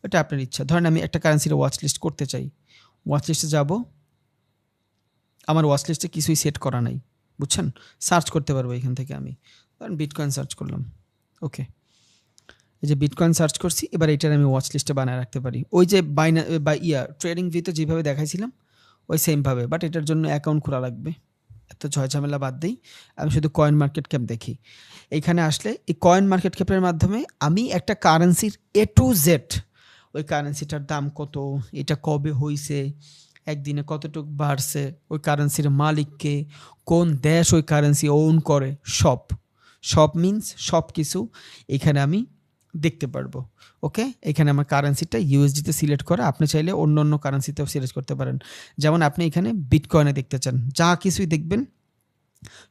এটা আপনার ইচ্ছা। ধরেন আমি একটা কারেন্সির ওয়াচ লিস্ট করতে চাই, ওয়াচ লিস্টে যাব, আমার ওয়াচ লিস্টে কিছুই সেট করা নাই, বুঝছেন? সার্চ করতে পারবো এখান থেকে। আমি ধরেন বিটকয়েন সার্চ করলাম, ওকে, এই যে বিটকয়েন সার্চ করছি, এবার এটার আমি ওয়াচ লিস্টে বানায় রাখতে পারি। ওই যে ট্রেডিং ভিতে যেভাবে দেখাইছিলাম ওই সেমভাবে, বাট এটার জন্য অ্যাকাউন্ট খোলা লাগবে। এত ঝামেলা বাদ দিই, আমি শুধু কয়েন মার্কেট ক্যাপ দেখি। এইখানে আসলে এই কয়েন মার্কেট ক্যাপের মাধ্যমে আমি একটা কারেন্সির A to Z, ওই কারেন্সিটার দাম কত, এটা কবে হয়েছে, একদিনে কতটুকু বাড়ছে, ওই কারেন্সির মালিককে, কোন দেশ ওই কারেন্সি ওন করে, সব মিনস সব কিছু এখানে আমি দেখতে পারবো। ওকে, এখানে আমার কারেন্সিটা ইউএসডিতে সিলেক্ট করা, আপনি চাইলে অন্য অন্য কারেন্সিতেও সিলেক্ট করতে পারেন। যেমন আপনি এখানে বিটকয়েনে দেখতে চান, যা কিছুই দেখবেন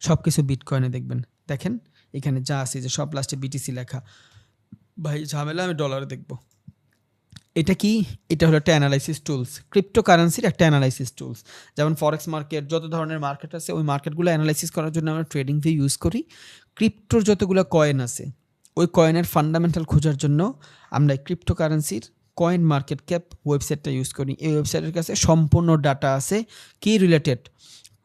সব কিছু বিটকয়েনে দেখবেন। দেখেন এখানে যা আছে, যে সব লাস্টে বিটিসি লেখা, ভাই ঝামেলা, আমি ডলারে দেখব। এটা কি? এটা হলো একটা অ্যানালাইসিস টুলস, ক্রিপ্টোকারেন্সির একটা অ্যানালাইসিস টুলস। যেমন ফরেক্স মার্কেট, যত ধরনের মার্কেট আছে, ওই মার্কেটগুলো অ্যানালাইসিস করার জন্য আমরা ট্রেডিং ভিউ ইউজ করি। ক্রিপ্টোর যতগুলো কয়েন আছে, ওই কয়েনের ফান্ডামেন্টাল খোঁজার জন্য আমরা ক্রিপ্টোকারেন্সির কয়েন মার্কেট ক্যাপ ওয়েবসাইটটা ইউজ করি। এই ওয়েবসাইটের কাছে সম্পূর্ণ ডাটা আছে কি রিলেটেড,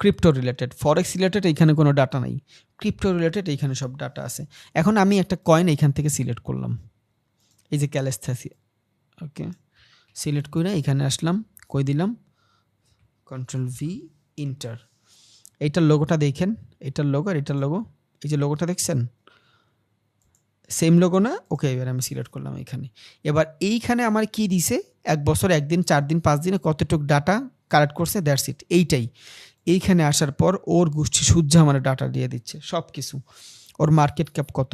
ক্রিপ্টো রিলেটেড। ফরেক্স রিলেটেড এইখানে কোনো ডাটা নাই, ক্রিপ্টো রিলেটেড এইখানে সব ডাটা আছে। এখন আমি একটা কয়েন এইখান থেকে সিলেক্ট করলাম, এই যে ক্যালেস্থেসিয়া, ওকে, সিলেক্ট করে এখানে আসলাম, কই দিলাম কন্ট্রোল ভি ইন্টার। এইটার লোগোটা দেখেন, এটার লোগো আর এটার লোগো, এই যে লোগোটা দেখছেন সেম লোগো না? ওকে, এবার আমি সিলেক্ট করলাম এখানে। এবার এইখানে আমার কি দিছে, 1 বছর 1 দিন 4 দিন 5 দিনে কতটুক ডাটা কালেক্ট করছে, দ্যাটস ইট, এইটাই। এইখানে আসার পর ওর গোষ্ঠী সূর্য আমার ডাটা দিয়ে দিচ্ছে সব কিছু, ওর মার্কেট ক্যাপ কত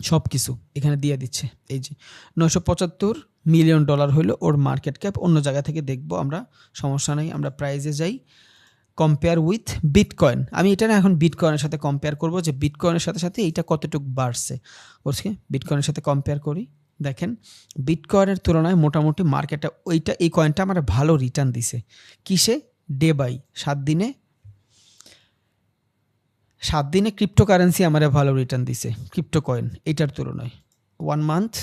সব কিছু এখানে দিয়ে দিচ্ছে। এই যে $975 মিলিয়ন হইলো ওর মার্কেট ক্যাপ। অন্য জায়গা থেকে দেখবো আমরা, সমস্যা নেই। আমরা প্রাইজে যাই, কম্পেয়ার উইথ বিটকয়েন। আমি এটা না এখন বিটকয়েনের সাথে কম্পেয়ার করব যে বিটকয়েনের সাথে সাথে এইটা কতটুকু বাড়ছে। ওকে, বিটকয়েনের সাথে কম্পেয়ার করি। দেখেন বিটকয়েনের তুলনায় মোটামুটি মার্কেটটা ওইটা, এই কয়েনটা আমার ভালো রিটার্ন দিছে। কিসে? ডে বাই 7 দিনে ক্রিপ্টোকারেন্সি আমার ভালো রিটার্ন দিছে, ক্রিপ্টো কয়েন এইটার তুলনায় 1 মান্থ।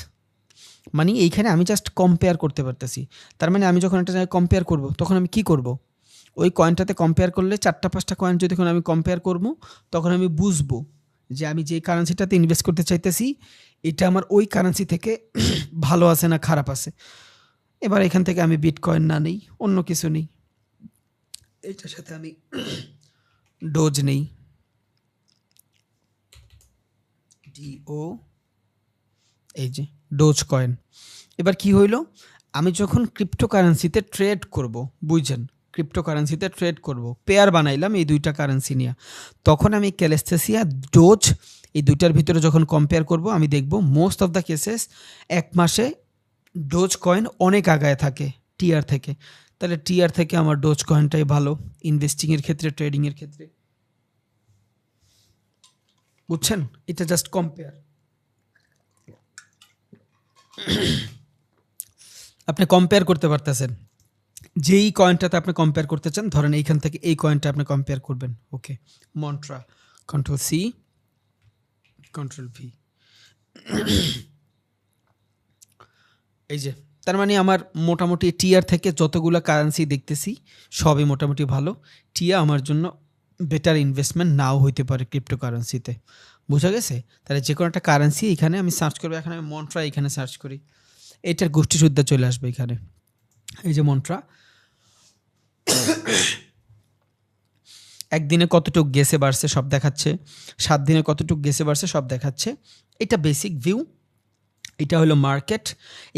মানে এইখানে আমি জাস্ট কম্পেয়ার করতে পারতেছি। তার মানে আমি যখন একটা জায়গায় কম্পেয়ার করব তখন আমি কি করব, ওই কয়েনটাতে কম্পেয়ার করলে 4টা 5টা কয়েন যদি আমি কম্পেয়ার করব, তখন আমি বুঝবো যে আমি যে কারেন্সিটাতে ইনভেস্ট করতে চাইতেছি এটা আমার ওই কারেন্সি থেকে ভালো আছে না খারাপ আছে। এবার এখান থেকে আমি বিটকয়েন না নেই, অন্য কিছু নেই, এটার সাথে আমি ডোজ নেই, ডিও, এই যে ডোজ কয়েন। এবার কি হইল, আমি যখন ক্রিপ্টোকারেন্সিতে ট্রেড করব, বুঝছেন, ক্রিপ্টোকারেন্সিতে ট্রেড করব, পেয়ার বানাইলাম এই 2টা কারেন্সি নিয়ে, তখন আমি ক্যালেস্থেসিয়া, ডোজ এই 2টার ভিতরে যখন কম্পেয়ার করব, আমি দেখব মোস্ট অফ দ্য কেসেস 1 মাসে ডোজ কয়েন অনেক আগায় থাকে টিআর থেকে। তাহলে টিআর থেকে আমার ডোজ কয়েনটাই ভালো ইনভেস্টিংয়ের ক্ষেত্রে, ট্রেডিংয়ের ক্ষেত্রে, বুঝছেন? এটা জাস্ট কম্পেয়ার। আপনি কম্পেয়ার করতে পারতেছেন, যেই কয়েনটাতে আপনি কম্পেয়ার করতে চান, ধরেন এইখান থেকে এই কয়েনটা আপনি কম্পেয়ার করবেন। ওকে, মন্ট্রা, কন্ট্রোল সি, কন্ট্রোল ভি। এই যে, তার মানে আমার মোটামুটি টিআর থেকে যতগুলো কারেন্সি দেখতেছি সবই মোটামুটি ভালো। টিয়া আমার জন্য বেটার ইনভেস্টমেন্ট নাও হইতে পারে ক্রিপ্টোকারেন্সিতে, বোঝা গেছে? তাহলে যে কোনো একটা কারেন্সি এখানে আমি সার্চ করবো, এখানে আমি মন্ট্রা এখানে সার্চ করি, এটার গোষ্ঠী সুদ্ধা চলে আসবে এখানে। এই যে মন্ট্রা, একদিনে কতটুক গেছে বাড়ছে সব দেখাচ্ছে, 7 দিনে কতটুক গেছে বাড়ছে সব দেখাচ্ছে। এটা বেসিক ভিউ, এটা হলো মার্কেট।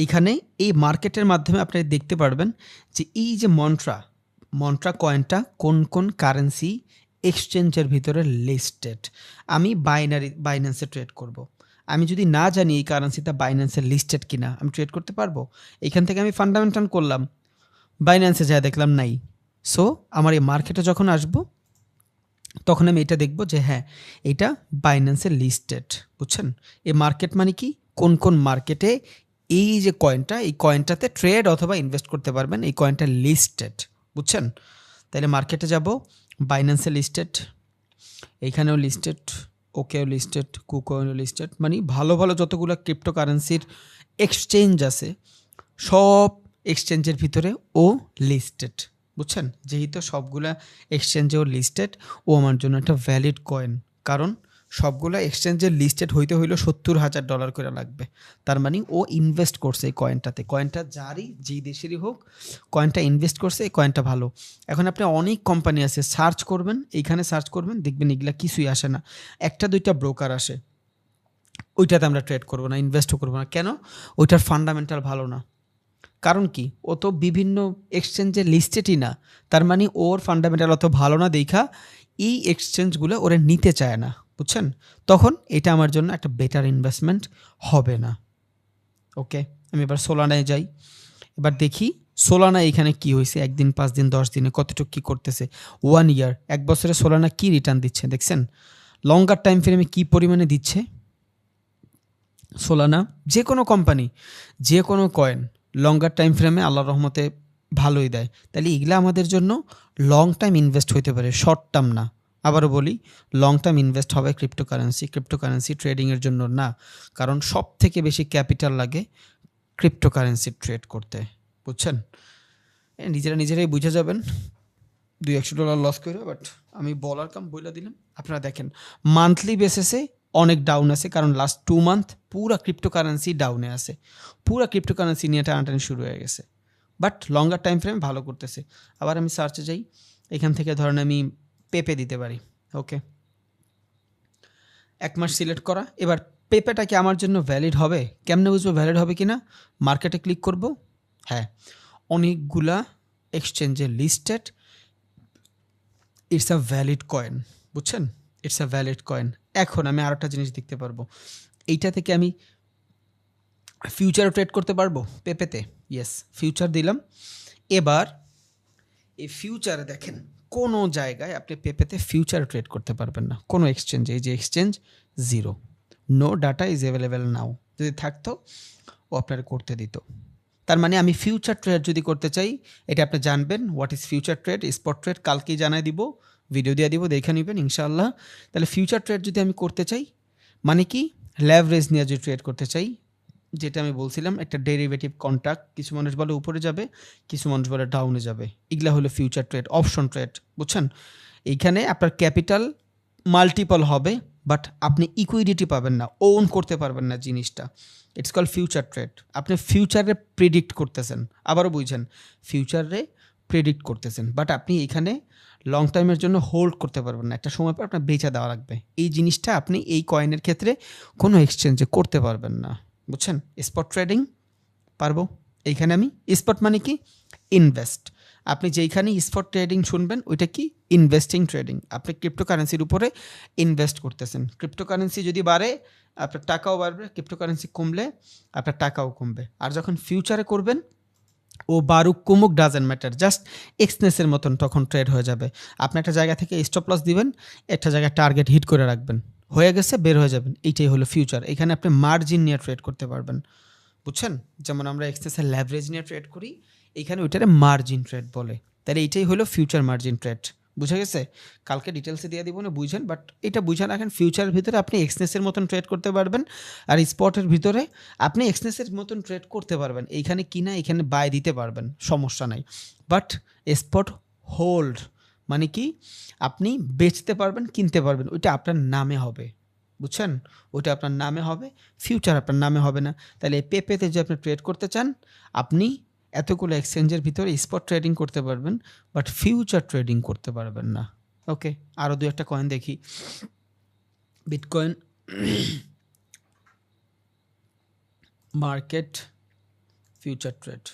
এইখানে এই মার্কেটের মাধ্যমে আপনি দেখতে পারবেন যে এই যে মন্ট্রা কয়েনটা কোন কোন কারেন্সি এক্সচেঞ্জের ভিতরে লিস্টেড। আমি বাইন্যান্সে ট্রেড করব। আমি যদি না জানি এই কারেন্সিটা বাইন্যান্সে লিস্টেড কিনা, আমি ট্রেড করতে পারবো? এখান থেকে আমি ফান্ডামেন্টাল করলাম, বাইন্যান্সে যা দেখলাম নাই। সো আমার এই মার্কেটে যখন আসবো তখন আমি এটা দেখব যে হ্যাঁ এটা বাইন্যান্সে লিস্টেড, বুঝছেন? এই মার্কেট মানে কি, কোন কোন মার্কেটে এই যে কয়েনটা, এই কয়েনটাতে ট্রেড অথবা ইনভেস্ট করতে পারবেন, এই কয়েনটা লিস্টেড, বুঝছেন? তাহলে মার্কেটে যাব, বাইন্যান্সে লিস্টেড, এইখানেও লিস্টেড, ওকেও লিস্টেড, কুকোয়েনও লিস্টেড। মানে ভালো ভালো যতগুলো ক্রিপ্টোকারেন্সির এক্সচেঞ্জ আছে সব এক্সচেঞ্জের ভিতরে ও লিস্টেড, বুঝছেন? যেহেতু সবগুলা এক্সচেঞ্জেও লিস্টেড, ও আমার জন্য একটা ভ্যালিড কয়েন। কারণ সবগুলা এক্সচেঞ্জের লিস্টেড হইতে হইলেও $70,000 করে লাগবে। তার মানে ও ইনভেস্ট করছে এই কয়েনটাতে, কয়েনটা যারই যেই দেশেরই হোক, কয়েনটা ইনভেস্ট করছে, এই কয়েনটা ভালো। এখন আপনি অনেক কোম্পানি আছে, সার্চ করবেন, এইখানে সার্চ করবেন, দেখবেন এগুলা কিছুই আসে না, 1টা 2টা ব্রোকার আসে। ওইটাতে আমরা ট্রেড করবো না, ইনভেস্টও করবো না। কেন? ওইটার ফান্ডামেন্টাল ভালো না। কারণ কি, ও তো বিভিন্ন এক্সচেঞ্জে লিস্টেডই না, তার মানে ওর ফান্ডামেন্টাল অত ভালো না দেখা এই এক্সচেঞ্জগুলো ওরা নিতে চায় না, বুঝছেন? তখন এটা আমার জন্য একটা বেটার ইনভেস্টমেন্ট হবে না। ওকে, আমি এবার সোলানায় যাই, এবার দেখি সোলানা এখানে কি হয়েছে, 1 দিন 5 দিন 10 দিনে কতটুকু কী করতেছে, 1 ইয়ার 1 বছরে সোলানা কি রিটার্ন দিচ্ছে দেখছেন? লঙ্গার টাইম ফ্রেমে কী পরিমাণে দিচ্ছে সোলানা। যে কোনো কোম্পানি, যে কোনো কয়েন লঙ্গার টাইম ফ্রেমে আল্লাহর রহমতে ভালোই দেয়। তাহলে এগুলা আমাদের জন্য লং টাইম ইনভেস্ট হইতে পারে, শর্ট টার্ম না, আবারও বলি, লং টার্ম ইনভেস্ট হবে ক্রিপ্টোকারেন্সি ট্রেডিংয়ের জন্য না, কারণ সব থেকে বেশি ক্যাপিটাল লাগে ক্রিপ্টোকারেন্সি ট্রেড করতে, বুঝছেন? নিজেরাই বুঝে যাবেন $200 লস করে, বাট আমি বলার কাম বইলা দিলাম। আপনারা দেখেন মান্থলি বেসিসে অনেক ডাউন আছে, কারণ লাস্ট 2 মান্থ পুরা ক্রিপ্টোকারেন্সি ডাউনে আছে, পুরা ক্রিপ্টোকারেন্সি নিয়ে টানাটানি শুরু হয়ে গেছে, বাট লঙ্গার টাইম ফ্রেমে ভালো করতেছে। আবার আমি সার্চে যাই, এখান থেকে ধরেন আমি পেপে দিতে পারি। ওকে, 1 মাস সিলেক্ট করা। এবার পেপেটা কি আমার জন্য ভ্যালিড হবে? কেমনে বুঝবো ভ্যালিড হবে কি না? মার্কেটে ক্লিক করব, হ্যাঁ অনেকগুলা এক্সচেঞ্জে listed, it's a valid coin, বুঝছেন? It's a valid coin. এখন আমি আর একটা জিনিস দেখতে পারবো, এইটা থেকে আমি ফিউচারও ট্রেড করতে পারবো পেপেতে। ইয়েস, ফিউচার দিলাম। এবার এই ফিউচারে দেখেন কোনো জায়গায় আপনি পেপেতে ফিউচার ট্রেড করতে পারবেন না, কোনো এক্সচেঞ্জে। এই যে exchange, zero, no data is available now. যদি থাকতো ও আপনার করতে দিত। তার মানে আমি ফিউচার ট্রেড যদি করতে চাই, এটা আপনি জানবেন what is future trade, spot trade কালকেই জানাই দিব, ভিডিও দিয়ে দিব, দেখে নেবেন ইনশাআল্লাহ। তাহলে ফিউচার ট্রেড যদি আমি করতে চাই, মানে কি লেভারেজ নিয়ে যদি ট্রেড করতে চাই, যেটা আমি বলছিলাম একটা ডেরিভেটিভ কন্ট্রাক্ট, কিছু মানুষ বলে উপরে যাবে, কিছু মানুষ বলে ডাউনে যাবে, এগুলা হলো ফিউচার ট্রেড, অপশন ট্রেড, বুঝছেন? এইখানে আপনার ক্যাপিটাল মাল্টিপল হবে, বাট আপনি ইকুইডিটি পাবেন না, ওন করতে পারবেন না জিনিসটা। It's call future trade. আপনি ফিউচারে প্রেডিক্ট করতেছেন, আবারও বুঝছেন, ফিউচারে প্রেডিক্ট করতেছেন, বাট আপনি এখানে লং টাইমের জন্য হোল্ড করতে পারবেন না, একটা সময় পর আপনার বেচা দেওয়া লাগবে। এই জিনিসটা আপনি এই কয়েনের ক্ষেত্রে কোনো এক্সচেঞ্জে করতে পারবেন না, বুঝছেন? স্পট ট্রেডিং পারবো। এইখানে আমি স্পট মানে কি ইনভেস্ট, আপনি যেইখানে স্পট ট্রেডিং শুনবেন ওইটা কি ইনভেস্টিং ট্রেডিং, আপনি ক্রিপ্টোকারেন্সির উপরে ইনভেস্ট করতেছেন। ক্রিপ্টোকারেন্সি যদি বাড়ে আপনার টাকাও বাড়বে, ক্রিপ্টোকারেন্সি কমলে আপনার টাকাও কমবে। আর যখন ফিউচারে করবেন, ও বারুক কুমুক ডাজেন্ট ম্যাটার, জাস্ট এক্সনেসের মতন তখন ট্রেড হয়ে যাবে। আপনি একটা জায়গা থেকে স্টপ লস দিবেন, একটা জায়গায় টার্গেট হিট করে রাখবেন, হয়ে গেছে বের হয়ে যাবেন। এইটাই হলো ফিউচার। এখানে আপনি মার্জিন নিয়ে ট্রেড করতে পারবেন, বুঝছেন? যেমন আমরা এক্সেসের ল্যাভারেজ নিয়ে ট্রেড করি, এইখানে ওইটারে মার্জিন ট্রেড বলে। তাহলে এইটাই হলো ফিউচার মার্জিন ট্রেড, বুঝে গেছে? কালকে ডিটেলসে দিয়ে দিব না, বুঝেন, বাট এটা বুঝে রাখেন। ফিউচারের ভিতরে আপনি এক্সনেসের মতন ট্রেড করতে পারবেন, আর স্পটের ভিতরে আপনি এক্সনেসের মতন ট্রেড করতে পারবেন। এইখানে কিনা এখানে বাই দিতে পারবেন, সমস্যা নাই। বাট স্পট হোল্ড মানে কি আপনি বেচতে পারবেন, কিনতে পারবেন, ওইটা আপনার নামে হবে, বুঝছেন? ওইটা আপনার নামে হবে, ফিউচার আপনার নামে হবে না। তাহলে এই পেপেতে যে আপনি ট্রেড করতে চান, আপনি এতগুলো এক্সচেঞ্জের ভিতরে স্পট ট্রেডিং করতে পারবেন, বাট ফিউচার ট্রেডিং করতে পারবেন না। ওকে, আরও দু একটা কয়েন দেখি। বিটকয়েন মার্কেট ফিউচার ট্রেড,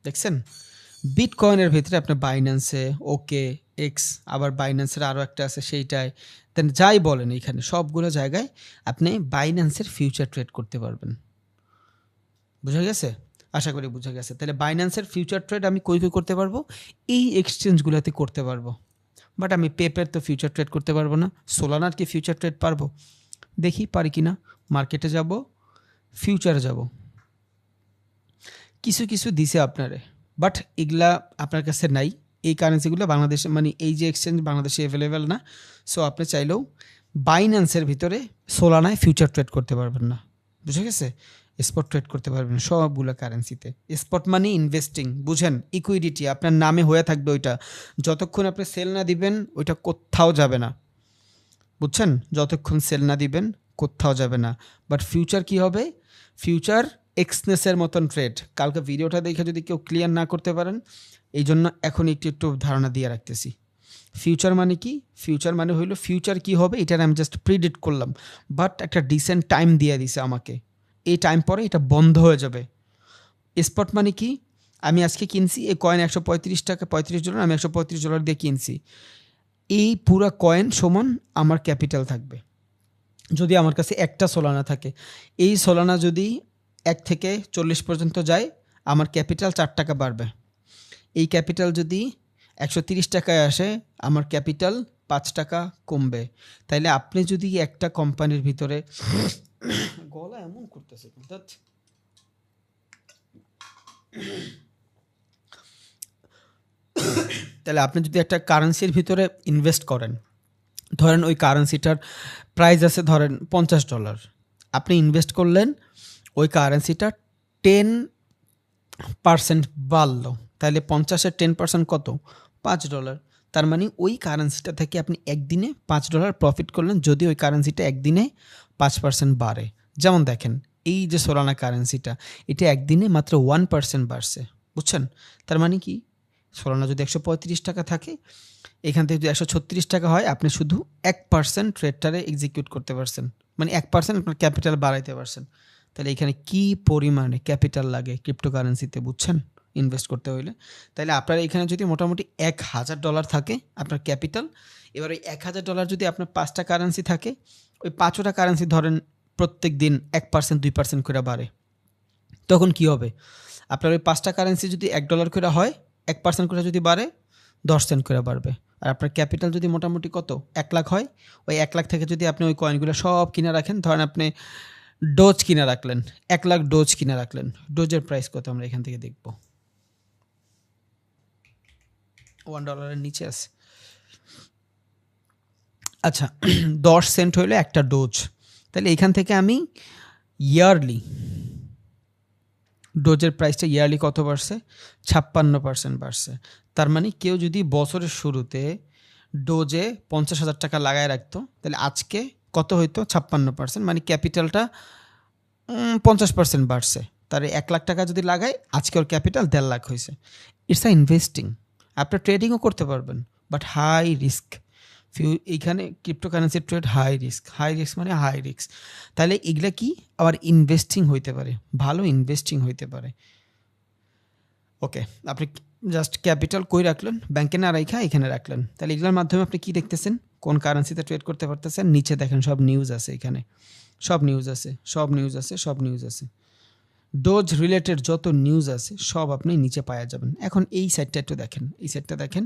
দেখছেন? বিটকয়েনের ভিতরে আপনার বাইন্যান্সে ওকে এক্স, আবার বাইন্যান্সের আরও একটা আছে সেইটায়, দেন যাই বলেন এখানে সবগুলো জায়গায় আপনি বাইন্যান্সের ফিউচার ট্রেড করতে পারবেন। বুঝা গেছে? আশা করি বুঝা গেছে। তাহলে বাইন্যান্সের ফিউচার ট্রেড আমি কই করতে পারবো? এই এক্সচেঞ্জগুলোতে করতে পারবো, বাট আমি পেপের তো ফিউচার ট্রেড করতে পারবো না। সোলানার কি ফিউচার ট্রেড পারবো? দেখি পারি কি না। মার্কেটে যাব, ফিউচারে যাব, কিছু কিছু দিছে আপনারে, বাট এগুলা আপনার কাছে নাই। এই কারেন্সিগুলো বাংলাদেশে, মানে এই যে এক্সচেঞ্জ বাংলাদেশে অ্যাভেলেবেল না। সো আপনি চাইলেও বাইন্যান্সের ভিতরে সোলানায় ফিউচার ট্রেড করতে পারবেন না, বুঝে গেছে? স্পট ট্রেড করতে পারবেন সবগুলো কারেন্সিতে। স্পট মানে ইনভেস্টিং, বুঝেন? ইকুইডিটি আপনার নামে হয়ে থাকবে, ওইটা যতক্ষণ আপনি সেল না দিবেন ওইটা কোথাও যাবে না, বুঝছেন? যতক্ষণ সেল না দিবেন কোথাও যাবে না। বাট ফিউচার কি হবে? ফিউচার এক্সনেসের মতন ট্রেড। কালকে ভিডিওটা দেখে যদি কেউ ক্লিয়ার না করতে পারেন, এই জন্য এখন একটু একটু ধারণা দিয়ে রাখতেছি। ফিউচার মানে কি? ফিউচার মানে হইলো ফিউচার কি হবে এটার আমি জাস্ট প্রিডিক্ট করলাম, বাট একটা ডিসেন্ট টাইম দিয়ে দিছে আমাকে, এই টাইম পরে এটা বন্ধ হয়ে যাবে। স্পট মানে কি? আমি আজকে কিনছি এই কয়েন $135, $35, আমি $135 দিয়ে কিনছি। এই পুরা কয়েন সমান আমার ক্যাপিটাল থাকবে। যদি আমার কাছে একটা সোলানা থাকে, এই সোলানা যদি 1 থেকে 40 পর্যন্ত যায়, আমার ক্যাপিটাল $4 বাড়বে। এই ক্যাপিটাল যদি $130 আসে, আমার ক্যাপিটাল $5 কমবে। তাইলে আপনি যদি একটা কোম্পানির ভিতরে গলা এমন করতেছে, তাহলে আপনি যদি একটা কারেন্সির ভিতরে ইনভেস্ট করেন, ধরেন ওই কারেন্সিটার প্রাইস আছে ধরেন $50, আপনি ইনভেস্ট করলেন, ওই কারেন্সিটা 10% বাড়লো, তাহলে 50-এর 10% কত? $5। তার মানে ওই কারেন্সিটা থেকে আপনি একদিনে $5 প্রফিট করলেন যদি ওই কারেন্সিটা একদিনে 5% বাড়ে। যেমন দেখেন এই যে সোলানা কারেন্সিটা, এটা একদিনে মাত্র 1% বাড়ছে, বুঝছেন? তার মানে কি, সোলানা যদি 135 টাকা থাকে, এখান থেকে যদি 136 টাকা হয়, আপনি শুধু 1% ট্রেডটারে এক্সিকিউট করতে পারছেন, মানে 1% আপনার ক্যাপিটাল বাড়াইতে পারছেন। তাহলে এখানে কি পরিমাণে ক্যাপিটাল লাগে ক্রিপ্টোকারেন্সিতে, বুঝছেন, ইনভেস্ট করতে হইলে? তাহলে আপনার এখানে যদি মোটামুটি $1000 থাকে আপনার ক্যাপিটাল, এবার ওই $1000 যদি আপনার 5টা কারেন্সি থাকে, ওই 5টা কারেন্সি ধরেন প্রত্যেক দিন 1% 2% করে বাড়ে, তখন কি হবে? আপনার ওই 5টা কারেন্সি যদি $1 করে হয়, 1% করে যদি বাড়ে, 10 সেন্ট করে বাড়বে। আর আপনার ক্যাপিটাল যদি মোটামুটি কত 1 লাখ হয়, ওই 1 লাখ থেকে যদি আপনি ওই কয়েনগুলো সব কিনে রাখেন, ধরেন আপনি ডোজ কিনে রাখলেন, 1 লাখ ডোজ কিনে রাখলেন, ডোজের প্রাইস কত আমরা এখান থেকে দেখব, $1 নিচে আছে। আচ্ছা 10 সেন্ট হইলো একটা ডোজ, তাহলে এখান থেকে আমি ইয়ারলি ডোজের প্রাইসটা ইয়ারলি কত বাড়ছে? 56% বাড়ছে। তার মানে কেউ যদি বছরের শুরুতে ডোজে 50,000 টাকা লাগায় রাখতো, তাহলে আজকে কত হইতো? 56%, মানে ক্যাপিটালটা 50% বাড়ছে। তার 1 লাখ টাকা যদি লাগায়, আজকে ওর ক্যাপিটাল 1.5 লাখ হয়েছে। It's a investing. আপনার ট্রেডিংও করতে পারবেন, বাট হাই রিস্ক। এইখানে cryptocurrency trade high risk, high risk মানে হাই রিস্ক। তাহলে এগুলা কি আবার ইনভেস্টিং হইতে পারে, ভালো ইনভেস্টিং হইতে পারে। ওকে, আপনি জাস্ট ক্যাপিটাল কই রাখলেন? ব্যাংকে না রাখা এখানে রাখলেন। তাহলে এগুলোর মাধ্যমে আপনি কি দেখতেছেন? কোন কারেন্সিতে ট্রেড করতে পারতেছেন? নিচে দেখেন সব নিউজ আছে, এখানে সব নিউজ আছে, সব নিউজ আছে, সব নিউজ আছে। ডোজ রিলেটেড যত নিউজ আছে সব আপনি নিচে পাওয়া যাবেন। এখন এই সাইডটা একটু দেখেন, এই সাইডটা দেখেন,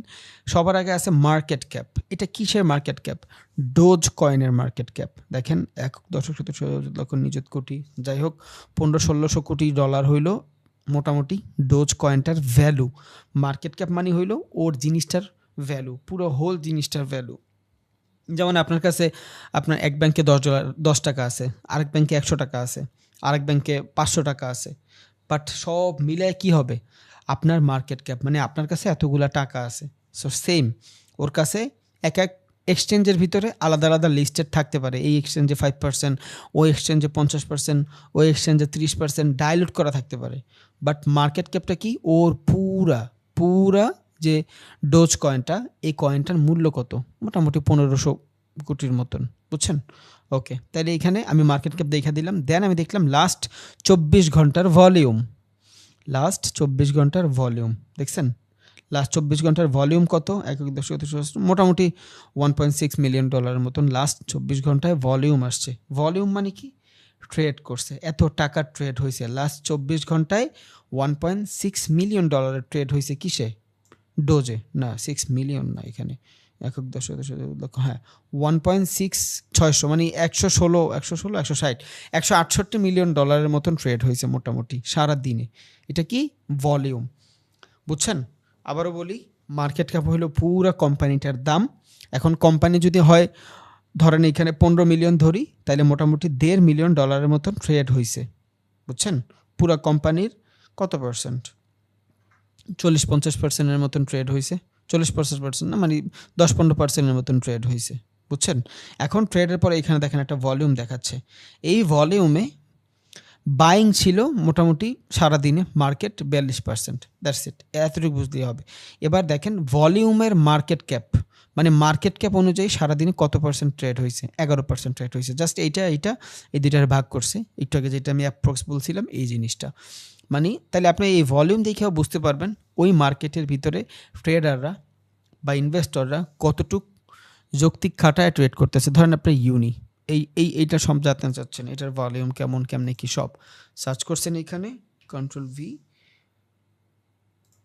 সবার আগে আছে মার্কেট ক্যাপ। এটা কিসের মার্কেট ক্যাপ? ডোজ কয়েনের মার্কেট ক্যাপ। দেখেন 1,17,000,000,000 কোটি, যাই হোক 1500-1600 কোটি ডলার হইল মোটামুটি ডোজ কয়েনটার ভ্যালু। মার্কেট ক্যাপ মানে হইল ওর জিনিসটার ভ্যালু, পুরো হোল জিনিসটার ভ্যালু। যেমন আপনার কাছে আপনার এক ব্যাংকে $10 10 টাকা আছে, আরেক ব্যাংকে 100 টাকা আছে, আরেক ব্যাংকে 500 টাকা আছে, বাট সব মিলায় কি হবে? আপনার মার্কেট ক্যাপ, মানে আপনার কাছে এতগুলা টাকা আছে। সো সেম ওর কাছে এক এক এক্সচেঞ্জের ভিতরে আলাদা আলাদা লিস্টেড থাকতে পারে। এই এক্সচেঞ্জে 5%, ওই এক্সচেঞ্জে 50%, ওই এক্সচেঞ্জে 30% ডাইলুট করা থাকতে পারে। বাট মার্কেট ক্যাপটা কি? ওর পুরা পুরা যে ডোজ কয়েনটা, এই কয়েনটার মূল্য কত? মোটামুটি 1500 কোটির মতন, বুঝছেন? ওকে, তাহলে এখানে আমি মার্কেট ক্যাপ দেখা দিলাম। দেন আমি দেখলাম লাস্ট 24 ঘন্টার ভলিউম। লাস্ট 24 ঘন্টার ভলিউম দেখছেন? লাস্ট 24 ঘন্টার ভলিউম কত? মোটামুটি $1.6 মিলিয়ন মতন লাস্ট 24 ঘন্টায় ভলিউম আসছে। ভলিউম মানে কি? ট্রেড করছে, এত টাকা ট্রেড হয়েছে লাস্ট 24 ঘন্টায়। $1.6 মিলিয়ন ট্রেড হয়েছে কিসে? ডোজে না, 6 মিলিয়ন না, এখানে 1,10,000,000 হ্যাঁ 1.6 মানে 168 মিলিয়ন ডলারের মতন ট্রেড হয়েছে মোটামুটি সারা দিনে। এটা কি? ভলিউম, বুঝছেন? আবারও বলি, মার্কেট ক্যাপ হলো পুরো কোম্পানিটার দাম। এখন কোম্পানি যদি হয় ধরেন এখানে 15 মিলিয়ন ধরি, তাহলে মোটামুটি $1.5 মিলিয়ন মতন ট্রেড হয়েছে, বুঝছেন? পুরো কোম্পানির কত পার্সেন্ট? 40-50%-এর মতন ট্রেড হয়েছে। 40-50% না, মানে 10-15%-এর মতন ট্রেড হয়েছে, বুঝছেন? এখন ট্রেডের পরে এখানে দেখেন একটা ভলিউম দেখাচ্ছে। এই ভলিউমে বাইং ছিল মোটামুটি সারাদিনে মার্কেট 42%। দ্যাটস ইট, এতটুকু বুঝতেই হবে। এবার দেখেন ভলিউমের মার্কেট ক্যাপ, মানে মার্কেট ক্যাপ অনুযায়ী সারাদিনে কত পার্সেন্ট ট্রেড হয়েছে? 11% ট্রেড হয়েছে। জাস্ট এইটা এই দুইটার ভাগ করছে একটু আগে, যেটা আমি অ্যাপ্রক্স বলছিলাম এই জিনিসটা। মানে তাহলে আপনি এই ভলিউম দেখেও বুঝতে পারবেন ওই মার্কেটের ভিতরে ট্রেডাররা বা ইনভেস্টররা কতটুক যৌক্তিক খাটায় ট্রেড করতেছে। ধরেন আপনি এইটা সব জানতে চাচ্ছেন, এটার ভলিউম কেমন, কেমনে কি সব সার্চ করছেন এখানে, Ctrl+V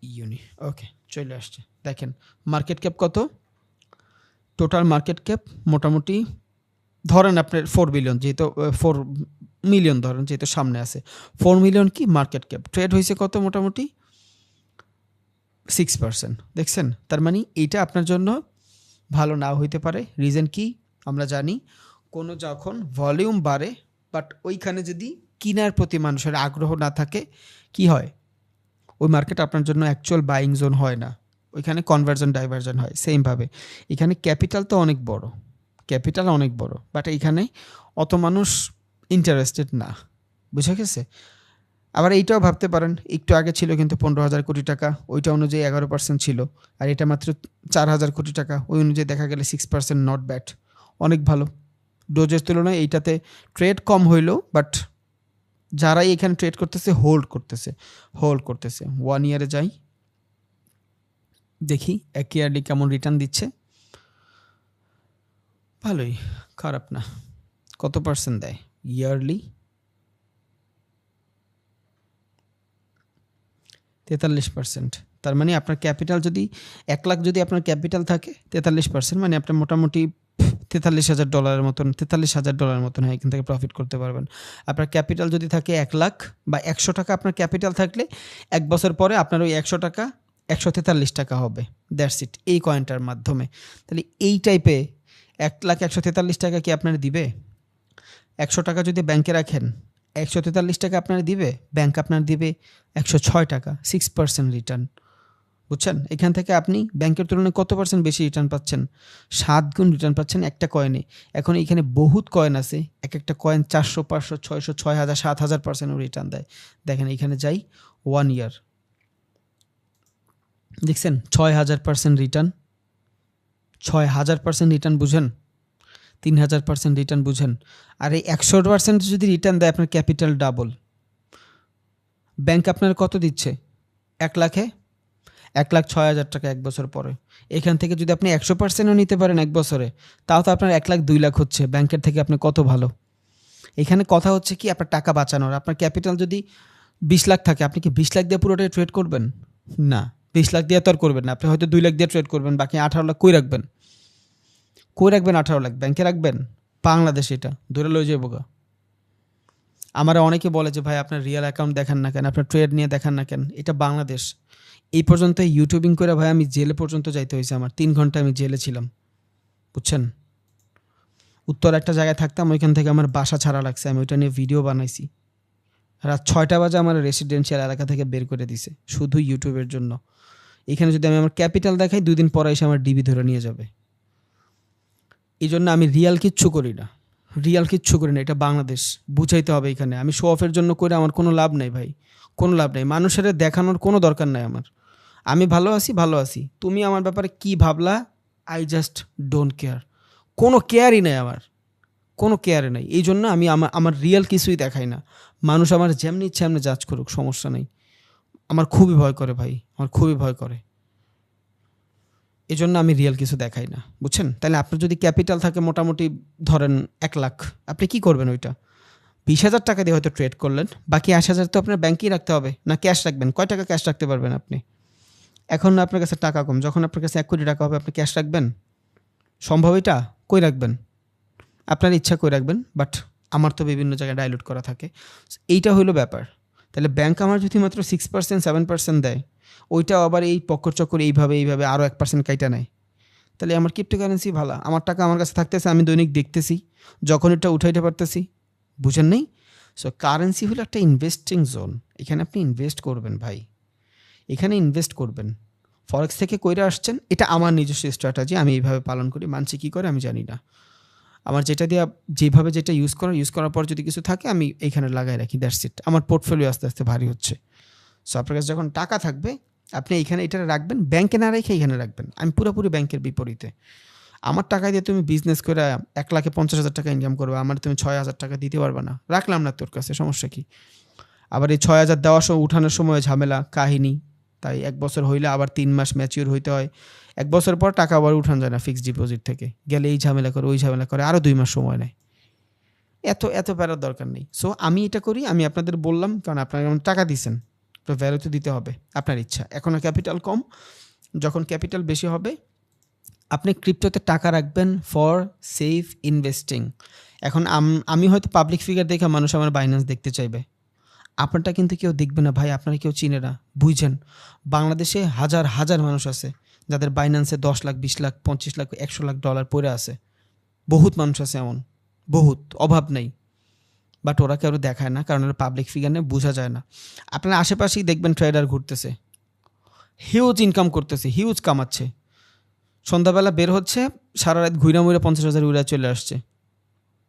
ইউনি। ওকে, চলে আসছে। দেখেন মার্কেট ক্যাপ কত? টোটাল মার্কেট ক্যাপ মোটামুটি ধরেন আপনার 4 বিলিয়ন, যেহেতু 4 মিলিয়ন ধরেন, যেহেতু সামনে আছে 4 মিলিয়ন কি মার্কেট ক্যাপ। ট্রেড হয়েছে কত? মোটামুটি 6%। দেখছেন? তার মানে এইটা আপনার জন্য ভালো নাও হইতে পারে। রিজন কি? আমরা জানি কোনো যখন ভলিউম বাড়ে বাট ওইখানে যদি কিনার প্রতি মানুষের আগ্রহ না থাকে, কি হয়? ওই মার্কেট আপনার জন্য অ্যাকচুয়াল বাইং জোন হয় না। ওইখানে কনভার্জন ডাইভার্জন হয়। সেমভাবে এখানে ক্যাপিটাল তো অনেক বড়, ক্যাপিটাল অনেক বড়, বাট এইখানে অত মানুষ ইন্টারেস্টেড না। বুঝা গেছে? আবার এইটাও ভাবতে পারেন, একটু আগে ছিল কিন্তু 15,000 কোটি টাকা, ওইটা অনুযায়ী 11% ছিল, আর এটা মাত্র 4,000 কোটি টাকা, ওই অনুযায়ী দেখা গেলে 6% নট ব্যাড, অনেক ভালো। ডোজের তুলনায় এইটাতে ট্রেড কম হইলেও বাট যারাই এখানে ট্রেড করতেছে হোল্ড করতেছে 1 ইয়ারে যাই, দেখি এক ইয়ারলি কেমন রিটার্ন দিচ্ছে। ভালোই, খারাপ না। কত পার্সেন্ট দেয় ইয়ারলি? 43%। তার মানে আপনার ক্যাপিটাল যদি 1 লাখ যদি আপনার ক্যাপিটাল থাকে, 43% মানে আপনার মোটামুটি $43,000 মতন, $43,000 মতন হয়, এখান থেকে প্রফিট করতে পারবেন। আপনার ক্যাপিটাল যদি থাকে 1 লাখ বা 100 টাকা আপনার ক্যাপিটাল থাকলে 1 বছর পরে আপনার ওই 100 টাকা 143 টাকা হবে। দ্যাটস ইট, এই কয়েনটার মাধ্যমে। তাহলে এই টাইপে 1,143 টাকা কি আপনার দিবে? 100 টাকা যদি ব্যাংকে রাখেন, 143 টাকা আপনার দিবে, ব্যাংক আপনার দিবে 106 টাকা, 6% রিটার্ন। বুঝছেন? এখান থেকে আপনি ব্যাংকের তুলনায় কত পার্সেন্ট বেশি রিটার্ন পাচ্ছেন? 7 গুণ রিটার্ন পাচ্ছেন একটা কয়েনে। এখন এখানে বহুত কয়েন আছে, এক একটা কয়েন 400, 500, 600, 6,000, 7,000%ও রিটার্ন দেয়। দেখেন এখানে যাই 1 ইয়ার, দেখছেন 6,000% রিটার্ন, 6,000% রিটার্ন, বুঝেন? 3,000% রিটার্ন, বুঝেন? আর এই 100% যদি রিটার্ন দেয় আপনার ক্যাপিটাল ডাবল। ব্যাংক আপনার কত দিচ্ছে? 1 লাখে 1,06,000 টাকা 1 বছর পরে। এখান থেকে যদি আপনি 100%ও নিতে পারেন 1 বছরে, তাও তো আপনার 1 লাখ 2 লাখ হচ্ছে। ব্যাংকের থেকে আপনি কত ভালো। এখানে কথা হচ্ছে কি আপনার টাকা বাঁচানোর। আপনার ক্যাপিটাল যদি 20 লাখ থাকে, আপনি কি 20 লাখ দিয়ে পুরোটাই ট্রেড করবেন? না, 20 লাখ দিয়ে তো আর করবেন না। আপনি হয়তো 2 লাখ দিয়ে ট্রেড করবেন, বাকি 18 লাখ কই রাখবেন? 18 লাখ ব্যাংকে রাখবেন? বাংলাদেশে এটা ধরে লয়ে যাবো গা। আমার অনেকে বলে যে ভাই আপনার রিয়েল অ্যাকাউন্ট দেখান না কেন, আপনার ট্রেড নিয়ে দেখান না কেন? এটা বাংলাদেশ। এই পর্যন্ত ইউটিউবিং করে ভাই আমি জেলে পর্যন্ত যাইতে হয়েছে আমার। 3 ঘন্টা আমি জেলে ছিলাম, বুঝছেন? উত্তর একটা জায়গায় থাকতাম, ওইখান থেকে আমার বাসা ছাড়া লাগছে। আমি ওইটা নিয়ে ভিডিও বানাইছি। রাত 6টা বাজে আমার রেসিডেন্সিয়াল এলাকা থেকে বের করে দিছে শুধু ইউটিউবের জন্য। এখানে যদি আমি আমার ক্যাপিটাল দেখাই, 2 দিন পরে এসে আমার ডিবি ধরে নিয়ে যাবে। এই জন্য আমি রিয়াল কিচ্ছু করি না, এটা বাংলাদেশ। বুঝাইতে হবে এখানে। আমি শো অফের জন্য করে আমার কোনো লাভ নেই ভাই, কোনো লাভ নেই। মানুষের দেখানোর কোনো দরকার নাই আমার। আমি ভালো আছি, তুমি আমার ব্যাপারে কি ভাবলা, আই জাস্ট ডোন্ট কেয়ার। কোনো কেয়ারই নেই আমার, কোনো কেয়ারই নেই। এই জন্য আমি আমার রিয়েল কিছুই দেখাই না। মানুষ আমার যেমনি ইচ্ছে এমনি জাজ করুক, সমস্যা নেই। আমার খুবই ভয় করে ভাই, আমার খুবই ভয় করে। এই জন্য আমি রিয়েল কিছু দেখাই না, বুঝছেন? তাহলে আপনার যদি ক্যাপিটাল থাকে মোটামুটি ধরেন 1 লাখ, আপনি কি করবেন? ওইটা 20,000 টাকা দিয়ে হয়তো ট্রেড করলেন, বাকি 80,000 তো আপনার ব্যাংকেই রাখতে হবে, না ক্যাশ রাখবেন? কয় টাকা ক্যাশ রাখতে পারবেন আপনি? এখন আপনার কাছে টাকা কম, যখন আপনার কাছে 1 কোটি টাকা হবে আপনি ক্যাশ রাখবেন? সম্ভব এটা? কই রাখবেন? আপনার ইচ্ছা কই রাখবেন, বাট আমার তো বিভিন্ন জায়গায় ডাইলুট করা থাকে। এইটা হলো ব্যাপার। তাহলে ব্যাংক আমার যদি মাত্র 6%, 7% দেয়, ওইটাও আবার এই পক্কর চক্কর এইভাবে আরও 1% কাইটা নেয়, তাহলে আমার ক্রিপ্টোকারেন্সি ভালো। আমার টাকা আমার কাছে থাকতেছে, আমি দৈনিক দেখতেছি, যখন এটা উঠাইতে পারতেছি। বুঝেন নেই? সো কারেন্সি হলো একটা ইনভেস্টিং জোন। এখানে আপনি ইনভেস্ট করবেন ভাই, এখানে ইনভেস্ট করবেন। ফরেক্স থেকে কইরা আসছেন, এটা আমার নিজস্ব স্ট্র্যাটেজি, আমি এইভাবে পালন করি। মানছি কী করে আমি জানি না। আমার যেটা দিয়ে যেভাবে যেটা ইউজ করার পর যদি কিছু থাকে আমি এইখানে লাগাই রাখি, দ্যাটস ইট। আমার পোর্টফোলিও আস্তে আস্তে ভারী হচ্ছে। সো আপনার কাছে যখন টাকা থাকবে আপনি এইখানে এটা রাখবেন, ব্যাংকে না রেখে এইখানে রাখবেন। আমি পুরোপুরি ব্যাংকের বিপরীতে। আমার টাকা দিয়ে তুমি বিজনেস করে 1,50,000 টাকা ইনকাম করবে, আমার তুমি 6,000 টাকা দিতে পারবে না। রাখলাম না তোর কাছে, সমস্যা কি? আবার এই 6,000 দেওয়ার সময় উঠানোর সময় ঝামেলা কাহিনী। তাই 1 বছর হইলে আবার 3 মাস ম্যাচিওর হইতে হয়। 1 বছর পর টাকা আবার উঠানো যায় না ফিক্সড ডিপোজিট থেকে। গেলে এই ঝামেলা করে, ওই ঝামেলা করে, আরও 2 মাস সময় নেয়। এত প্যারার দরকার নেই। সো আমি এটা করি, আমি আপনাদের বললাম, কারণ আপনারা যেমন টাকা দিচ্ছেন তো ভ্যালু তো দিতে হবে, আপনার ইচ্ছা। এখনও ক্যাপিটাল কম, যখন ক্যাপিটাল বেশি হবে আপনি ক্রিপ্টোতে টাকা রাখবেন ফর সেফ ইনভেস্টিং। এখন আমি হয়তো পাবলিক ফিগার দেখে মানুষ আমার বাইন্যান্স দেখতে চাইবে, আপনারটা কিন্তু কেউ দেখবে না ভাই, আপনারা কেউ চিনে না, বুঝছেন? বাংলাদেশে হাজার হাজার মানুষ আছে যাদের বাইন্যান্সে 10 লাখ, 20 লাখ, 25 লাখ, 100 লাখ ডলার পড়ে আছে। বহুত মানুষ আছে এমন, বহুত, অভাব নেই। বাট ওরা কেউ দেখায় না, কারণ ওরা পাবলিক ফিগার নিয়ে বোঝা যায় না। আপনার আশেপাশেই দেখবেন ট্রেডার ঘুরতেছে, হিউজ ইনকাম করতেছে, হিউজ কামাচ্ছে। সন্ধ্যাবেলা বের হচ্ছে, সারা রাত ঘুরা মুড়ে 50,000 উড়া চলে আসছে।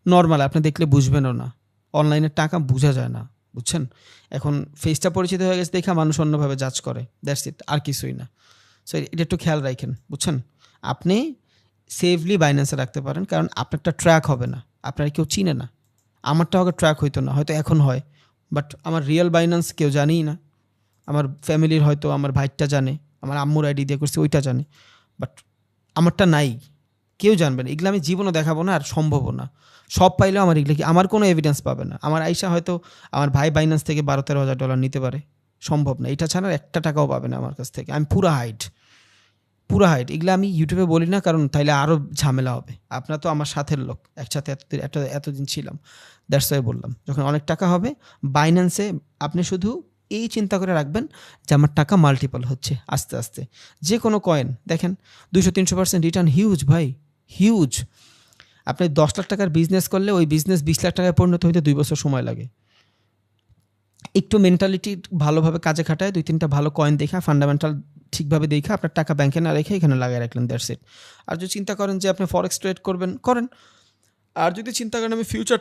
নর্মাল, আপনি দেখলে বুঝবেনও না। অনলাইনের টাকা বোঝা যায় না, বুঝছেন? এখন ফেসটা পরিচিত হয়ে গেছে দেখা মানুষ অন্যভাবে জাজ করে, দ্যাটস ইট, আর কিছুই না। সো এটা একটু খেয়াল রাখেন, বুঝছেন? আপনি সেফলি বাইন্যান্সে রাখতে পারেন, কারণ আপনারটা ট্র্যাক হবে না, আপনার কেউ চিনে না। আমারটা আগে ট্র্যাক হইতো না, হয়তো এখন হয়, বাট আমার রিয়েল বাইন্যান্স কেউ জানেই না। আমার ফ্যামিলির হয়তো আমার ভাইটা জানে, আমার আম্মুর আইডি দিয়ে করছে ওইটা জানে, বাট আমারটা নাই, কেউ জানবে না। এগুলো আমি জীবনও দেখাবো না, আর সম্ভবও না। সব পাইলেও আমার এগুলো কি, আমার কোনো এভিডেন্স পাবে না। আমার আইসা হয়তো আমার ভাই বাইন্যান্স থেকে 12-13 হাজার ডলার নিতে পারে, সম্ভব না। এটা ছাড়া একটা টাকাও পাবে না আমার কাছ থেকে। আমি পুরা হাইট। এগুলো আমি ইউটিউবে বলি না, কারণ তাইলে আরও ঝামেলা হবে। আপনার তো আমার সাথের লোক, একসাথে এতদিন ছিলাম, দ্যাটস ওয়াই বললাম। যখন অনেক টাকা হবে বাইন্যান্সে, আপনি শুধু এই চিন্তা করে রাখবেন যে আমার টাকা মাল্টিপল হচ্ছে আস্তে আস্তে। যে কোনো কয়েন দেখেন 200-300% রিটার্ন, হিউজ ভাই, হিউজ। আপনি 10 লাখ টাকার বিজনেস করলে ওই বিজনেস 20 লাখ টাকায় পরিণত হইতে 2 বছর সময় লাগে। একটু মেন্টালিটি ভালোভাবে কাজে খাটায়, 2-3টা ভালো কয়েন দেখা, ফান্ডামেন্টাল ঠিকভাবে দেখা, আপনার টাকা ব্যাংকে না রেখে এখানে লাগিয়ে রাখলেন, দ্যাটস ইট। আর যদি চিন্তা করেন যে আপনি ফরেক্স ট্রেড করবেন, করেন। আর যদি চিন্তা করেন আমি ফিউচার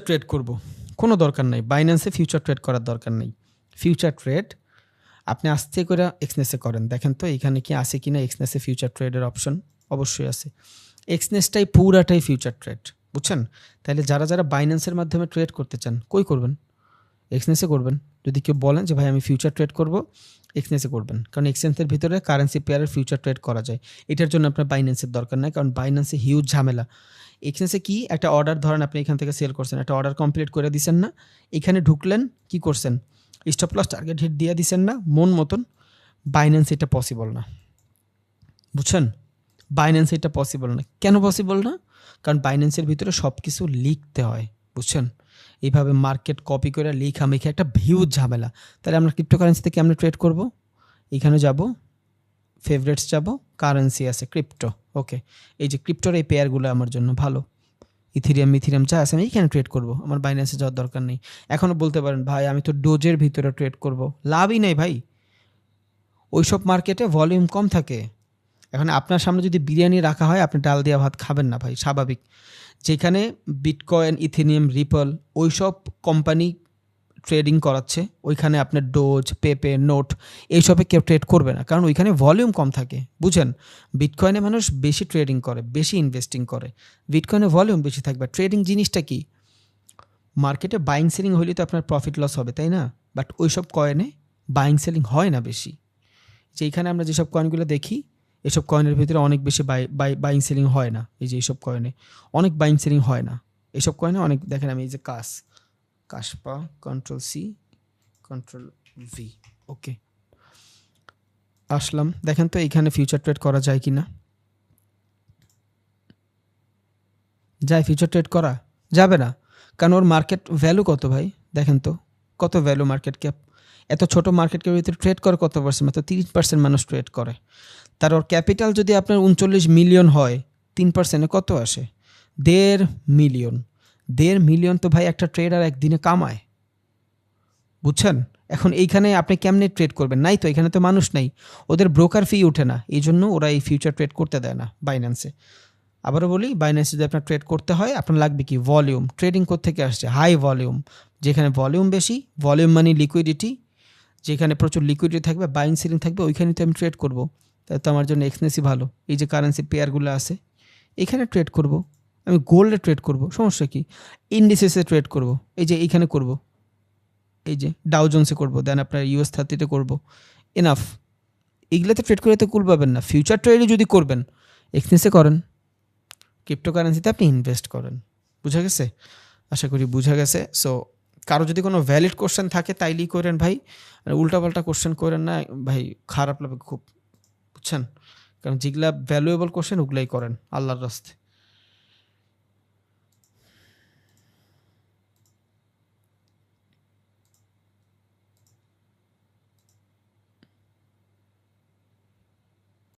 ট্রেড করব, কোনো দরকার নেই বাইন্যান্সে ফিউচার ট্রেড করার দরকার নেই। ফিউচার ট্রেড আপনি আস্তে করে এক্সনেসে করেন। দেখেন তো এখানে কি আছে কি না এক্সনেসে ফিউচার ট্রেডের অপশন, অবশ্যই আছে। এক্সনেসটাই পুরাটাই ফিউচার ট্রেড, বুঝছেন? তাহলে যারা যারা বাইন্যান্সের মাধ্যমে ট্রেড করতে চান, কই করবেন? এক্সনেসে করবেন। যদি কেউ বলেন যে ভাই আমি ফিউচার ট্রেড করব, এক্সনেসে করবেন, কারণ এক্সচেঞ্জের ভিতরে কারেন্সি পেয়ারের ফিউচার ট্রেড করা যায়। এটার জন্য আপনার বাইন্যান্সের দরকার নাই, কারণ বাইন্যান্সে হিউজ ঝামেলা। এক্সচেঞ্জে কি একটা অর্ডার ধরেন, আপনি এখান থেকে সেল করছেন, একটা অর্ডার কমপ্লিট করে দিচ্ছেন না, এখানে ঢুকলেন, কি করছেন, স্টপ লস টার্গেট হিট দিয়ে দিচ্ছেন না মন মতন। বাইন্যান্স এটা পসিবল না, বুঝছেন? বাইন্যান্স এটা পসিবল না। কেন পসিবল না? কারণ বাইন্যান্সের ভিতরে সব কিছু লিখতে হয়, বুঝছেন? এইভাবে মার্কেট কপি করে লেখামেখি একটা হিউজ ঝামেলা। তাহলে আমরা ক্রিপ্টোকারেন্সিতে কেমনে ট্রেড করব? এখানে যাব, ফেভারিটস যাব, কারেন্সি আছে ক্রিপ্টো, ওকে। এই যে ক্রিপ্টোর এই পেয়ারগুলো আমার জন্য ভালো, ইথিরিয়াম যা আছে আমি এইখানে ট্রেড করব, আমার বাইন্যান্সে যাওয়ার দরকার নেই। এখনও বলতে পারেন ভাই আমি তো ডোজের ভিতরে ট্রেড করব, লাভই নেই ভাই, ওইসব মার্কেটে ভলিউম কম থাকে। এখন আপনার সামনে যদি বিরিয়ানি রাখা হয়, আপনি ডাল দেওয়া ভাত খাবেন না ভাই, স্বাভাবিক। যেখানে বিটকয়েন, ইথেনিয়াম, রিপল ওইসব কোম্পানি ট্রেডিং করাচ্ছে, ওইখানে আপনার ডোজ, পেপে, নোট এইসবে কেউ ট্রেড করবে না, কারণ ওইখানে ভলিউম কম থাকে, বুঝেন? বিটকয়েনে মানুষ বেশি ট্রেডিং করে, বেশি ইনভেস্টিং করে, বিটকয়েনে ভলিউম বেশি থাকবে। ট্রেডিং জিনিসটা কি, মার্কেটে বাইং সেলিং হইলে তো আপনার প্রফিট লস হবে, তাই না? বাট ওইসব কয়েনে বাইং সেলিং হয় না বেশি। যেইখানে আমরা যেসব কয়েনগুলো দেখি, এসব কয়েনের ভিতরে অনেক বেশি বাইং সেলিং হয় না। এই যে এইসব কয়েনে অনেক বাইং সেলিং হয় না, এসব কয়েনে অনেক। দেখেন আমি এই যে কাশপা Ctrl+C Ctrl+V, ওকে আসলাম। দেখেন তো এইখানে ফিউচার ট্রেড করা যায় কি না? যায়? ফিউচার ট্রেড করা যাবে না, কারণ ওর মার্কেট ভ্যালু কত ভাই? দেখেন তো কত ভ্যালু মার্কেট ক্যাপ। এত ছোট মার্কেট ক্যাপের ভিতরে ট্রেড করে কত পার্সেন্ট? মাত্র 30% মানুষ ট্রেড করে। তার ওর ক্যাপিটাল যদি আপনার 39 মিলিয়ন হয়, 3%-এ কত আসে? 1.5 মিলিয়ন। 1.5 মিলিয়ন তো ভাই একটা ট্রেডার একদিনে কামায়, বুঝছেন? এখন এইখানে আপনি কেমনে ট্রেড করবেন? নাই তো, এখানে তো মানুষ নাই, ওদের ব্রোকার ফি ওঠে না, এই জন্য ওরা এই ফিউচার ট্রেড করতে দেয় না বাইন্যান্সে। আবারও বলি, বাইন্যান্সে যদি আপনার ট্রেড করতে হয়, আপনার লাগবে কি? ভলিউম। ট্রেডিং কোত্থেকে আসছে? High volume. যেখানে ভলিউম বেশি, ভলিউম মানে লিকুইডিটি, যেখানে প্রচুর লিকুইডিটি থাকবে, বাইং সেলিং থাকবে, ওইখানে তো আমি ট্রেড করব। তাই তো আমার জন্য এক্সনেসই ভালো। এই যে কারেন্সি পেয়ারগুলো আছে, এখানে ট্রেড করব। আমি গোল্ডে ট্রেড করব, সমস্যা কি? ইন্ডিসেসে ট্রেড করব, এই যে এইখানে করব, এই যে ডাউ জোন্সে করবো, দেন আপনার US30-তে করবো, এনাফ। এগুলোতে ট্রেড করে তো কুল পাবেন না। ফিউচার ট্রেডে যদি করবেন, এক্সচেঞ্জে করেন, ক্রিপ্টোকারেন্সিতে আপনি ইনভেস্ট করেন। বুঝা গেছে? আশা করি বুঝা গেছে। সো কারো যদি কোনো ভ্যালিড কোশ্চেন থাকে তাইলেই করেন ভাই, উল্টাপাল্টা কোশ্চেন করেন না ভাই, খারাপ লাগবে খুব, বুঝছেন? কারণ যেগুলা ভ্যালুয়েবল কোশ্চেন ওগুলাই করেন আল্লাহর রাস্তায়।